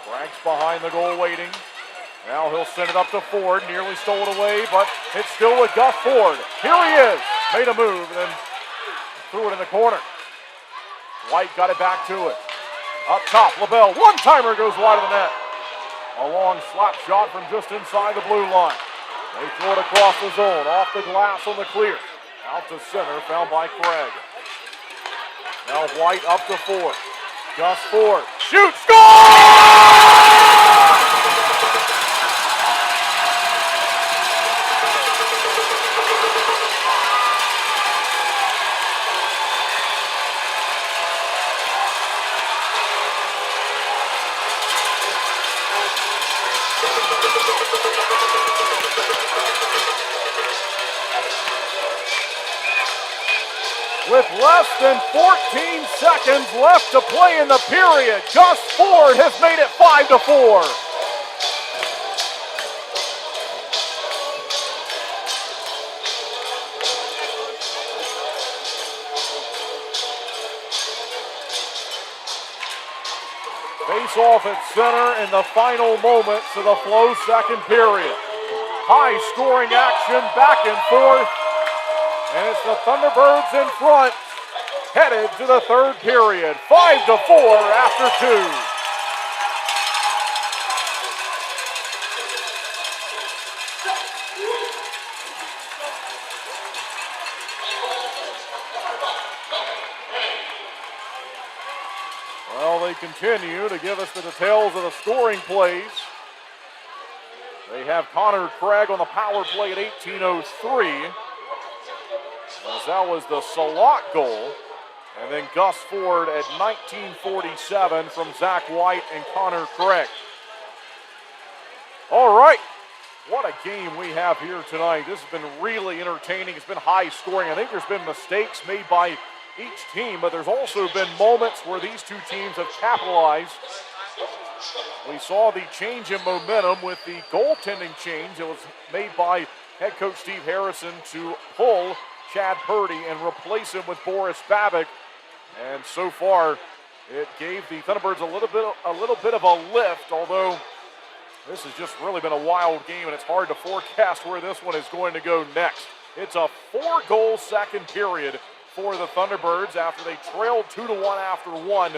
S1: Craig's behind the goal waiting. Now he'll send it up to Ford. Nearly stole it away, but it's still with Gus Ford. Here he is. Made a move and then threw it in the corner. White got it back to it. Up top, LaBelle. One-timer goes wide of the net. A long slap shot from just inside the blue line. They throw it across the zone. Off the glass on the clear. Out to center, found by Craig. Now White up to Ford. Gus Ford. Shoot, score! With less than 14 seconds left to play in the period, Gus Ford has made it 5-4. Face off at center in the final moments of the Flow second period. High scoring action, back and forth. And it's the Thunderbirds in front, headed to the third period. 5-4 after 2. Well, they continue to give us the details of the scoring plays. They have Connor Craig on the power play at 18:03. As that was the Salak goal. And then Gus Ford at 19:47 from Zach White and Connor Craig. All right. What a game we have here tonight. This has been really entertaining. It's been high scoring. I think there's been mistakes made by each team, but there's also been moments where these two teams have capitalized. We saw the change in momentum with the goaltending change. It was made by head coach Steve Harrison to pull Chad Purdy and replace him with Boris Babbitt. And so far, it gave the Thunderbirds a little bit of a lift, although this has just really been a wild game, and it's hard to forecast where this one is going to go next. It's a 4-goal second period for the Thunderbirds after they trailed 2-1 after one.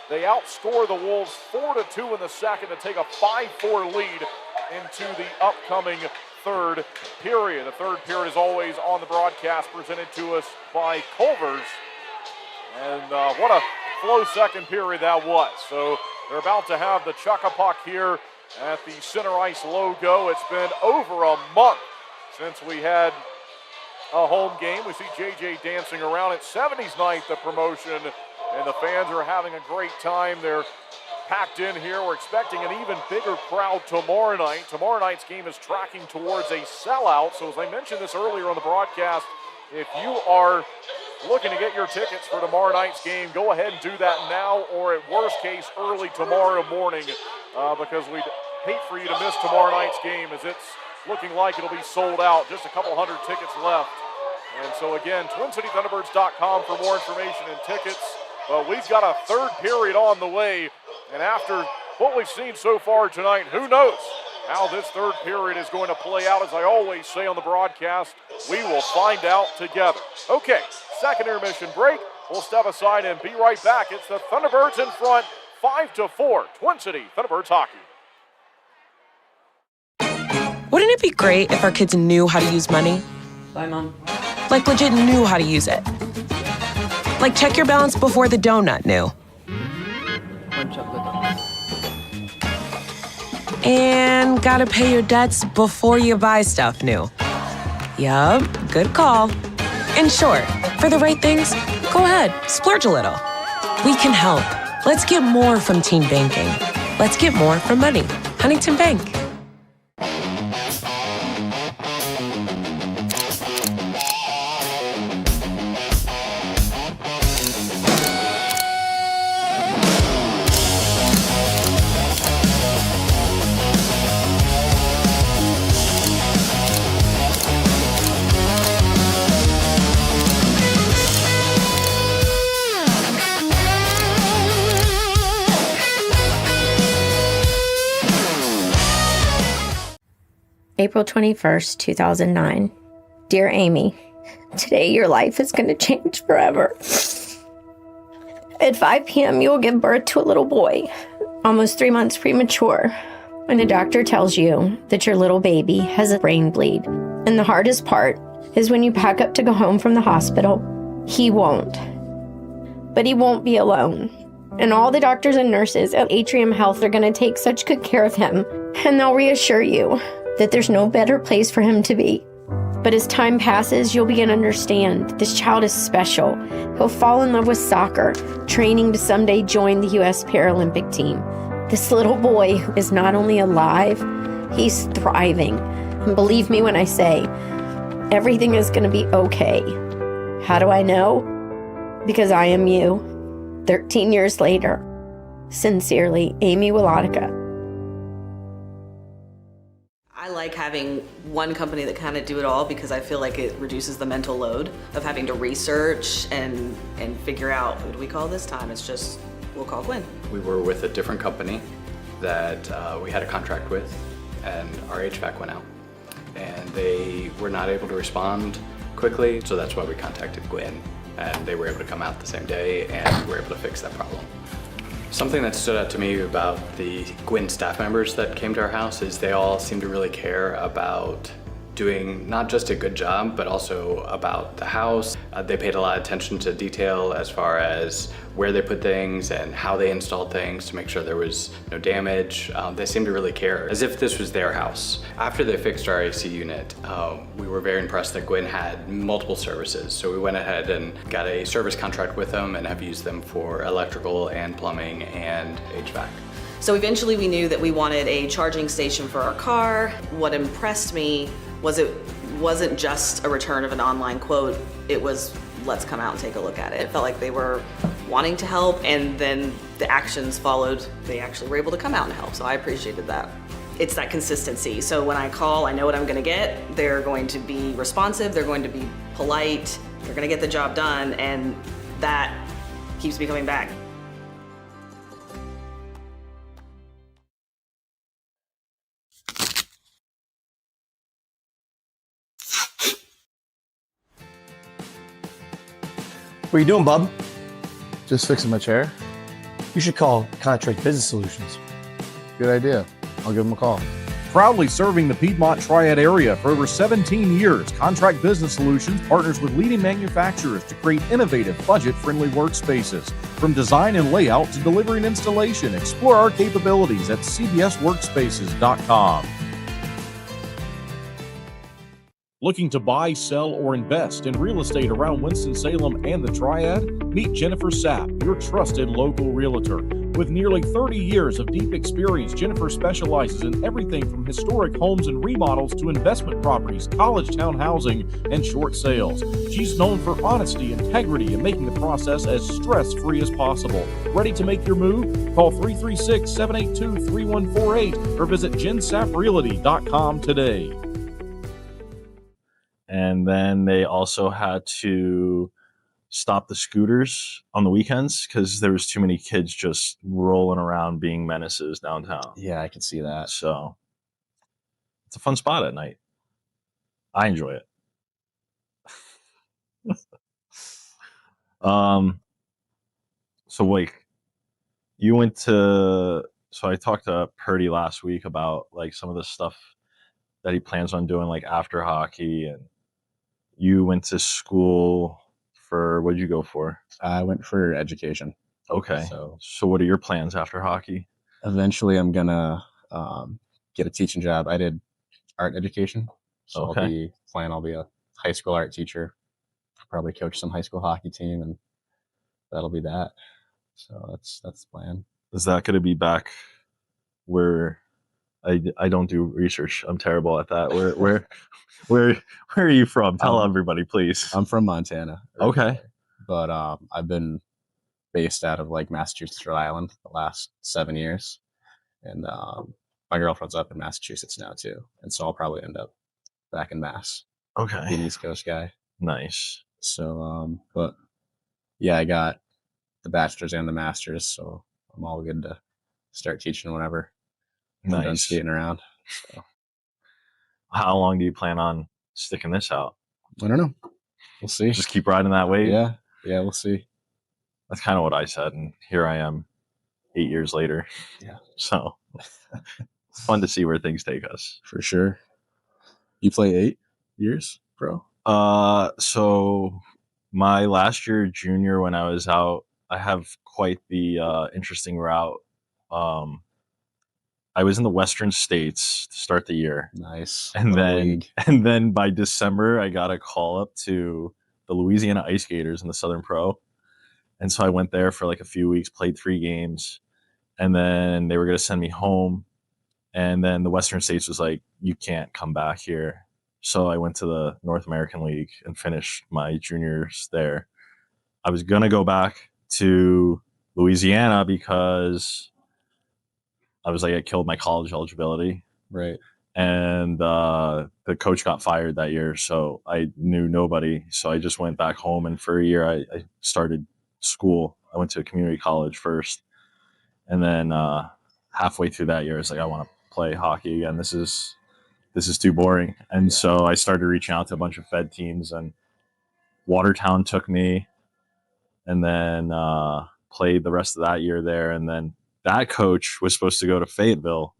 S1: They outscore the Wolves 4-2 in the second to take a 5-4 lead into the upcoming third period. The third period is always on the broadcast, presented to us by Culvers. And what a Flow second period that was. So they're about to have the chuck-a-puck here at the center ice logo. It's been over a month since we had a home game. We see JJ dancing around. It's 70s night, the promotion, and the fans are having a great time. They're packed in here. We're expecting an even bigger crowd tomorrow night. Tomorrow night's game is tracking towards a sellout. So as I mentioned this earlier on the broadcast, if you are looking to get your tickets for tomorrow night's game, go ahead and do that now, or at worst case, early tomorrow morning, because we'd hate for you to miss tomorrow night's game, as it's looking like it'll be sold out. Just a couple hundred tickets left. And so again, TwinCityThunderbirds.com for more information and tickets. But we've got a third period on the way. And after what we've seen so far tonight, who knows? How this third period is going to play out, as I always say on the broadcast, we will find out together. Okay, second intermission break. We'll step aside and be right back. It's the Thunderbirds in front, 5-4, Twin City Thunderbirds hockey.
S15: Wouldn't it be great if our kids knew how to use money?
S16: Bye, Mom.
S15: Like legit knew how to use it. Like check your balance before the donut knew.
S16: One chocolate.
S15: And gotta pay your debts before you buy stuff new. Yup, good call. In short, for the right things, go ahead, splurge a little. We can help. Let's get more from teen banking. Let's get more from money. Huntington Bank.
S17: April 21st, 2009. Dear Amy, today your life is going to change forever. At 5 p.m., you will give birth to a little boy, almost 3 months premature. And a doctor tells you that your little baby has a brain bleed. And the hardest part is when you pack up to go home from the hospital, he won't. But he won't be alone. And all the doctors and nurses at Atrium Health are going to take such good care of him. And they'll reassure you that there's no better place for him to be. But as time passes, you'll begin to understand this child is special. He'll fall in love with soccer, training to someday join the U.S. Paralympic team. This little boy is not only alive, he's thriving. And believe me when I say, everything is going to be okay. How do I know? Because I am you. 13 years later. Sincerely, Amy Wilotica.
S18: I like having one company that kind of do it all because I feel like it reduces the mental load of having to research and figure out, what do we call this time? It's just, we'll call Gwyn.
S25: We were with a different company that we had a contract with, and our HVAC went out. And they were not able to respond quickly, so that's why we contacted Gwyn. And they were able to come out the same day, and we were able to fix that problem. Something that stood out to me about the Gwyn staff members that came to our house is they all seem to really care about doing not just a good job, but also about the house. They paid a lot of attention to detail as far as where they put things and how they installed things to make sure there was no damage. They seemed to really care, as if this was their house. After they fixed our AC unit, we were very impressed that Gwyn had multiple services. So we went ahead and got a service contract with them and have used them for electrical and plumbing and HVAC.
S18: So eventually we knew that we wanted a charging station for our car. What impressed me was it wasn't just a return of an online quote, it was let's come out and take a look at it. It felt like they were wanting to help, and then the actions followed. They actually were able to come out and help, so I appreciated that. It's that consistency. So when I call, I know what I'm gonna get. They're going to be responsive, they're going to be polite, they're gonna get the job done, and that keeps me coming back.
S5: What are you doing, bub? Just fixing my chair. You should call Contract Business Solutions. Good idea. I'll give them a call.
S6: Proudly serving the Piedmont Triad area for over 17 years, Contract Business Solutions partners with leading manufacturers to create innovative, budget-friendly workspaces. From design and layout to delivery and installation, explore our capabilities at cbsworkspaces.com. Looking to buy, sell, or invest in real estate around Winston-Salem and the Triad? Meet Jennifer Sapp, your trusted local realtor. With nearly 30 years of deep experience, Jennifer specializes in everything from historic homes and remodels to investment properties, college town housing, and short sales. She's known for honesty, integrity, and making the process as stress-free as possible. Ready to make your move? Call 336-782-3148 or visit jensapprealty.com today.
S19: And then they also had to stop the scooters on the weekends because there was too many kids just rolling around being menaces downtown.
S20: Yeah, I could see that.
S19: So It's a fun spot at night. I enjoy it. So like you went to, so I talked to Purdy last week about like some of the stuff that he plans on doing like after hockey, and you went to school for, what did you go for?
S20: I went for education.
S19: Okay. So what are your plans after hockey?
S20: Eventually I'm gonna get a teaching job. I did art education, so
S19: Okay.
S20: I'll be a high school art teacher, probably coach some high school hockey team, and that'll be that. So that's the plan.
S19: Is that going to be back where I don't do research? I'm terrible at that. Where are you from? Tell everybody, please.
S20: I'm from Montana.
S19: Okay.
S20: But I've been based out of like Massachusetts, Rhode Island the last 7 years, and my girlfriend's up in Massachusetts now too, and so I'll probably end up back in Mass.
S19: Okay.
S20: Be an East Coast guy.
S19: Nice.
S20: So, but yeah, I got the bachelor's and the master's, so I'm all good to start teaching whenever. I'm done
S19: Nice.
S20: skating around. So.
S19: How long do you plan on sticking this out?
S20: I don't know. We'll see.
S19: Just keep riding that wave?
S20: Yeah, we'll see.
S19: That's kind of what I said, and here I am 8 years later.
S20: Yeah.
S19: So it's fun to see where things take us.
S20: For sure. You play 8 years, bro?
S19: So my last year junior, when I was out, I have quite the interesting route. I was in the Western States to start the year.
S20: Nice.
S19: And then by December, I got a call up to the Louisiana Ice Gators in the Southern Pro. And so I went there for like a few weeks, played 3 games, and then they were going to send me home. And then the Western States was like, you can't come back here. So I went to the North American League and finished my juniors there. I was going to go back to Louisiana because I was like, I killed my college eligibility.
S20: Right.
S19: And the coach got fired that year, so I knew nobody. So I just went back home, and for a year I started school. I went to a community college first, and then halfway through that year, I was like, I want to play hockey again. This is too boring. And so I started reaching out to a bunch of Fed teams, and Watertown took me, and then played the rest of that year there. And then that coach was supposed to go to Fayetteville,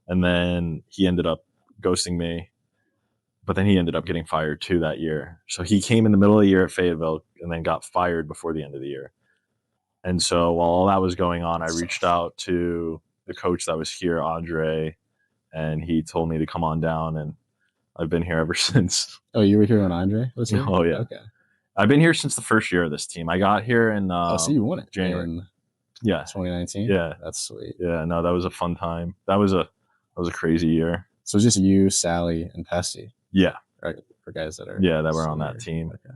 S19: and then he ended up ghosting me. But then he ended up getting fired too that year. So he came in the middle of the year at Fayetteville and then got fired before the end of the year. And so while all that was going on, I reached out to the coach that was here, Andre, and he told me to come on down, and I've been here ever since.
S20: Oh, you were here when Andre was here?
S19: Oh, yeah.
S20: Okay.
S19: I've been here since the first year of this team. I got here in
S20: so you won it
S19: January.
S20: in
S19: 2019.
S20: Yeah. That's sweet.
S19: Yeah, no, that was a fun time. That was a crazy year.
S20: So it's just you, Sally, and Pesty.
S19: Yeah.
S20: Right. For guys that are
S19: that were on that team. Okay.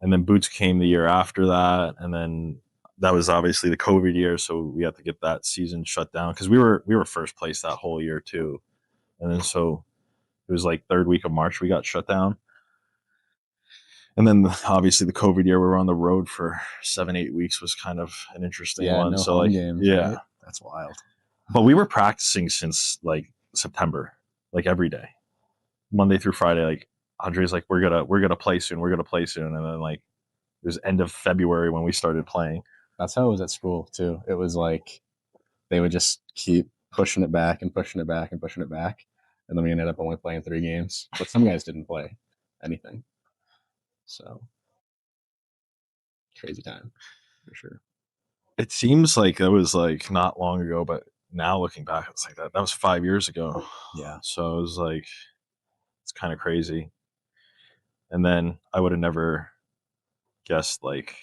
S19: And then Boots came the year after that, and then that was obviously the COVID year, so we had to get that season shut down because we were first place that whole year too. And then so it was like third week of March we got shut down. And then obviously the COVID year, we were on the road for 7-8 weeks, was kind of an interesting one.
S20: No
S19: so
S20: home
S19: like,
S20: games,
S19: yeah,
S20: right? That's wild.
S19: But we were practicing since like September, like every day, Monday through Friday. Like Andre's like, we're gonna play soon. We're gonna play soon. And then like it was end of February when we started playing.
S20: That's how it was at school too. It was like they would just keep pushing it back and pushing it back and pushing it back, and then we ended up only playing 3 games. But some guys didn't play anything. So crazy time for sure.
S19: It seems like it was like not long ago, but now looking back, it's like that was 5 years ago.
S20: Yeah.
S19: So it was like, it's kind of crazy. And then I would have never guessed like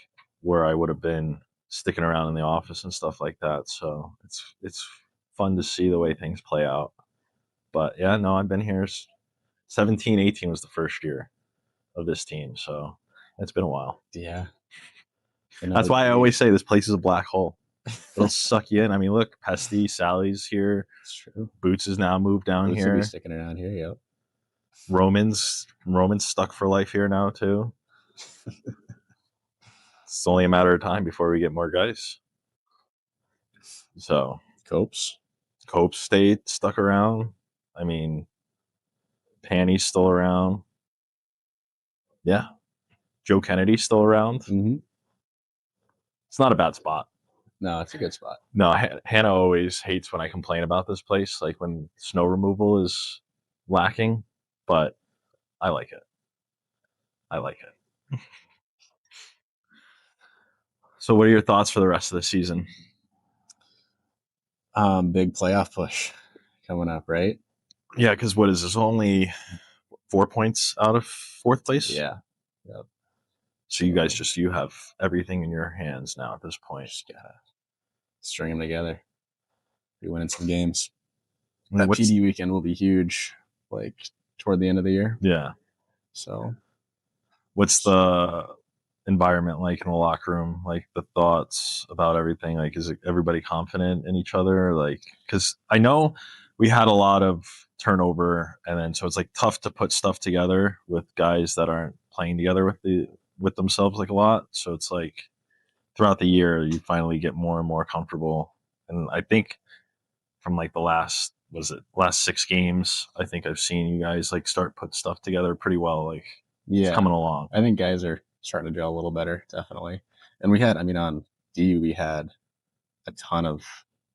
S19: where I would have been sticking around in the office and stuff like that. So it's fun to see the way things play out. But yeah, no, I've been here. 17, 18 was the first year of this team. So it's been a while.
S20: Yeah.
S19: That's why I always say this place is a black hole. It'll suck you in. I mean, look, Pesty, Sally's here.
S20: It's true.
S19: Boots has now moved down
S20: Boots
S19: here.
S20: will be sticking around here, yep.
S19: Roman's stuck for life here now too. It's only a matter of time before we get more guys. So
S20: Copes
S19: stayed stuck around. I mean, Panny's still around. Yeah. Joe Kennedy's still around.
S20: Mm-hmm.
S19: It's not a bad spot.
S20: No, it's a good spot.
S19: No, Hannah always hates when I complain about this place, like when snow removal is lacking, but I like it. I like it. So what are your thoughts for the rest of the season?
S20: Big playoff push coming up, right?
S19: Yeah, because what is this? Only 4 points out of fourth place?
S20: Yeah. Yep.
S19: So you guys you have everything in your hands now at this point.
S20: Just gotta string them together. Be winning some games.
S19: And
S20: That PD weekend will be huge, like toward the end of the year.
S19: Yeah.
S20: So
S19: what's the environment like in the locker room? Like the thoughts about everything? Like, is everybody confident in each other? Like, because I know we had a lot of turnover, and then so it's like tough to put stuff together with guys that aren't playing together with themselves like a lot. So it's like throughout the year you finally get more and more comfortable. And I think from like the last 6 games, I think I've seen you guys like start put stuff together pretty well. Like,
S20: yeah,
S19: it's coming along.
S20: I think guys are starting to gel a little better, definitely. And we had, on D, we had a ton of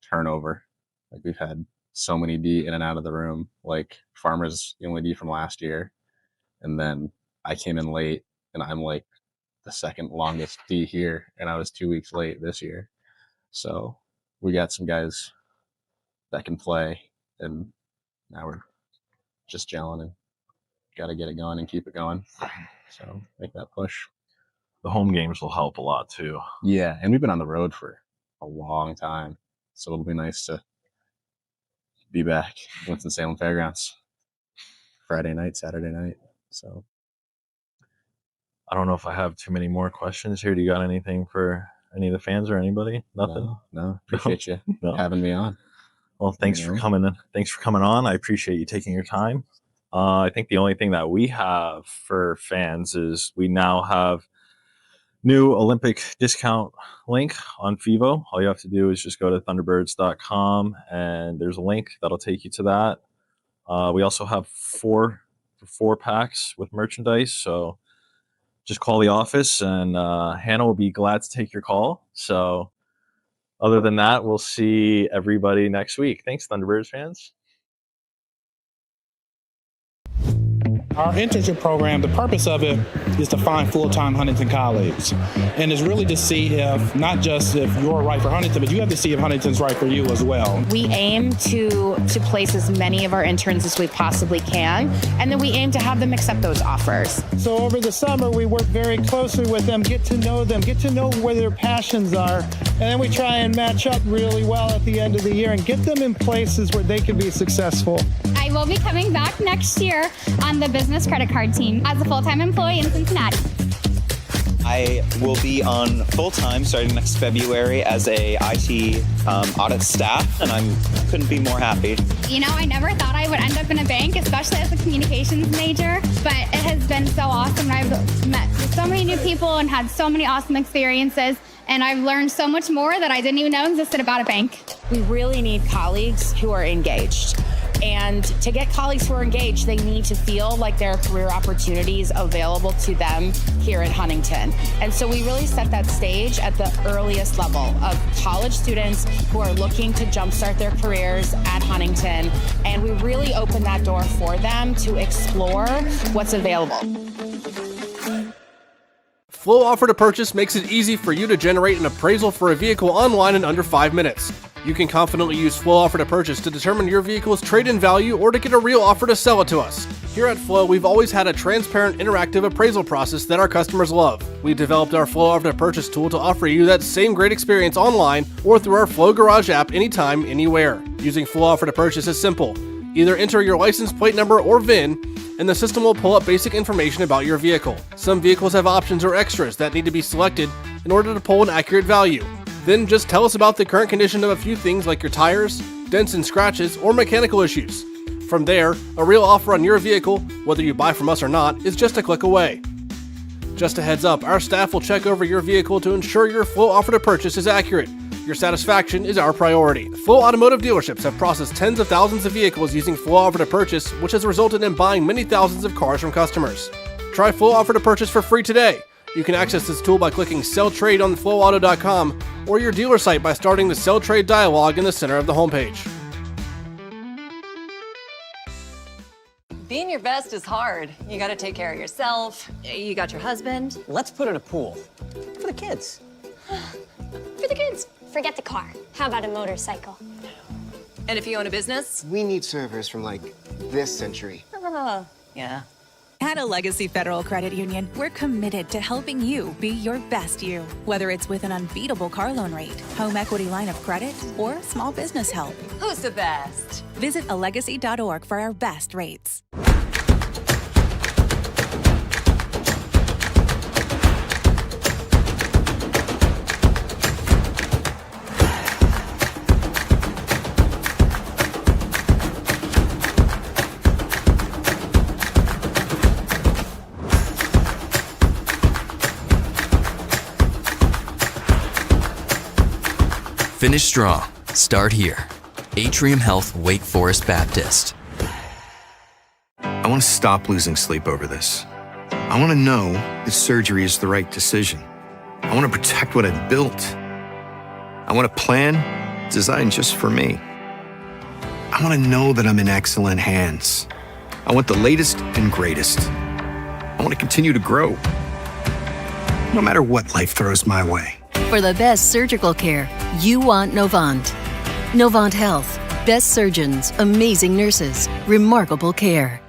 S20: turnover. Like we've had so many D in and out of the room. Like Farmer's the only D from last year, and then I came in late, and I'm like the second longest D here, and I was 2 weeks late this year. So we got some guys that can play, and now we're just gelling and got to get it going and keep it going. So make that push.
S19: The home games will help a lot too.
S20: Yeah, and we've been on the road for a long time, so it'll be nice to be back at Winston-Salem Fairgrounds Friday night, Saturday night. So
S19: I don't know if I have too many more questions here. Do you got anything for any of the fans or anybody? Nothing?
S20: No. Appreciate you having me on.
S19: Well, thanks for coming in. Thanks for coming on. I appreciate you taking your time. I think the only thing that we have for fans is we now have new Olympic discount link on FIVO. All you have to do is just go to thunderbirds.com, and there's a link that'll take you to that. We also have 4 packs with merchandise, so just call the office, and Hannah will be glad to take your call. So other than that, we'll see everybody next week. Thanks, Thunderbirds fans.
S3: Our internship program, the purpose of it is to find full-time Huntington colleagues. And it's really to see if, not just if you're right for Huntington, but you have to see if Huntington's right for you as well.
S21: We aim to place as many of our interns as we possibly can, and then we aim to have them accept those offers.
S3: So over the summer, we work very closely with them, get to know where their passions are, and then we try and match up really well at the end of the year and get them in places where they can be successful.
S22: I will be coming back next year on the business credit card team as a full-time employee in Cincinnati.
S23: I will be on full-time starting next February as a IT audit staff, and I couldn't be more happy.
S22: You know, I never thought I would end up in a bank, especially as a communications major, but it has been so awesome. I've met so many new people and had so many awesome experiences, and I've learned so much more that I didn't even know existed about a bank.
S21: We really need colleagues who are engaged. And to get colleagues who are engaged, they need to feel like there are career opportunities available to them here at Huntington. And so we really set that stage at the earliest level of college students who are looking to jumpstart their careers at Huntington. And we really open that door for them to explore what's available.
S24: Flow Offer to Purchase makes it easy for you to generate an appraisal for a vehicle online in under 5 minutes. You can confidently use Flow Offer to Purchase to determine your vehicle's trade-in value or to get a real offer to sell it to us. Here at Flow, we've always had a transparent, interactive appraisal process that our customers love. We've developed our Flow Offer to Purchase tool to offer you that same great experience online or through our Flow Garage app anytime, anywhere. Using Flow Offer to Purchase is simple. Either enter your license plate number or VIN, and the system will pull up basic information about your vehicle. Some vehicles have options or extras that need to be selected in order to pull an accurate value. Then just tell us about the current condition of a few things like your tires, dents and scratches, or mechanical issues. From there, a real offer on your vehicle, whether you buy from us or not, is just a click away. Just a heads up, our staff will check over your vehicle to ensure your Flow Offer to Purchase is accurate. Your satisfaction is our priority. Full Automotive dealerships have processed tens of thousands of vehicles using Full Offer to Purchase, which has resulted in buying many thousands of cars from customers. Try Full Offer to Purchase for free today. You can access this tool by clicking Sell Trade on flowauto.com or your dealer site by starting the Sell Trade dialog in the center of the homepage.
S7: Being your best is hard. You gotta take care of yourself. You got your husband.
S10: Let's put in a pool. For the kids.
S7: For the kids.
S11: Forget the car. How about a motorcycle?
S7: And if you own a business?
S12: We need servers from, like, this century.
S7: Yeah.
S13: At a Legacy Federal Credit Union, we're committed to helping you be your best you. Whether it's with an unbeatable car loan rate, home equity line of credit, or small business help.
S7: Who's the best?
S13: Visit alegacy.org for our best rates.
S4: Finish strong. Start here. Atrium Health Wake Forest Baptist.
S26: I want to stop losing sleep over this. I want to know that surgery is the right decision. I want to protect what I've built. I want a plan designed just for me. I want to know that I'm in excellent hands. I want the latest and greatest. I want to continue to grow, no matter what life throws my way.
S8: For the best surgical care, you want Novant. Novant Health. Best surgeons, amazing nurses, remarkable care.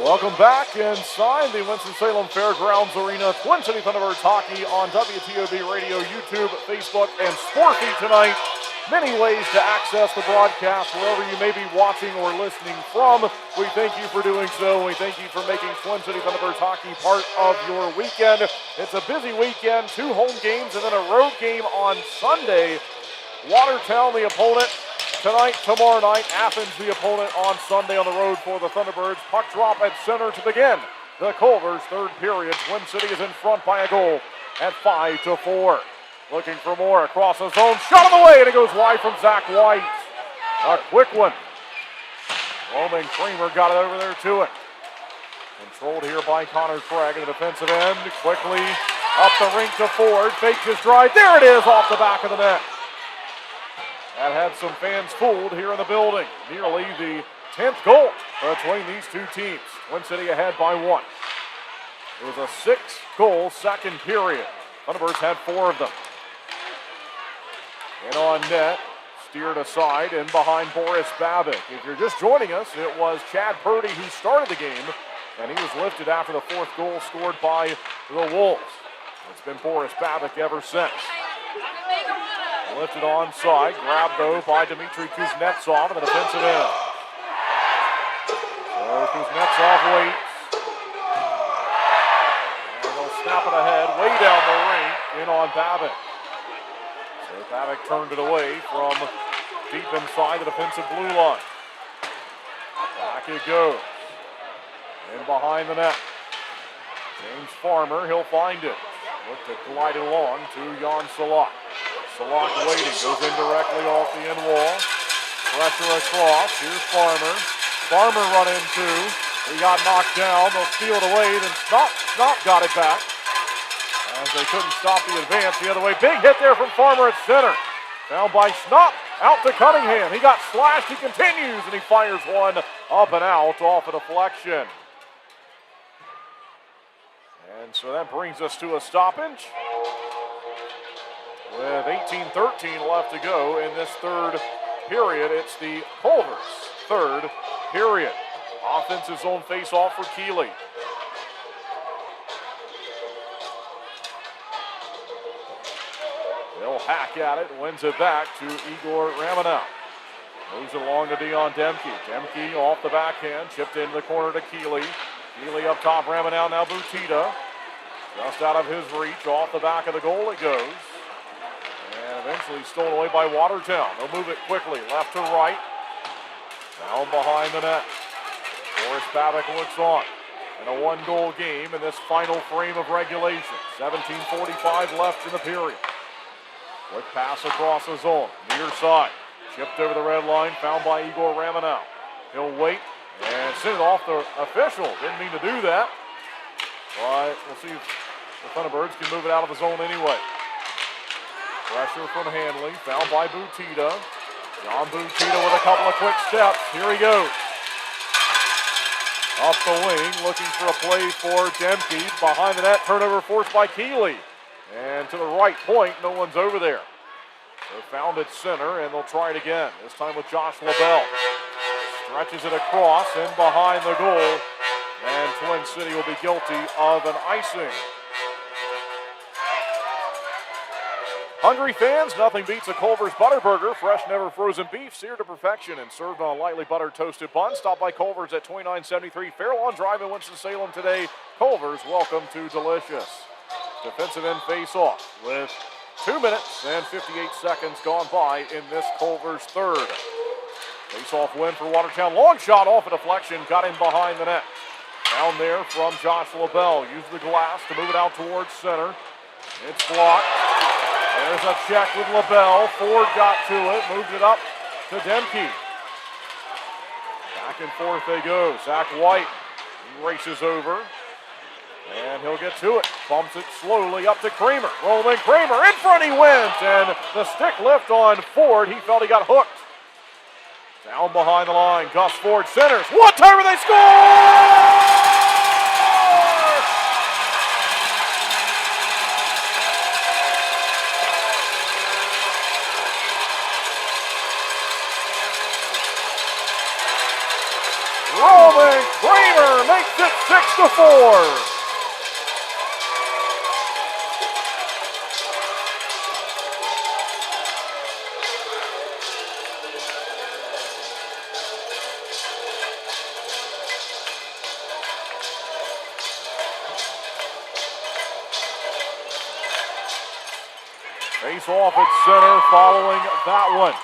S1: Welcome back inside the Winston-Salem Fairgrounds Arena. Twin City Thunderbirds hockey on WTOB Radio, YouTube, Facebook, and Sportfeed tonight. Many ways to access the broadcast wherever you may be watching or listening from. We thank you for doing so. We thank you for making Twin City Thunderbirds hockey part of your weekend. It's a busy weekend, 2 home games and then a road game on Sunday. Watertown the opponent tonight, tomorrow night. Athens the opponent on Sunday on the road for the Thunderbirds. Puck drop at center to begin the Culvers third period. Twin City is in front by a goal at 5-4. Looking for more across the zone. Shot on the way, and it goes wide from Zach White. A quick one. Roman Kramer got it over there to it. Controlled here by Connor Craig in the defensive end. Quickly up the rink to Ford. Fakes his drive. There it is off the back of the net. That had some fans fooled here in the building. Nearly the 10th goal between these two teams. Twin City ahead by 1. It was a 6-goal second period. Thunderbirds had 4 of them. In on net, steered aside, in behind Boris Babic. If you're just joining us, it was Chad Purdy who started the game, and he was lifted after the 4th goal scored by the Wolves. It's been Boris Babic ever since. Lifted onside, grabbed though by Dmitry Kuznetsov in the defensive end. So Kuznetsov waits. And they'll snap it ahead, way down the rink, in on Babic. So Babic turned it away from deep inside the defensive blue line. Back it goes. In behind the net. James Farmer, he'll find it. Look to glide it along to Jan Salak. Salak waiting, goes in directly off the end wall. Pressure across, here's Farmer. Farmer run in two. He got knocked down, they'll steal it away, then Snop got it back. As they couldn't stop the advance the other way. Big hit there from Farmer at center. Found by Snop, out to Cunningham. He got slashed, he continues, and he fires one up and out off a deflection. And so that brings us to a stoppage with 18-13 left to go in this third period. It's the Culvers' third period. Offensive zone face-off for Keeley. They'll hack at it, wins it back to Igor Ramanow. Moves it along to Dion Demke. Demke off the backhand, chipped into the corner to Keeley. Keeley up top, Ramanow now Butita. Just out of his reach, off the back of the goal it goes. And eventually stolen away by Watertown. They'll move it quickly, left to right. Down behind the net. Forrest Babick looks on. In a one-goal game in this final frame of regulation. 17:45 left in the period. Quick pass across the zone, near side. Chipped over the red line, found by Igor Ramanow. He'll wait and send it off the official. Didn't mean to do that. But we'll see if the Thunderbirds can move it out of the zone anyway. Pressure from Hanley, found by Butita. John Butita with a couple of quick steps. Here he goes. Up the wing, looking for a play for Demke. Behind the net, turnover forced by Keeley. And to the right point, no one's over there. They found it center, and they'll try it again. This time with Josh LaBelle. Stretches it across and behind the goal. And Twin City will be guilty of an icing. Hungry fans, nothing beats a Culver's Butterburger. Fresh, never frozen beef, seared to perfection and served on a lightly buttered toasted bun. Stop by Culver's at 2973 Fairlawn Drive in Winston-Salem today. Culver's, welcome to delicious. Defensive end face-off with 2 minutes and 58 seconds gone by in this Culver's third. Face-off win for Watertown. Long shot off a deflection, got in behind the net. Down there from Josh LaBelle. Used the glass to move it out towards center. It's blocked. There's a check with LaBelle. Ford got to it, moved it up to Demke. Back and forth they go. Zach White, he races over. And he'll get to it. Bumps it slowly up to Kramer. Roman Kramer in front, he wins. And the stick lift on Ford. He felt he got hooked. Down behind the line, Gus Ford centers. One timer, they score! Roman Kramer makes it 6-4. Face off at center following that one.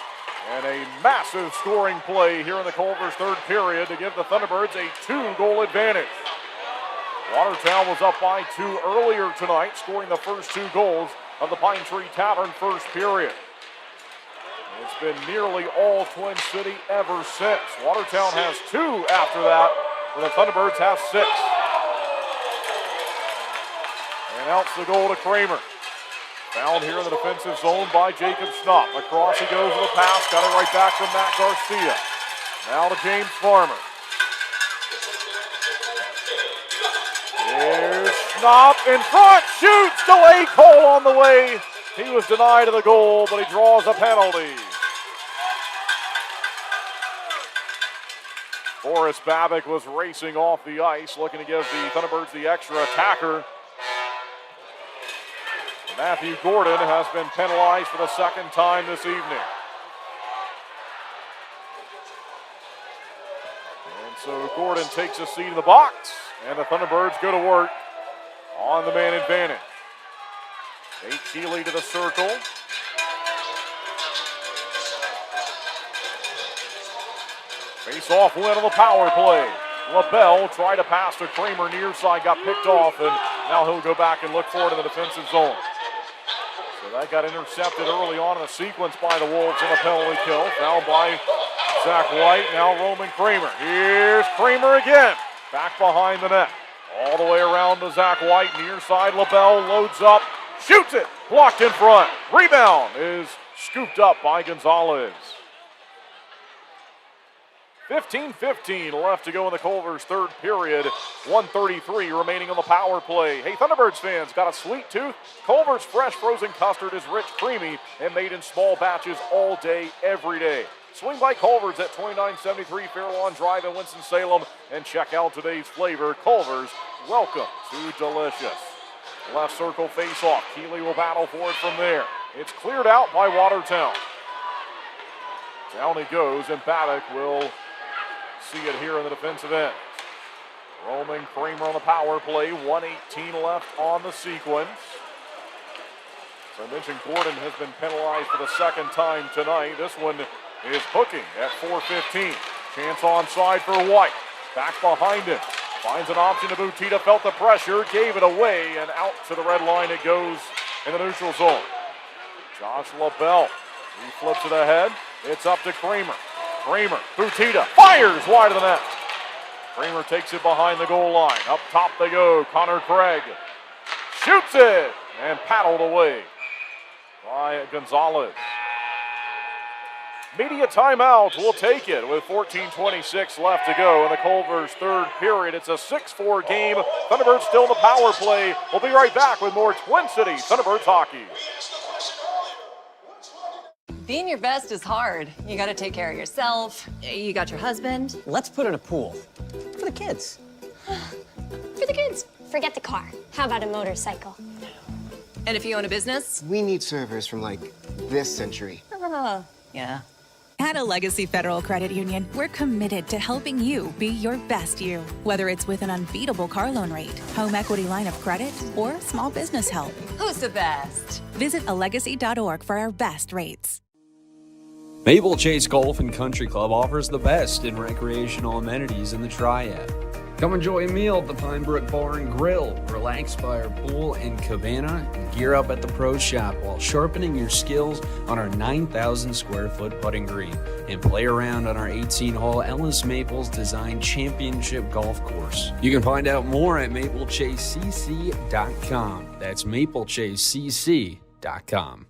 S1: And a massive scoring play here in the Culver's third period to give the Thunderbirds a 2-goal advantage. Watertown was up by 2 earlier tonight, scoring the first 2 goals of the Pine Tree Tavern first period. It's been nearly all Twin City ever since. Watertown has 2 after that, and the Thunderbirds have 6. And out's the goal to Kramer. Found here in the defensive zone by Jacob Schnapp. Across he goes with a pass. Got it right back from Matt Garcia. Now to James Farmer. Here's Schnapp in front. Shoots. Delay Cole on the way. He was denied of the goal, but he draws a penalty. Forrest Babick was racing off the ice, looking to give the Thunderbirds the extra attacker. Matthew Gordon has been penalized for the second time this evening. And so Gordon takes a seat in the box, and the Thunderbirds go to work on the man advantage. Nate Keeley to the circle. Face-off win on the power play. LaBelle tried to pass to Kramer near side, got picked off, and now he'll go back and look for it in the defensive zone. So that got intercepted early on in the sequence by the Wolves on the penalty kill. Fouled by Zach White, now Roman Kramer. Here's Kramer again, back behind the net. All the way around to Zach White, near side, LaBelle loads up, shoots it, blocked in front. Rebound is scooped up by Gonzalez. 15-15 left to go in the Culvers third period. 1:33 remaining on the power play. Hey, Thunderbirds fans, got a sweet tooth? Culver's fresh frozen custard is rich, creamy, and made in small batches all day, every day. Swing by Culvers at 2973 Fairlawn Drive in Winston-Salem and check out today's flavor. Culvers, welcome to delicious. Left circle face-off. Keeley will battle for it from there. It's cleared out by Watertown. Down he goes, and Paddock will see it here in the defensive end. Roman Kramer on the power play. 1:18 left on the sequence. As I mentioned, Gordon has been penalized for the second time tonight. This one is hooking at 4:15. Chance onside for White. Back behind him. Finds an option to Butita. Felt the pressure. Gave it away. And out to the red line it goes in the neutral zone. Josh LaBelle. He flips it ahead. It's up to Kramer. Kramer. Butita. Fires wide of the net. Kramer takes it behind the goal line. Up top they go. Connor Craig. Shoots it. And paddled away by Gonzalez. Media timeout, we'll take it with 14:26 left to go in the Culvers third period. It's a 6-4 game. Thunderbirds still in the power play. We'll be right back with more Twin City Thunderbirds hockey.
S7: Being your best is hard. You gotta take care of yourself. You got your husband.
S10: Let's put in a pool. For the kids.
S11: For the kids. Forget the car. How about a motorcycle?
S7: And if you own a business?
S12: We need servers from like this century.
S7: Yeah.
S13: At a Legacy Federal Credit Union, we're committed to helping you be your best you. Whether it's with an unbeatable car loan rate, home equity line of credit, or small business help.
S7: Who's the best?
S13: Visit alegacy.org for our best rates.
S2: Maple Chase Golf and Country Club offers the best in recreational amenities in the Triad. Come enjoy a meal at the Pine Brook Bar and Grill, relax by our pool and cabana, and gear up at the Pro Shop while sharpening your skills on our 9,000 square foot putting green, and play around on our 18-hole Ellis Maples Design Championship Golf Course. You can find out more at maplechasecc.com. That's maplechasecc.com.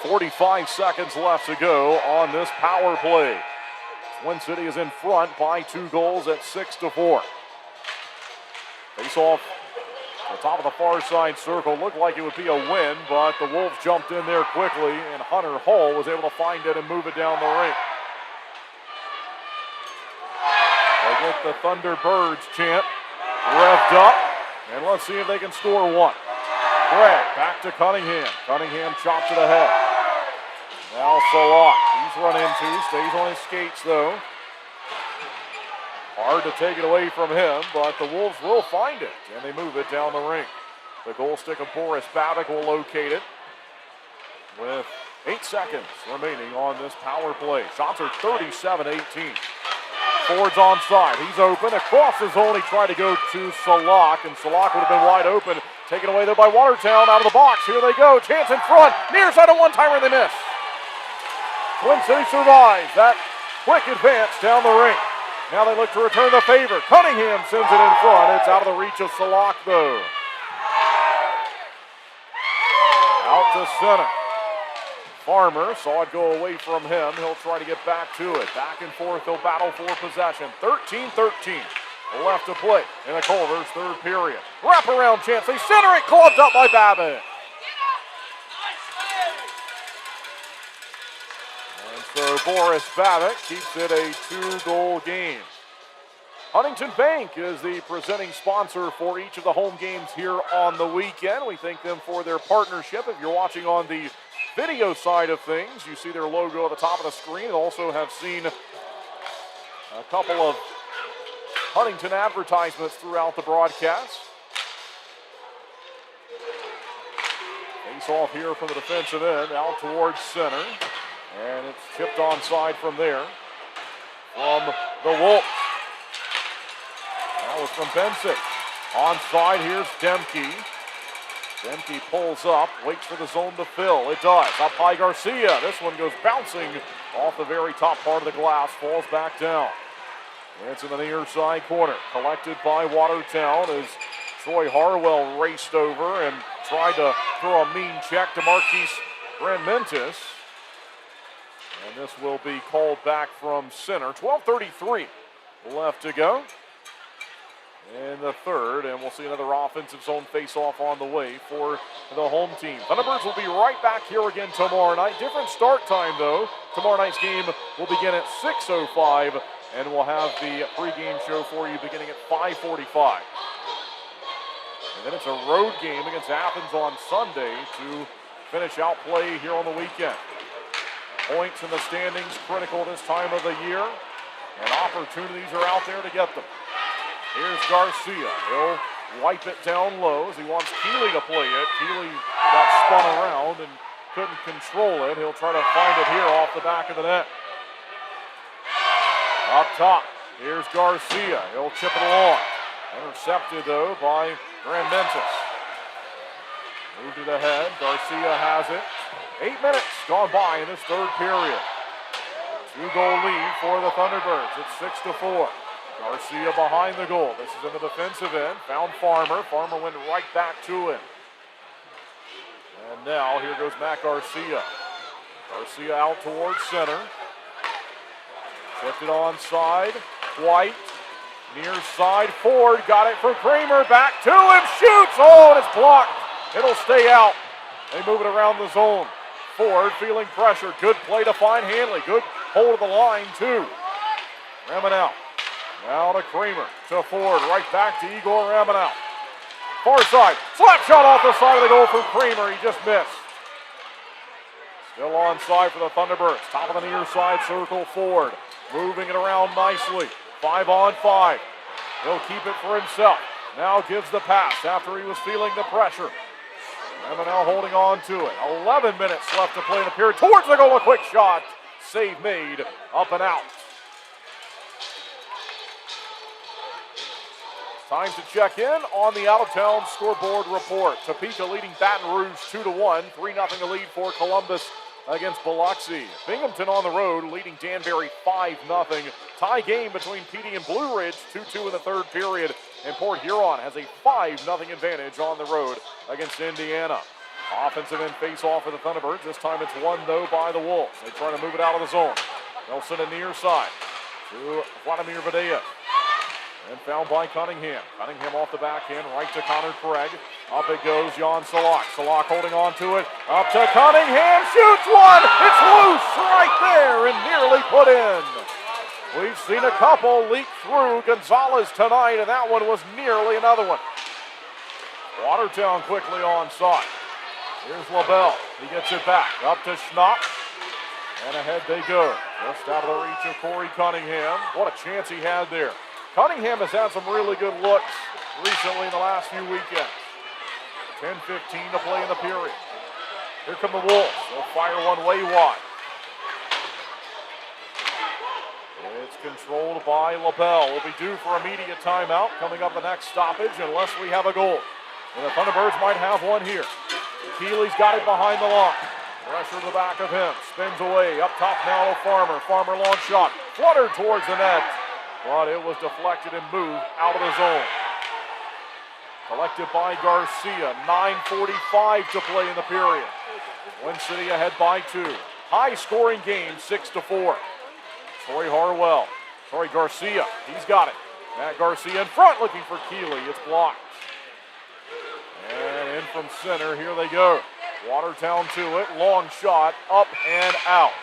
S1: .45 seconds left to go on this power play. Twin City is in front by 2 goals at 6-4. Face off the top of the far side circle. Looked like it would be a win, but the Wolves jumped in there quickly, and Hunter Hull was able to find it and move it down the rink. They get the Thunderbirds chant revved up, and let's see if they can score one. Craig back to Cunningham. Cunningham chops it ahead. Now Salak, he's run into, stays on his skates though. Hard to take it away from him, but the Wolves will find it, and they move it down the rink. The goal stick of Boris Babic will locate it with 8 seconds remaining on this power play. Shots are 37-18. Ford's onside, he's open, across the zone, he tried to go to Salak, and Salak would have been wide open. Taken away there by Watertown, out of the box, here they go, chance in front, near side, a one-timer, they miss. Twin City survives that quick advance down the rink. Now they look to return the favor. Cunningham sends it in front. It's out of the reach of Salak, though. Out to center. Farmer saw it go away from him. He'll try to get back to it. Back and forth, they'll battle for possession. 13-13 left to play in the Culvers third period. Wraparound chance. They center it, clubbed up by Babbitt. So Boris Babic keeps it a 2-goal game. Huntington Bank is the presenting sponsor for each of the home games here on the weekend. We thank them for their partnership. If you're watching on the video side of things, you see their logo at the top of the screen. You also have seen a couple of Huntington advertisements throughout the broadcast. Face off here from the defensive end, out towards center. And it's tipped onside from there. From the Wolves. That was from Benson. Onside, here's Demke. Demke pulls up, waits for the zone to fill. It does. Up high, Garcia. This one goes bouncing off the very top part of the glass, falls back down. It's in the near side corner. Collected by Watertown as Troy Harwell raced over and tried to throw a mean check to Marquise Grandmentis. And this will be called back from center. 12:33 left to go in the third, and we'll see another offensive zone face-off on the way for the home team. Thunderbirds will be right back here again tomorrow night. Different start time, though. Tomorrow night's game will begin at 6:05, and we'll have the pregame show for you beginning at 5:45. And then it's a road game against Athens on Sunday to finish out play here on the weekend. Points in the standings critical this time of the year, and opportunities are out there to get them. Here's Garcia. He'll wipe it down low as he wants Keeley to play it. Keeley got spun around and couldn't control it. He'll try to find it here off the back of the net. Up top, here's Garcia. He'll chip it along. Intercepted, though, by Grandmentis. Move to the head. Garcia has it. 8 minutes gone by in this third period. 2-goal lead for the Thunderbirds. It's 6-4. Garcia behind the goal. This is in the defensive end. Found Farmer. Farmer went right back to him. And now here goes Matt Garcia. Garcia out towards center. Tipped it onside. White. Near side. Ford got it from Kramer. Back to him. Shoots. Oh, and it's blocked. It'll stay out. They move it around the zone. Ford feeling pressure. Good play to find Hanley. Good hold of the line, too. Ramanow. Now to Kramer. To Ford. Right back to Igor Ramanow. Far side. Slap shot off the side of the goal from Kramer. He just missed. Still onside for the Thunderbirds. Top of the near side circle. Ford. Moving it around nicely. 5-on-5. He'll keep it for himself. Now gives the pass after he was feeling the pressure. Ramanow holding on to it. 11 minutes left to play in the period. Towards the goal, a quick shot. Save made. Up and out. Time to check in on the out-of-town scoreboard report. Topeka leading Baton Rouge 2-1. 3-0 lead for Columbus against Biloxi. Binghamton on the road leading Danbury 5-0. Tie game between PD and Blue Ridge, 2-2 in the third period. And Port Huron has a 5-0 advantage on the road against Indiana. Offensive end face-off for the Thunderbirds. This time it's won, though, by the Wolves. They try to move it out of the zone. They'll send it near side to Vladimir Vadeyev. And found by Cunningham. Cunningham off the backhand, right to Connor Craig. Up it goes, Jan Salak. Salak holding on to it. Up to Cunningham, shoots one! It's loose right there and nearly put in. We've seen a couple leak through Gonzalez tonight, and that one was nearly another one. Watertown quickly onside. Here's LaBelle. He gets it back. Up to Schnapp. And ahead they go. Just out of the reach of Corey Cunningham. What a chance he had there. Cunningham has had some really good looks recently in the last few weekends. 10:15 to play in the period. Here come the Wolves. They'll fire one way wide. It's controlled by LaBelle. We'll be due for immediate timeout coming up the next stoppage unless we have a goal. And the Thunderbirds might have one here. Keeley's got it behind the line. Pressure to the back of him. Spins away. Up top now to Farmer. Farmer long shot. Fluttered towards the net. But it was deflected and moved out of the zone. Collected by Garcia. 9:45 to play in the period. Twin City ahead by 2. High-scoring game, 6-4. Troy Harwell. Troy Garcia. He's got it. Matt Garcia in front looking for Keeley. It's blocked. And in from center. Here they go. Watertown to it. Long shot. Up and out.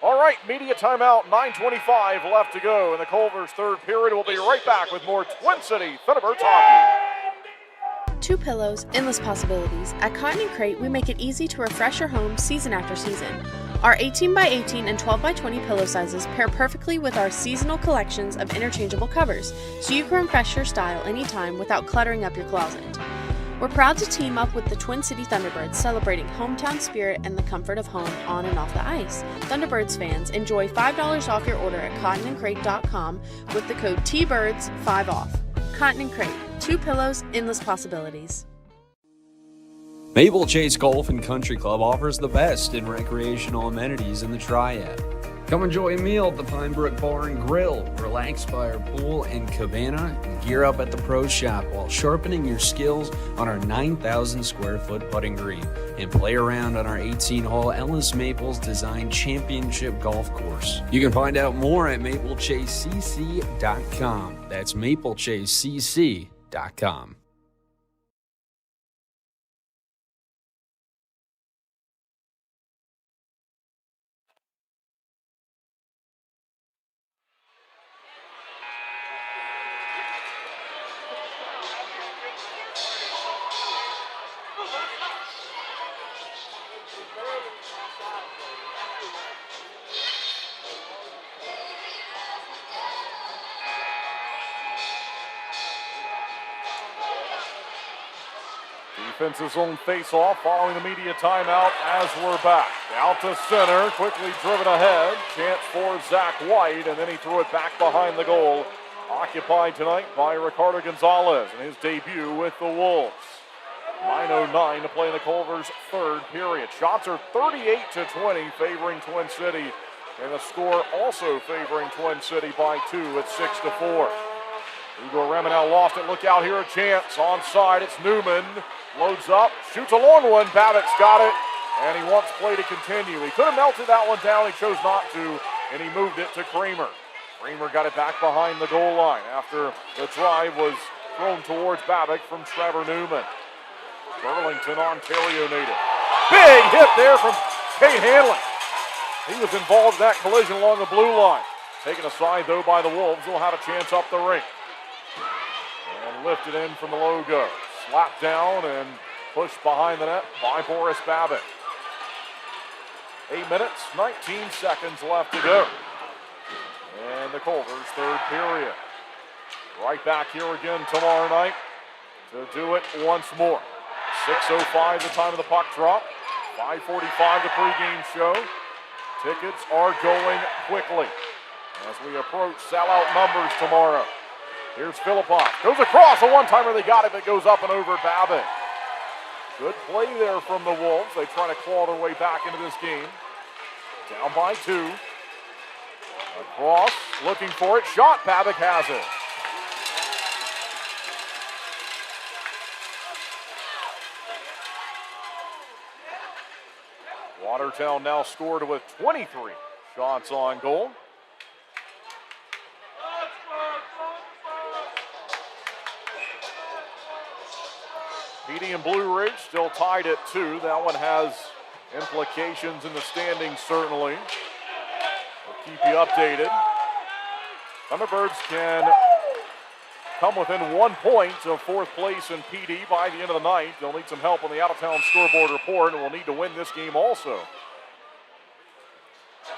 S1: All right, media timeout, 9:25 left to go in the Culvers third period. We'll be right back with more Twin City Thunderbirds hockey.
S9: 2 pillows, endless possibilities. At Cotton & Crate, we make it easy to refresh your home season after season. Our 18x18 and 12x20 pillow sizes pair perfectly with our seasonal collections of interchangeable covers, so you can refresh your style anytime without cluttering up your closet. We're proud to team up with the Twin City Thunderbirds, celebrating hometown spirit and the comfort of home on and off the ice. Thunderbirds fans, enjoy $5 off your order at cottonandcrate.com with the code TBIRDS 5 off. Cotton and Crate, 2 pillows, endless possibilities.
S2: Maple Chase Golf and Country Club offers the best in recreational amenities in the Triad. Come enjoy a meal at the Pinebrook Bar and Grill, relax by our pool and cabana, and gear up at the Pro Shop while sharpening your skills on our 9,000 square foot putting green, and play around on our 18-hole Ellis Maples designed championship golf course. You can find out more at maplechasecc.com. That's maplechasecc.com.
S1: Defense's own face-off following the media timeout as we're back. Out to center, quickly driven ahead. Chance for Zach White, and then he threw it back behind the goal. Occupied tonight by Ricardo Gonzalez in his debut with the Wolves. 9:09 to play in the Culvers' third period. Shots are 38-20 favoring Twin City, and the score also favoring Twin City by 2 at 6-4. Hugo Remenau lost it. Look out here, a chance. Onside, it's Newman. Loads up, shoots a long one. Babbitt's got it, and he wants play to continue. He could have melted that one down. He chose not to, and he moved it to Kramer. Kramer got it back behind the goal line after the drive was thrown towards Babbitt from Trevor Newman. Burlington, Ontario native. Big hit there from Kate Hanlon. He was involved in that collision along the blue line. Taken aside, though, by the Wolves. They'll have a chance up the rink. And lifted in from the logo. Slapped down and pushed behind the net by Boris Babbitt. 8 minutes, 19 seconds left to go. And the Culvers' third period. Right back here again tomorrow night to do it once more. 6:05 the time of the puck drop. 5:45 the pregame show. Tickets are going quickly as we approach sellout numbers tomorrow. Here's Philippov. Goes across. A one-timer. They got it, but goes up and over Babbitt. Good play there from the Wolves. They try to claw their way back into this game. Down by 2. Across. Looking for it. Shot. Babbitt has it. Watertown now scored with 23 shots on goal. Petey and Blue Ridge still tied at 2. That one has implications in the standings, certainly. We'll keep you updated. Thunderbirds can come within 1 point of 4th place in PD by the end of the night. They'll need some help on the out-of-town scoreboard report, and will need to win this game also.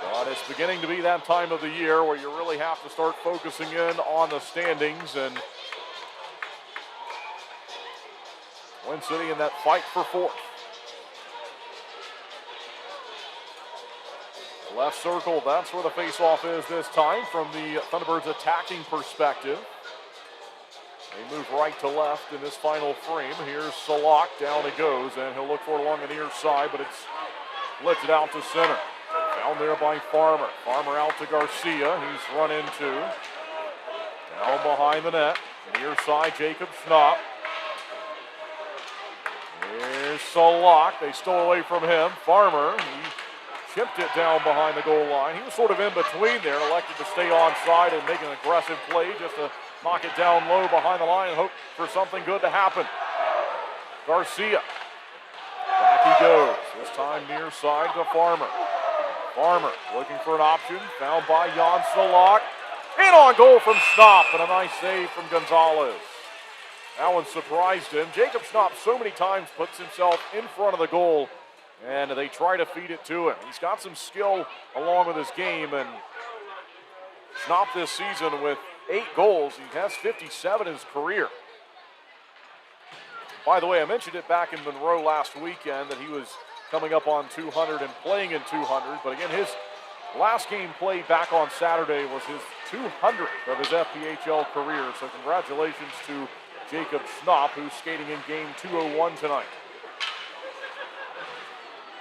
S1: But it's beginning to be that time of the year where you really have to start focusing in on the standings, and Twin City in that fight for 4th. Left circle, that's where the face-off is this time from the Thunderbirds attacking perspective. They move right to left in this final frame. Here's Salak, down he goes, and he'll look for it along the near side, but it's lifted out to center. Down there by Farmer. Farmer out to Garcia, he's run into. Down behind the net, near side, Jacob Schnapp. Here's Salak. They stole away from him. Farmer, he chipped it down behind the goal line. He was sort of in between there, elected to stay onside and make an aggressive play just to knock it down low behind the line and hope for something good to happen. Garcia. Back he goes. This time near side to Farmer. Farmer looking for an option. Found by Jan Salak. And on goal from Schnapp, and a nice save from Gonzalez. That one surprised him. Jacob Schnapp so many times puts himself in front of the goal, and they try to feed it to him. He's got some skill along with his game, and Schnapp this season with 8 goals. He has 57 in his career. By the way, I mentioned it back in Monroe last weekend that he was coming up on 200 and playing in 200. But again, his last game played back on Saturday was his 200th of his FPHL career. So congratulations to Jacob Schnapp, who's skating in game 201 tonight.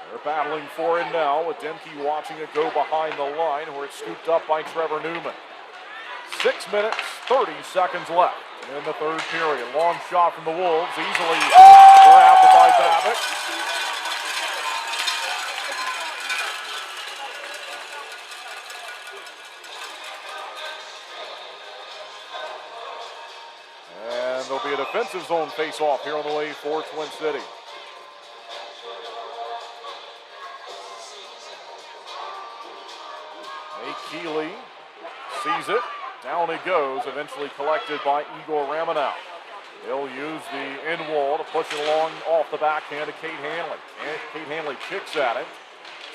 S1: They're battling for it now with Demke watching it go behind the line where it's scooped up by Trevor Newman. 6 minutes, 30 seconds left in the third period. Long shot from the Wolves, easily grabbed by Babbitt. And there'll be a defensive zone face-off here on the way for Twin City. Keeley sees it. Down it goes, eventually collected by Igor Ramanow. They'll use the end wall to push it along off the backhand to Kate Hanley. And Kate Hanley kicks at it,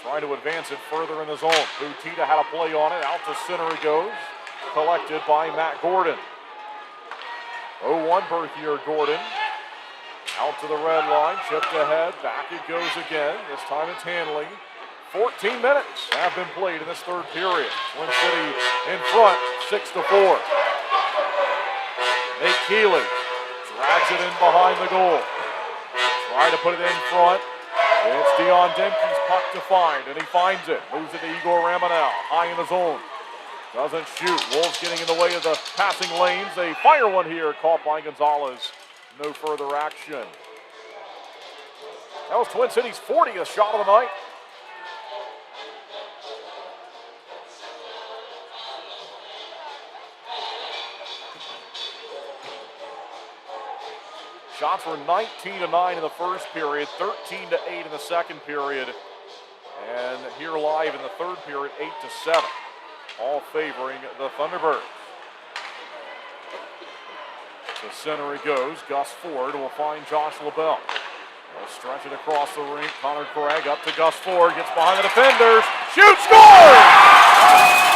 S1: trying to advance it further in the zone. Butita had a play on it. Out to center it goes, collected by Matt Gordon. 0-1 Berthier Gordon. Out to the red line, chipped ahead. Back it goes again. This time it's Hanley. 14 minutes have been played in this third period. Twin City in front, 6-4. Nate Keeley drags it in behind the goal. Try to put it in front. It's Dion Demke's puck to find, and he finds it. Moves it to Igor Ramanow, high in the zone. Doesn't shoot. Wolves getting in the way of the passing lanes. They fire one here, caught by Gonzalez. No further action. That was Twin City's 40th shot of the night. Shots were 19-9 in the first period, 13-8 in the second period, and here live in the third period, 8-7, all favoring the Thunderbirds. To center it goes. Gus Ford will find Josh LaBelle. They'll stretch it across the rink. Connor Craig up to Gus Ford, gets behind the defenders, shoots, scores!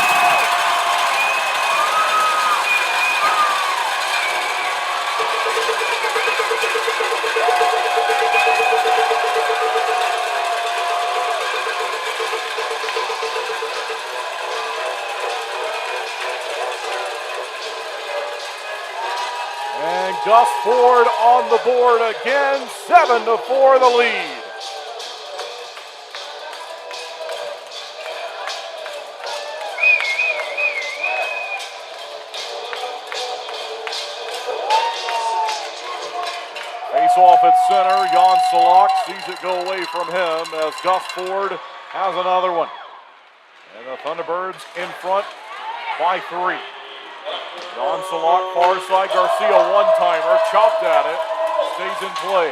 S1: Gus Ford on the board again, 7-4 the lead. Face off at center, Jan Salak sees it go away from him as Gus Ford has another one. And the Thunderbirds in front by 3. Jan Salak, far side, Garcia one-timer, chopped at it, stays in play.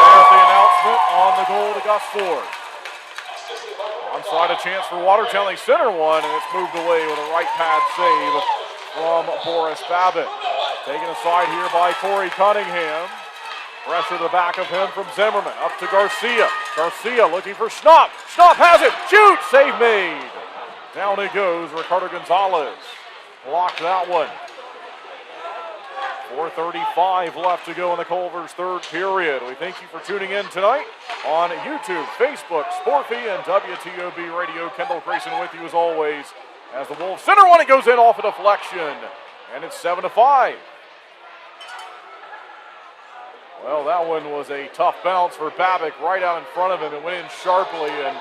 S1: There's the announcement on the goal to Gus Ford. Onside a chance for Watertown, they center one, and it's moved away with a right pad save from Boris Babbitt. Taken aside here by Corey Cunningham. Pressure to the back of him from Zimmerman, up to Garcia. Garcia looking for Schnapp. Schnapp has it, shoot, save made. Down it goes, Ricardo Gonzalez blocked that one. 4:35 left to go in the Culvers third period. We thank you for tuning in tonight on YouTube, Facebook, Sportfy, and WTOB Radio. Kendall Grayson with you as always. As the Wolves center one, it goes in off a deflection, and it's 7-5. Well, that one was a tough bounce for Babbitt right out in front of him. It went in sharply, and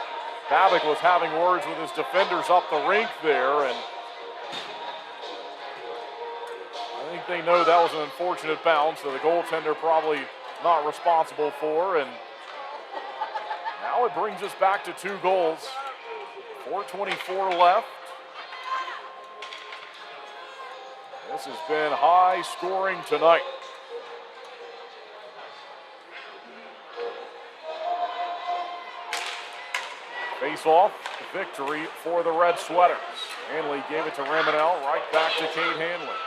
S1: Babbitt was having words with his defenders up the rink there, and I think they know that was an unfortunate bounce that the goaltender probably not responsible for, and now it brings us back to 2 goals. 4:24 left. This has been high scoring tonight. Face-off victory for the Red Sweaters. Hanley gave it to Ramanel, right back to Kate Hanley.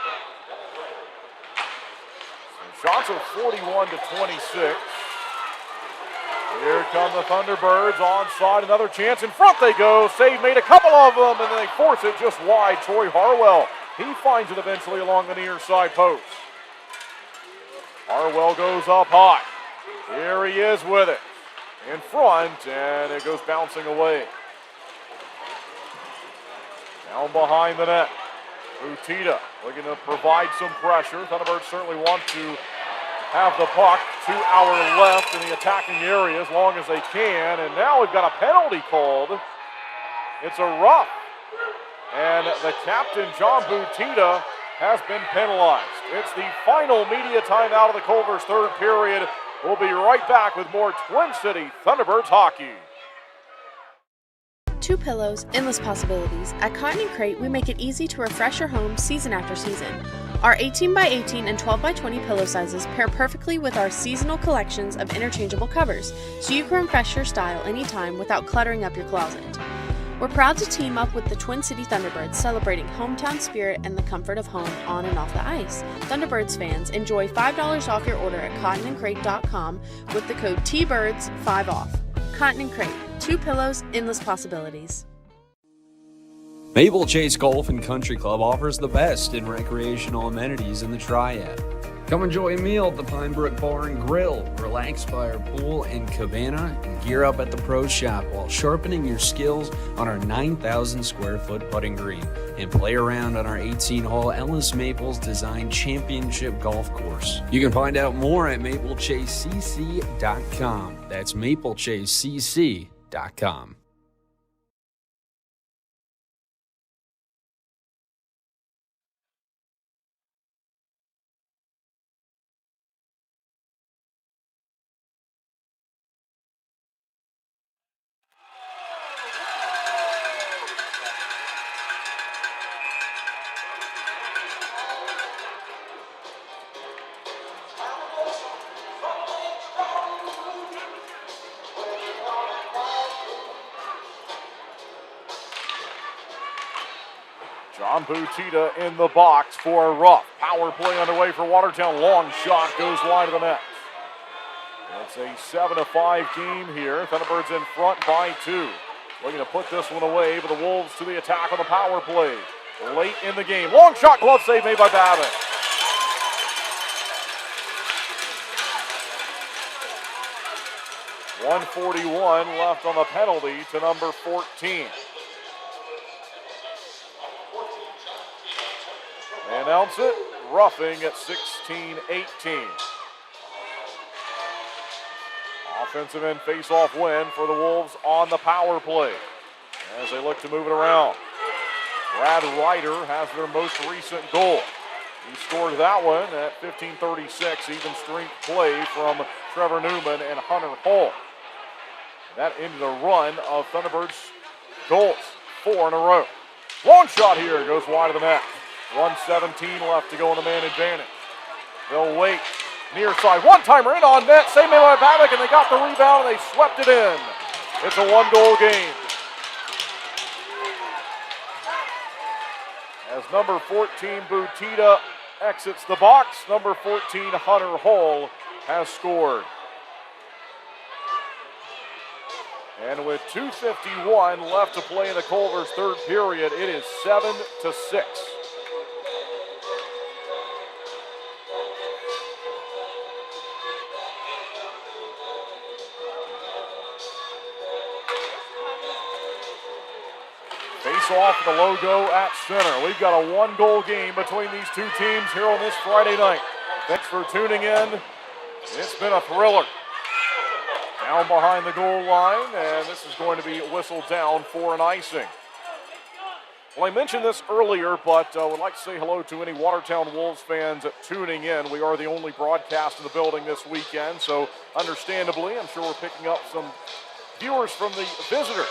S1: So shots are 41-26. Here come the Thunderbirds, onside, another chance, in front they go. Save made a couple of them, and then they force it just wide. Troy Harwell He finds it eventually along the near side post. Harwell goes up high. Here he is with it. In front, and it goes bouncing away. Down behind the net. Butita looking to provide some pressure. Thunderbirds certainly want to have the puck to our left in the attacking area as long as they can. And now we've got a penalty called. It's a rough. And the captain, John Butita, has been penalized. It's the final media timeout of the Culvers third period. We'll be right back with more Twin City Thunderbirds hockey.
S9: Two pillows, endless possibilities. At Cotton & Crate, we make it easy to refresh your home season after season. Our 18x18 and 12x20 pillow sizes pair perfectly with our seasonal collections of interchangeable covers, so you can refresh your style anytime without cluttering up your closet. We're proud to team up with the Twin City Thunderbirds, celebrating hometown spirit and the comfort of home on and off the ice. Thunderbirds fans, enjoy $5 off your order at cottonandcrate.com with the code TBIRDS 5 off. Cotton & Crate, two pillows, endless possibilities.
S2: Maple Chase Golf and Country Club offers the best in recreational amenities in the Triad. Come enjoy a meal at the Pinebrook Bar and Grill, relax by our pool and cabana, and gear up at the Pro Shop while sharpening your skills on our 9,000 square foot putting green, and play around on our 18-hole Ellis Maples Design Championship Golf Course. You can find out more at maplechasecc.com. That's maplechasecc.com.
S1: John Butita in the box for a rough. Power play underway for Watertown. Long shot goes wide of the net. It's a 7-5 game here. Thunderbirds in front by 2. Looking to put this one away, but the Wolves to the attack on the power play. Late in the game. Long shot, glove save made by Babbitt. .141 left on the penalty to number 14. They announce it, roughing at 16-18. Offensive end face-off win for the Wolves on the power play as they look to move it around. Brad Ryder has their most recent goal. He scored that one at 15:36, even strength play from Trevor Newman and Hunter Hull. That ended a run of Thunderbirds goals, 4 in a row. Long shot here, goes wide of the net. 1:17 left to go on the man advantage. They'll wait. Near side, one-timer in on net. Save made by Babbitt, and they got the rebound, and they swept it in. It's a one-goal game. As number 14, Butita, exits the box, number 14, Hunter Hull, has scored. And with 2:51 left to play in the Culvers third period, it is 7-6. Face off the logo at center. We've got a one-goal game between these two teams here on this Friday night. Thanks for tuning in. It's been a thriller. Down behind the goal line, and this is going to be whistled down for an icing. Well, I mentioned this earlier, but would like to say hello to any Watertown Wolves fans tuning in. We are the only broadcast in the building this weekend, so understandably, I'm sure we're picking up some viewers from the visitors.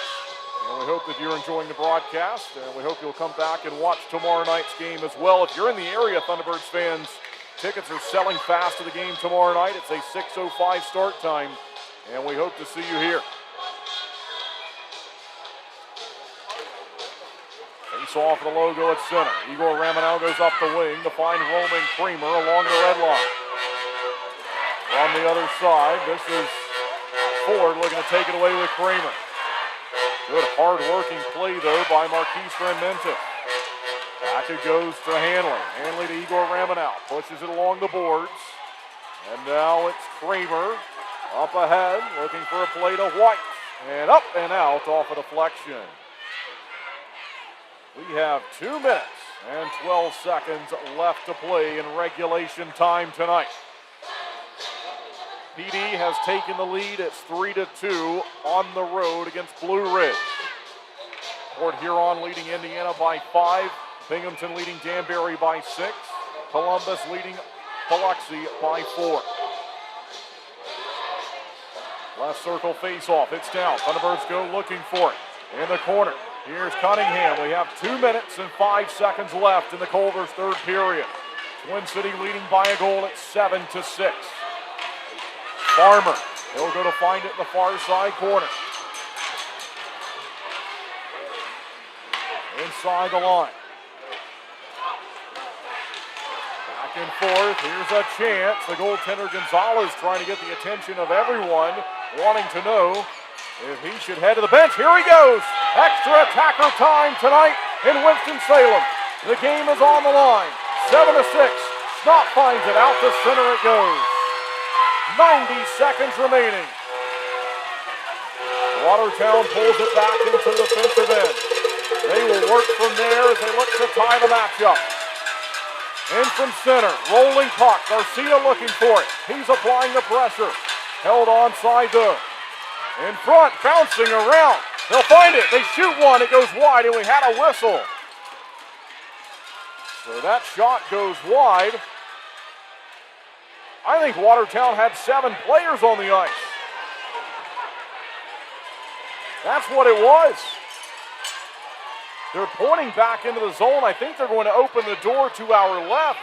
S1: And we hope that you're enjoying the broadcast, and we hope you'll come back and watch tomorrow night's game as well. If you're in the area, Thunderbirds fans, tickets are selling fast to the game tomorrow night. It's a 6:05 start time, and we hope to see you here. Face off the logo at center. Igor Ramanau goes up the wing to find Roman Creamer along the red line. On the other side, this is Ford looking to take it away with Creamer. Good hard-working play, though, by Marquise Renmentis. Back it goes to Hanley. Hanley to Igor Ramanow. Pushes it along the boards. And now it's Kramer up ahead, looking for a play to White. And up and out off a deflection. We have 2 minutes and 12 seconds left to play in regulation time tonight. PD has taken the lead. It's 3-2 on the road against Blue Ridge. Port Huron leading Indiana by 5. Binghamton leading Danbury by 6. Columbus leading Biloxi by 4. Left circle face-off. It's down. Thunderbirds go looking for it. In the corner. Here's Cunningham. We have 2 minutes and 5 seconds left in the Culvers third period. Twin City leading by a goal at 7-6. Farmer. He'll go to find it in the far side corner. Inside the line. Back and forth. Here's a chance. The goaltender Gonzalez trying to get the attention of everyone, wanting to know if he should head to the bench. Here he goes. Extra attacker time tonight in Winston-Salem. The game is on the line. 7-6. Scott finds it. Out to center it goes. 90 seconds remaining. Watertown pulls it back into the defensive end. They will work from there as they look to tie the matchup. In from center, rolling puck. Garcia looking for it. He's applying the pressure. Held onside though. In front, bouncing around. They'll find it. They shoot one. It goes wide, and we had a whistle. So that shot goes wide. I think Watertown had 7 players on the ice. That's what it was. They're pointing back into the zone. I think they're going to open the door to our left.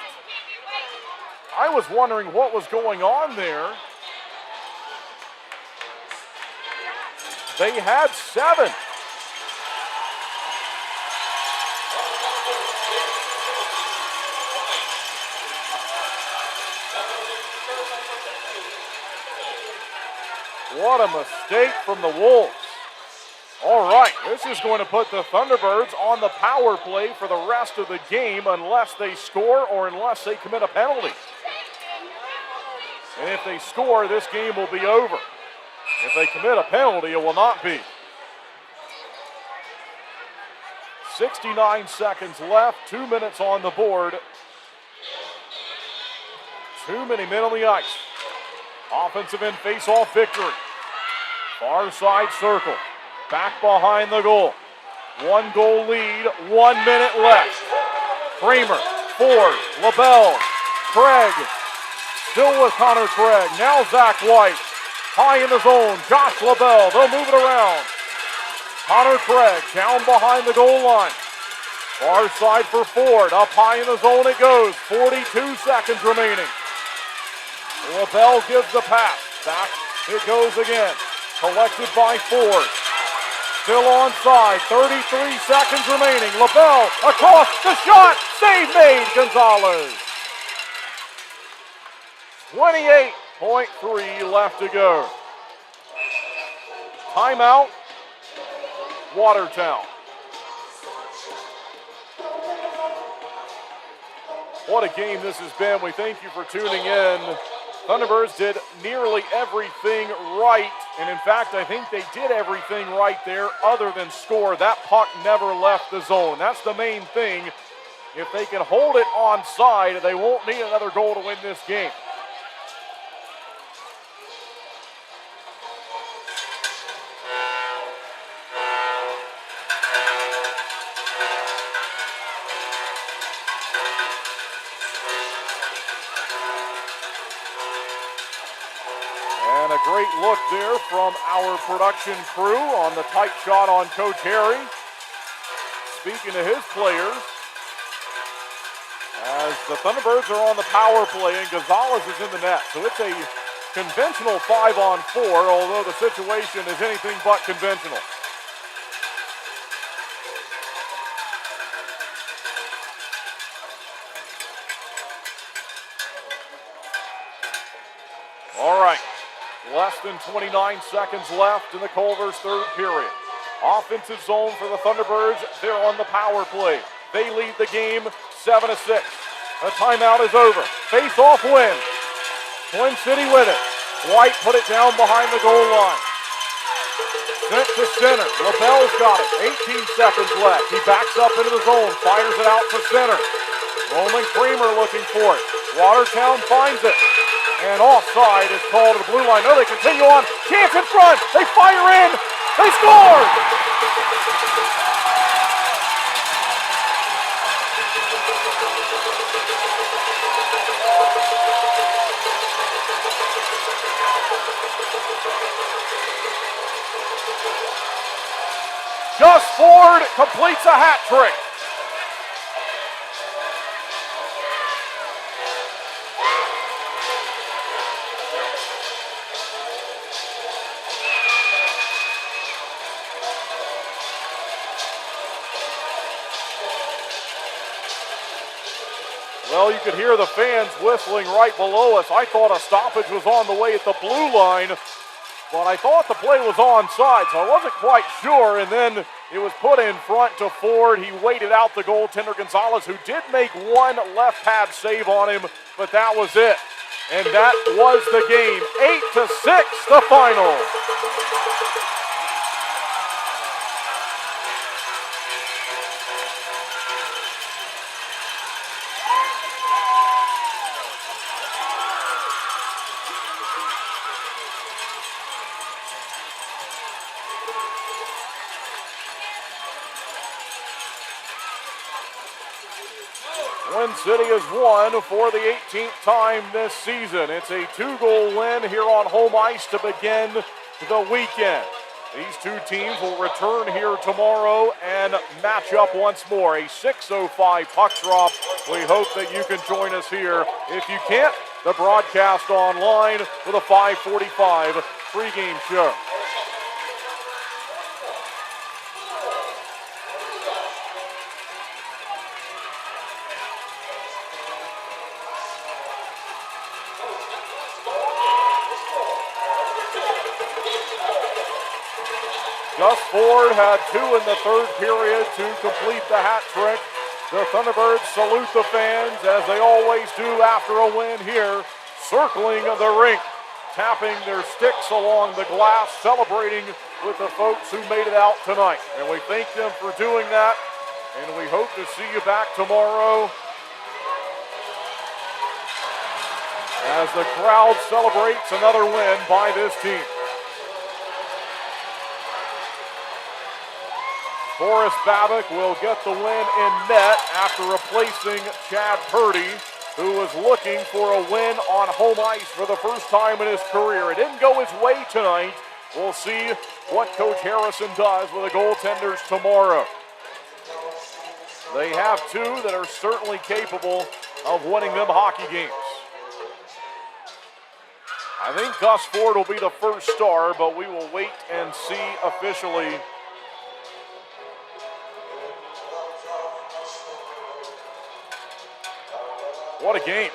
S1: I was wondering what was going on there. They had 7. What a mistake from the Wolves. All right, this is going to put the Thunderbirds on the power play for the rest of the game unless they score or unless they commit a penalty. And if they score, this game will be over. If they commit a penalty, it will not be. 69 seconds left, 2 minutes on the board. Too many men on the ice. Offensive end face-off victory. Far side circle. Back behind the goal. 1 goal lead, 1 minute left. Kramer, Ford, LaBelle, Craig. Still with Connor Craig. Now Zach White. High in the zone. Josh LaBelle. They'll move it around. Connor Craig down behind the goal line. Far side for Ford. Up high in the zone it goes. 42 seconds remaining. LaBelle gives the pass. Back it goes again. Collected by Ford. Still onside. 33 seconds remaining. LaBelle across the shot. Save made. Gonzalez. 28.3 left to go. Timeout. Watertown. What a game this has been. We thank you for tuning in. Thunderbirds did nearly everything right, and in fact, I think they did everything right there other than score. That puck never left the zone. That's the main thing. If they can hold it onside, they won't need another goal to win this game. Great look there from our production crew on the tight shot on Coach Harry. Speaking to his players, as the Thunderbirds are on the power play and Gonzalez is in the net. So it's a conventional 5-on-4, although the situation is anything but conventional. All right. Less than 29 seconds left in the Culvers third period. Offensive zone for the Thunderbirds. They're on the power play. They lead the game 7-6. The timeout is over. Face-off win. Twin City with it. White put it down behind the goal line. Sent to center. LaBelle's got it. 18 seconds left. He backs up into the zone. Fires it out to center. Roman Kramer looking for it. Watertown finds it. And offside is called to the blue line. No, they continue on. Chance in front. They fire in. They score! Gus Ford completes a hat trick. Well, you could hear the fans whistling right below us. I thought a stoppage was on the way at the blue line, but I thought the play was onside, so I wasn't quite sure. And then it was put in front to Ford. He waited out the goaltender Gonzalez, who did make one left pad save on him, but that was it. And that was the game. 8-6, the final. Twin City has won for the 18th time this season. It's a 2-goal win here on home ice to begin the weekend. These two teams will return here tomorrow and match up once more. A 6:05 puck drop. We hope that you can join us here. If you can't, the broadcast online with a 5:45 pregame show. Gus Ford had 2 in the third period to complete the hat trick. The Thunderbirds salute the fans as they always do after a win here, circling the rink, tapping their sticks along the glass, celebrating with the folks who made it out tonight. And we thank them for doing that, and we hope to see you back tomorrow as the crowd celebrates another win by this team. Forrest Babick will get the win in net after replacing Chad Purdy, who was looking for a win on home ice for the first time in his career. It didn't go his way tonight. We'll see what Coach Harrison does with the goaltenders tomorrow. They have 2 that are certainly capable of winning them hockey games. I think Gus Ford will be the first star, but we will wait and see officially. What a game.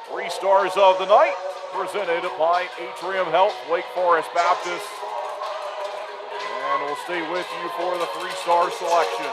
S1: Three stars of the night, presented by Atrium Health, Wake Forest Baptist. And we'll stay with you for the 3-star selection.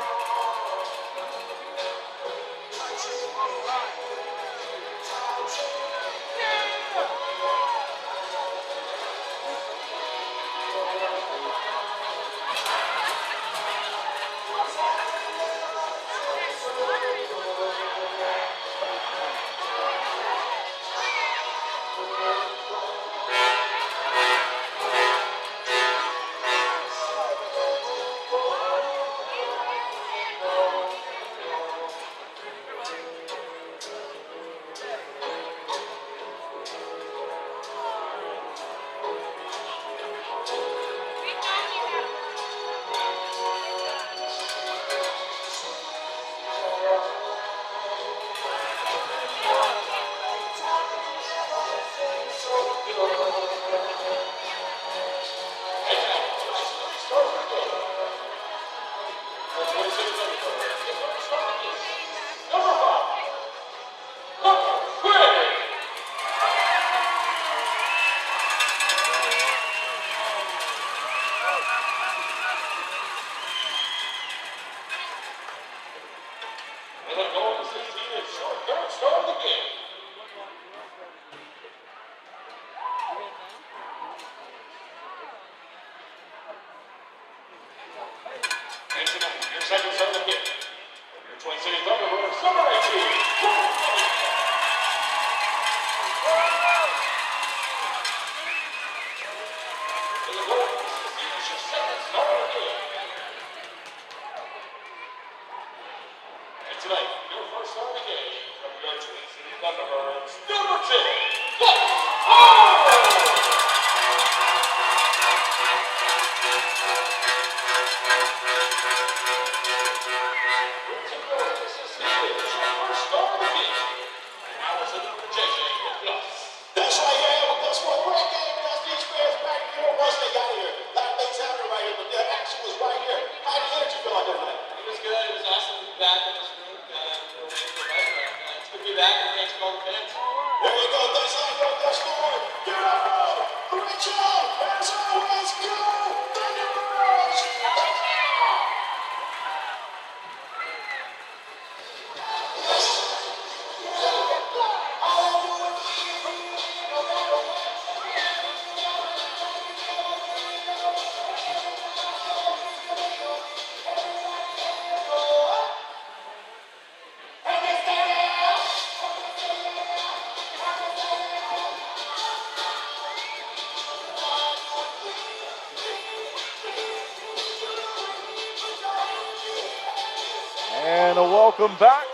S1: And a welcome back.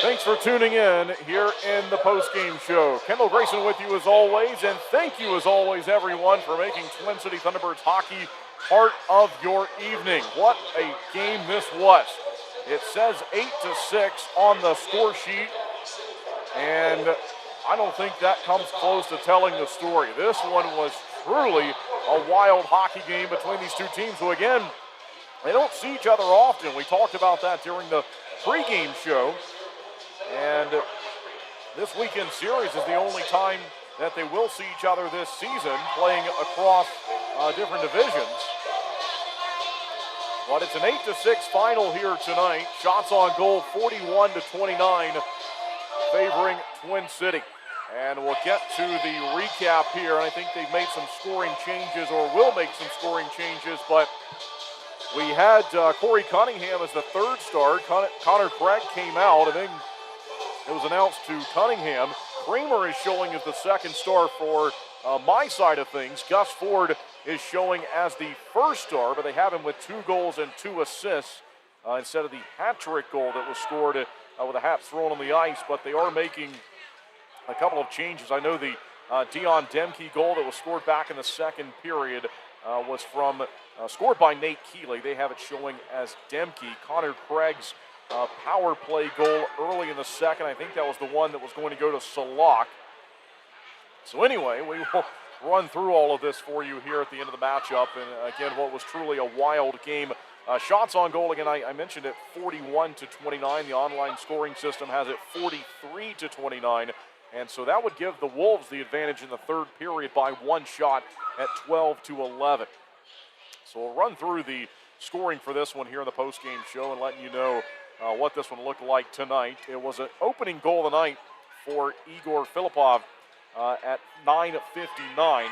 S1: Thanks for tuning in here in the postgame show. Kendall Grayson with you as always, and thank you as always, everyone, for making Twin City Thunderbirds hockey part of your evening. What a game this was. It says 8-6 on the score sheet, and I don't think that comes close to telling the story. This one was truly a wild hockey game between these two teams who, again, they don't see each other often. We talked about that during the pregame show. And this weekend series is the only time that they will see each other this season, playing across different divisions. But it's an 8-6 final here tonight. Shots on goal 41-29, favoring Twin City. And we'll get to the recap here. And I think they've made some scoring changes, or will make some scoring changes, but we had Corey Cunningham as the third star. Connor Craig came out, and then it was announced to Cunningham. Kramer is showing as the second star for my side of things. Gus Ford is showing as the first star, but they have him with 2 goals and 2 assists instead of the Hattrick Goal that was scored with the Hats thrown on the ice. But they are making a couple of changes. I know the Dion Demke goal that was scored back in the second period was from scored by Nate Keeley. They have it showing as Demke. Connor Craig's power play goal early in the second, I think that was the one that was going to go to Salak. So anyway, we will run through all of this for you here at the end of the matchup. And again, what was truly a wild game. Shots on goal, again, I mentioned it, 41-29. The online scoring system has it 43-29. And so that would give the Wolves the advantage in the third period by 1 shot at 12-11. So we'll run through the scoring for this one here in the postgame show and letting you know what this one looked like tonight. It was an opening goal of the night for Igor Filipov at 9:59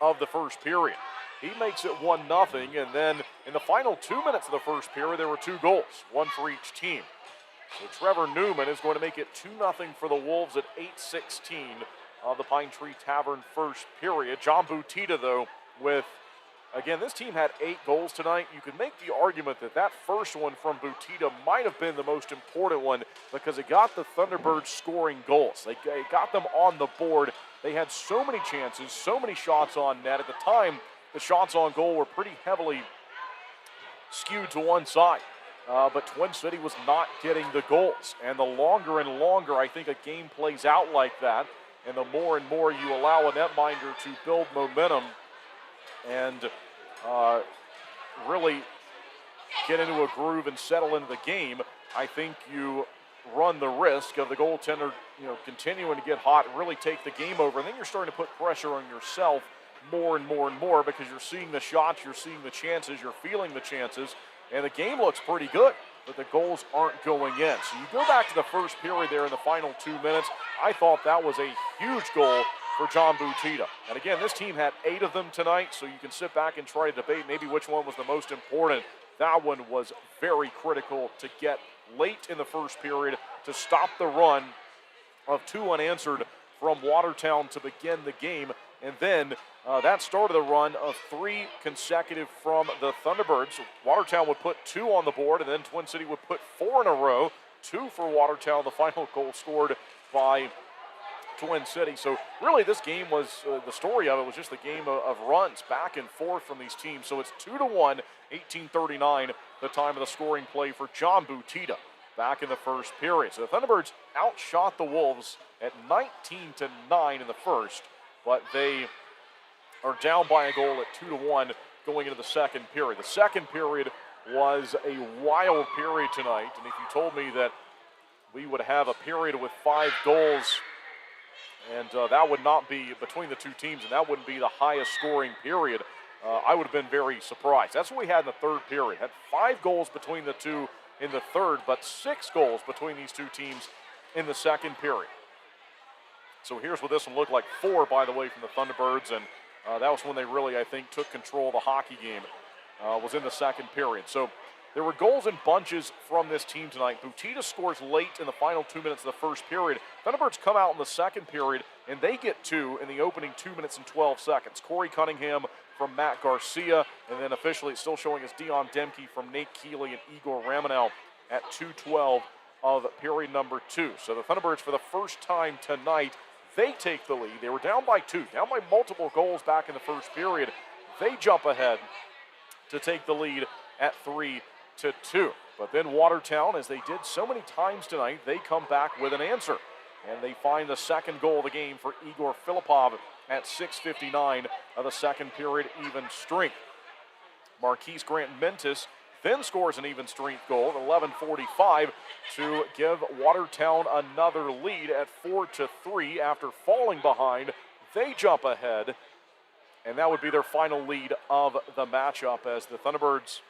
S1: of the first period. He makes it 1-0, and then in the final 2 minutes of the first period, there were 2 goals, 1 for each team. So Trevor Newman is going to make it 2-0 for the Wolves at 8:16 of the Pine Tree Tavern first period. John Butita, though, with, again, this team had 8 goals tonight. You could make the argument that that first one from Butita might have been the most important one because it got the Thunderbirds scoring goals. They got them on the board. They had so many chances, so many shots on net. At the time, the shots on goal were pretty heavily skewed to one side. But Twin City was not getting the goals. And the longer and longer I think a game plays out like that, and the more and more you allow a netminder to build momentum and really get into a groove and settle into the game, I think you run the risk of the goaltender, continuing to get hot and really take the game over. And then you're starting to put pressure on yourself more and more and more because you're seeing the shots, you're seeing the chances, you're feeling the chances, and the game looks pretty good, but the goals aren't going in. So you go back to the first period there in the final 2 minutes. I thought that was a huge goal for John Butita. And again, this team had 8 of them tonight, so you can sit back and try to debate maybe which one was the most important. That one was very critical to get late in the first period to stop the run of 2 unanswered from Watertown to begin the game. And then that started the run of 3 consecutive from the Thunderbirds. Watertown would put 2 on the board, and then Twin City would put 4 in a row, 2 for Watertown. The final goal scored by Twin City. So really this game was, the story of it was just the game of runs back and forth from these teams. So it's 2-1, 18:39, the time of the scoring play for John Butita back in the first period. So the Thunderbirds outshot the Wolves at 19-9 in the first, but they are down by a goal at 2-1 going into the second period. The second period was a wild period tonight, and if you told me that we would have a period with 5 goals And that would not be between the two teams, and that wouldn't be the highest scoring period. I would have been very surprised. That's what we had in the third period. Had 5 goals between the two in the third, but 6 goals between these two teams in the second period. So here's what this one looked like. 4, by the way, from the Thunderbirds, and that was when they really, I think, took control of the hockey game, was in the second period. So there were goals in bunches from this team tonight. Butita scores late in the final 2 minutes of the first period. Thunderbirds come out in the second period, and they get 2 in the opening 2 minutes and 12 seconds. Corey Cunningham from Matt Garcia, and then officially it's still showing as Dion Demke from Nate Keeley and Igor Ramanel at 2:12 of period number 2. So the Thunderbirds, for the first time tonight, they take the lead. They were down by 2, down by multiple goals back in the first period. They jump ahead to take the lead at 3-2. But then Watertown, as they did so many times tonight, they come back with an answer. And they find the second goal of the game for Igor Filipov at 6:59 of the second period even strength. Marquise Grant-Mentis then scores an even strength goal at 11:45 to give Watertown another lead at 4-3 after falling behind. They jump ahead, and that would be their final lead of the matchup as the Thunderbirds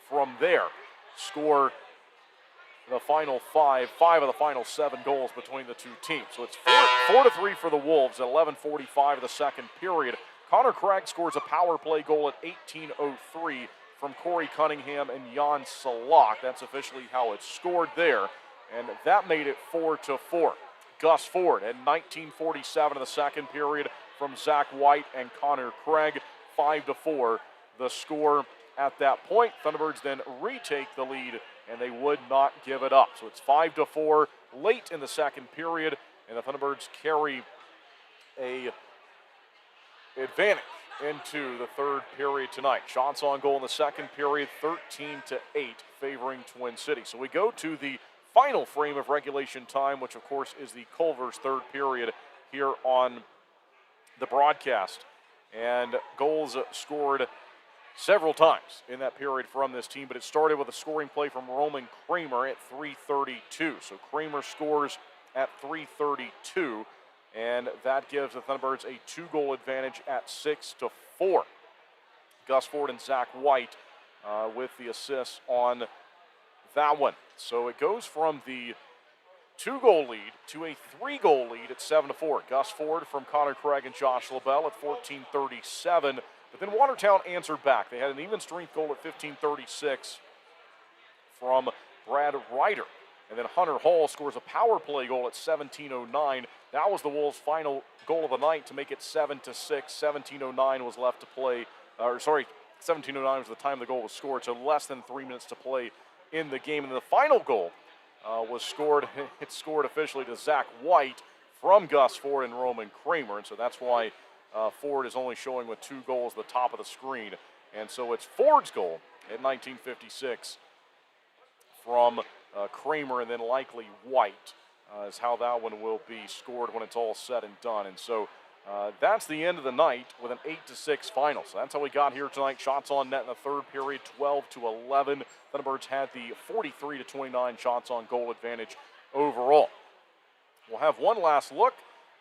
S1: from there score the final 5 of the final 7 goals between the two teams. So it's 4-3 for the Wolves at 11:45 of the second period. Connor Craig scores a power play goal at 18:03 from Corey Cunningham and Jan Salak. That's officially how it's scored there, and that made it 4-4. Gus Ford at 19:47 of the second period from Zach White and Connor Craig, 5-4 the score at that point. Thunderbirds then retake the lead, and they would not give it up. So it's 5-4 late in the second period, and the Thunderbirds carry a advantage into the third period tonight. Shots on goal in the second period, 13-8, favoring Twin City. So we go to the final frame of regulation time, which of course is the Culvers third period here on the broadcast. And goals scored several times in that period from this team, but it started with a scoring play from Roman Kramer at 3:32. So Kramer scores at 3:32, and that gives the Thunderbirds a 2-goal advantage at 6-4. Gus Ford and Zach White with the assists on that one. So it goes from the 2-goal lead to a 3-goal lead at 7-4. Gus Ford from Connor Craig and Josh LaBelle at 14:37. But then Watertown answered back. They had an even strength goal at 15:36 from Brad Ryder. And then Hunter Hall scores a power play goal at 17:09. That was the Wolves' final goal of the night to make it 7-6. 17:09 was left to play. 17:09 was the time the goal was scored, so less than 3 minutes to play in the game. And the final goal was scored. It's scored officially to Zach White from Gus Ford and Roman Kramer. And so that's why Ford is only showing with 2 goals at the top of the screen. And so it's Ford's goal at 19:56 from Kramer, and then likely White is how that one will be scored when it's all said and done. And so that's the end of the night with an 8-6 final. So that's how we got here tonight. Shots on net in the third period, 12-11. Thunderbirds had the 43-29 shots on goal advantage overall. We'll have one last look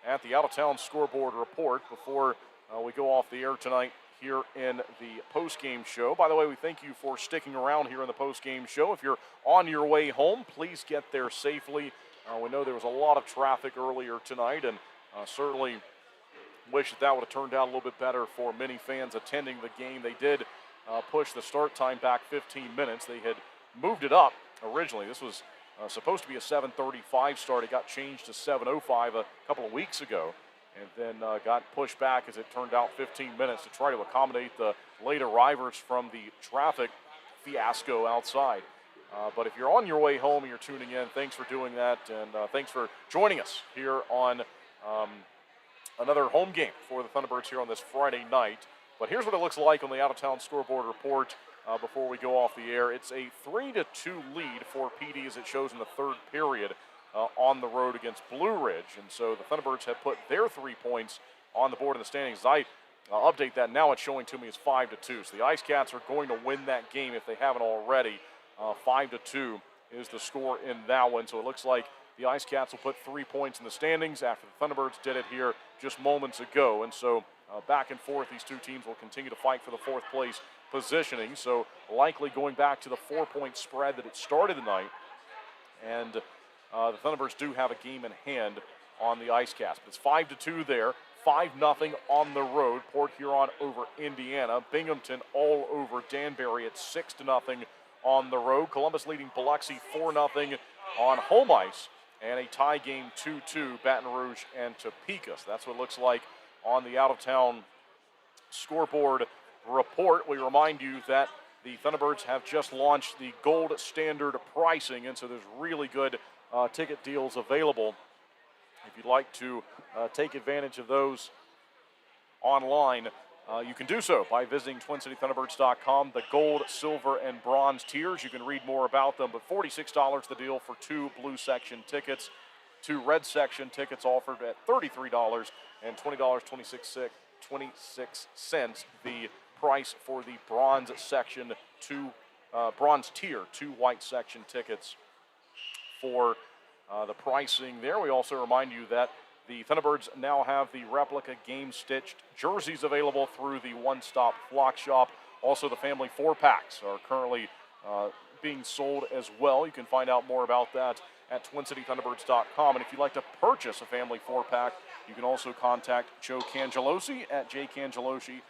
S1: at the out-of-town scoreboard report before we go off the air tonight here in the post-game show. By the way, we thank you for sticking around here in the post-game show. If you're on your way home, please get there safely. We know there was a lot of traffic earlier tonight, and certainly wish that would have turned out a little bit better for many fans attending the game. They did push the start time back 15 minutes. They had moved it up originally. This was supposed to be a 7:35 start. It got changed to 7:05 a couple of weeks ago, and then got pushed back, as it turned out, 15 minutes to try to accommodate the late arrivers from the traffic fiasco outside. But if you're on your way home and you're tuning in, thanks for doing that, and thanks for joining us here on another home game for the Thunderbirds here on this Friday night. But here's what it looks like on the out-of-town scoreboard report before we go off the air. It's a 3-2 lead for PD, as it shows in the third period on the road against Blue Ridge. And so the Thunderbirds have put their 3 points on the board in the standings. I update that now. It's showing to me as 5-2. So the Ice Cats are going to win that game if they haven't already. 5-2 is the score in that one. So it looks like the Ice Cats will put 3 points in the standings after the Thunderbirds did it here just moments ago. And so back and forth, these two teams will continue to fight for the fourth place positioning. So likely going back to the 4-point spread that it started tonight. And the Thunderbirds do have a game in hand on the Ice Cats. But it's 5-2 there. 5-0 on the road. Port Huron over Indiana. Binghamton all over Danbury at 6-0 on the road. Columbus leading Biloxi 4-0 on home ice. And a tie game 2-2, Baton Rouge and Topeka. So that's what it looks like on the out-of-town scoreboard report. We remind you that the Thunderbirds have just launched the gold standard pricing, and so there's really good ticket deals available. If you'd like to take advantage of those online, you can do so by visiting TwinCityThunderbirds.com. The gold, silver, and bronze tiers, you can read more about them, but $46 the deal for 2 blue section tickets. 2 red section tickets offered at $33 and $20.26 the price for the bronze section, bronze tier, 2 white section tickets for the pricing there. We also remind you that the Thunderbirds now have the replica game-stitched jerseys available through the one-stop flock shop. Also, the family 4-packs are currently being sold as well. You can find out more about that at TwinCityThunderbirds.com. And if you'd like to purchase a family 4-pack, you can also contact Joe Cangelosi at jcangelosi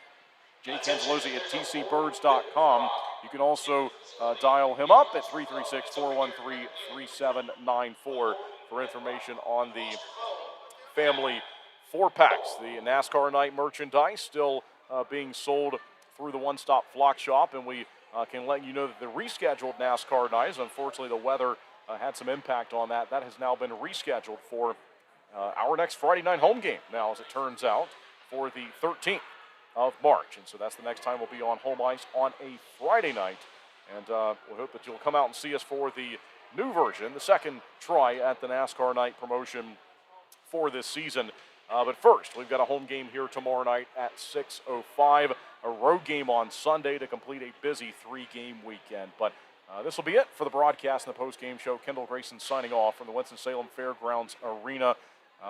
S1: at tcbirds.com. You can also dial him up at 336-413-3794 for information on the family 4-packs. The NASCAR night merchandise still being sold through the one-stop flock shop, and we can let you know that the rescheduled NASCAR nights, unfortunately the weather had some impact on that. That has now been rescheduled for our next Friday night home game now, as it turns out, for the 13th of March. And so that's the next time we'll be on home ice on a Friday night. And we hope that you'll come out and see us for the new version, the second try at the NASCAR night promotion for this season. But first, we've got a home game here tomorrow night at 6:05, a road game on Sunday to complete a busy 3-game weekend. But this will be it for the broadcast and the post-game show. Kendall Grayson signing off from the Winston-Salem Fairgrounds Arena,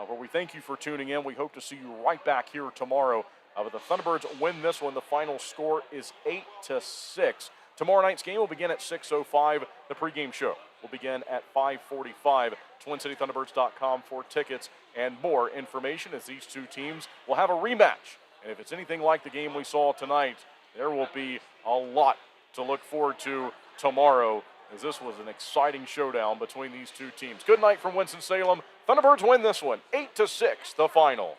S1: where we thank you for tuning in. We hope to see you right back here tomorrow. But the Thunderbirds win this one. The final score is 8-6. Tomorrow night's game will begin at 6:05. The pregame show will begin at 5:45. TwinCityThunderbirds.com for tickets and more information, as these two teams will have a rematch. And if it's anything like the game we saw tonight, there will be a lot to look forward to tomorrow, as this was an exciting showdown between these two teams. Good night from Winston-Salem. Thunderbirds win this one, 8-6, the final.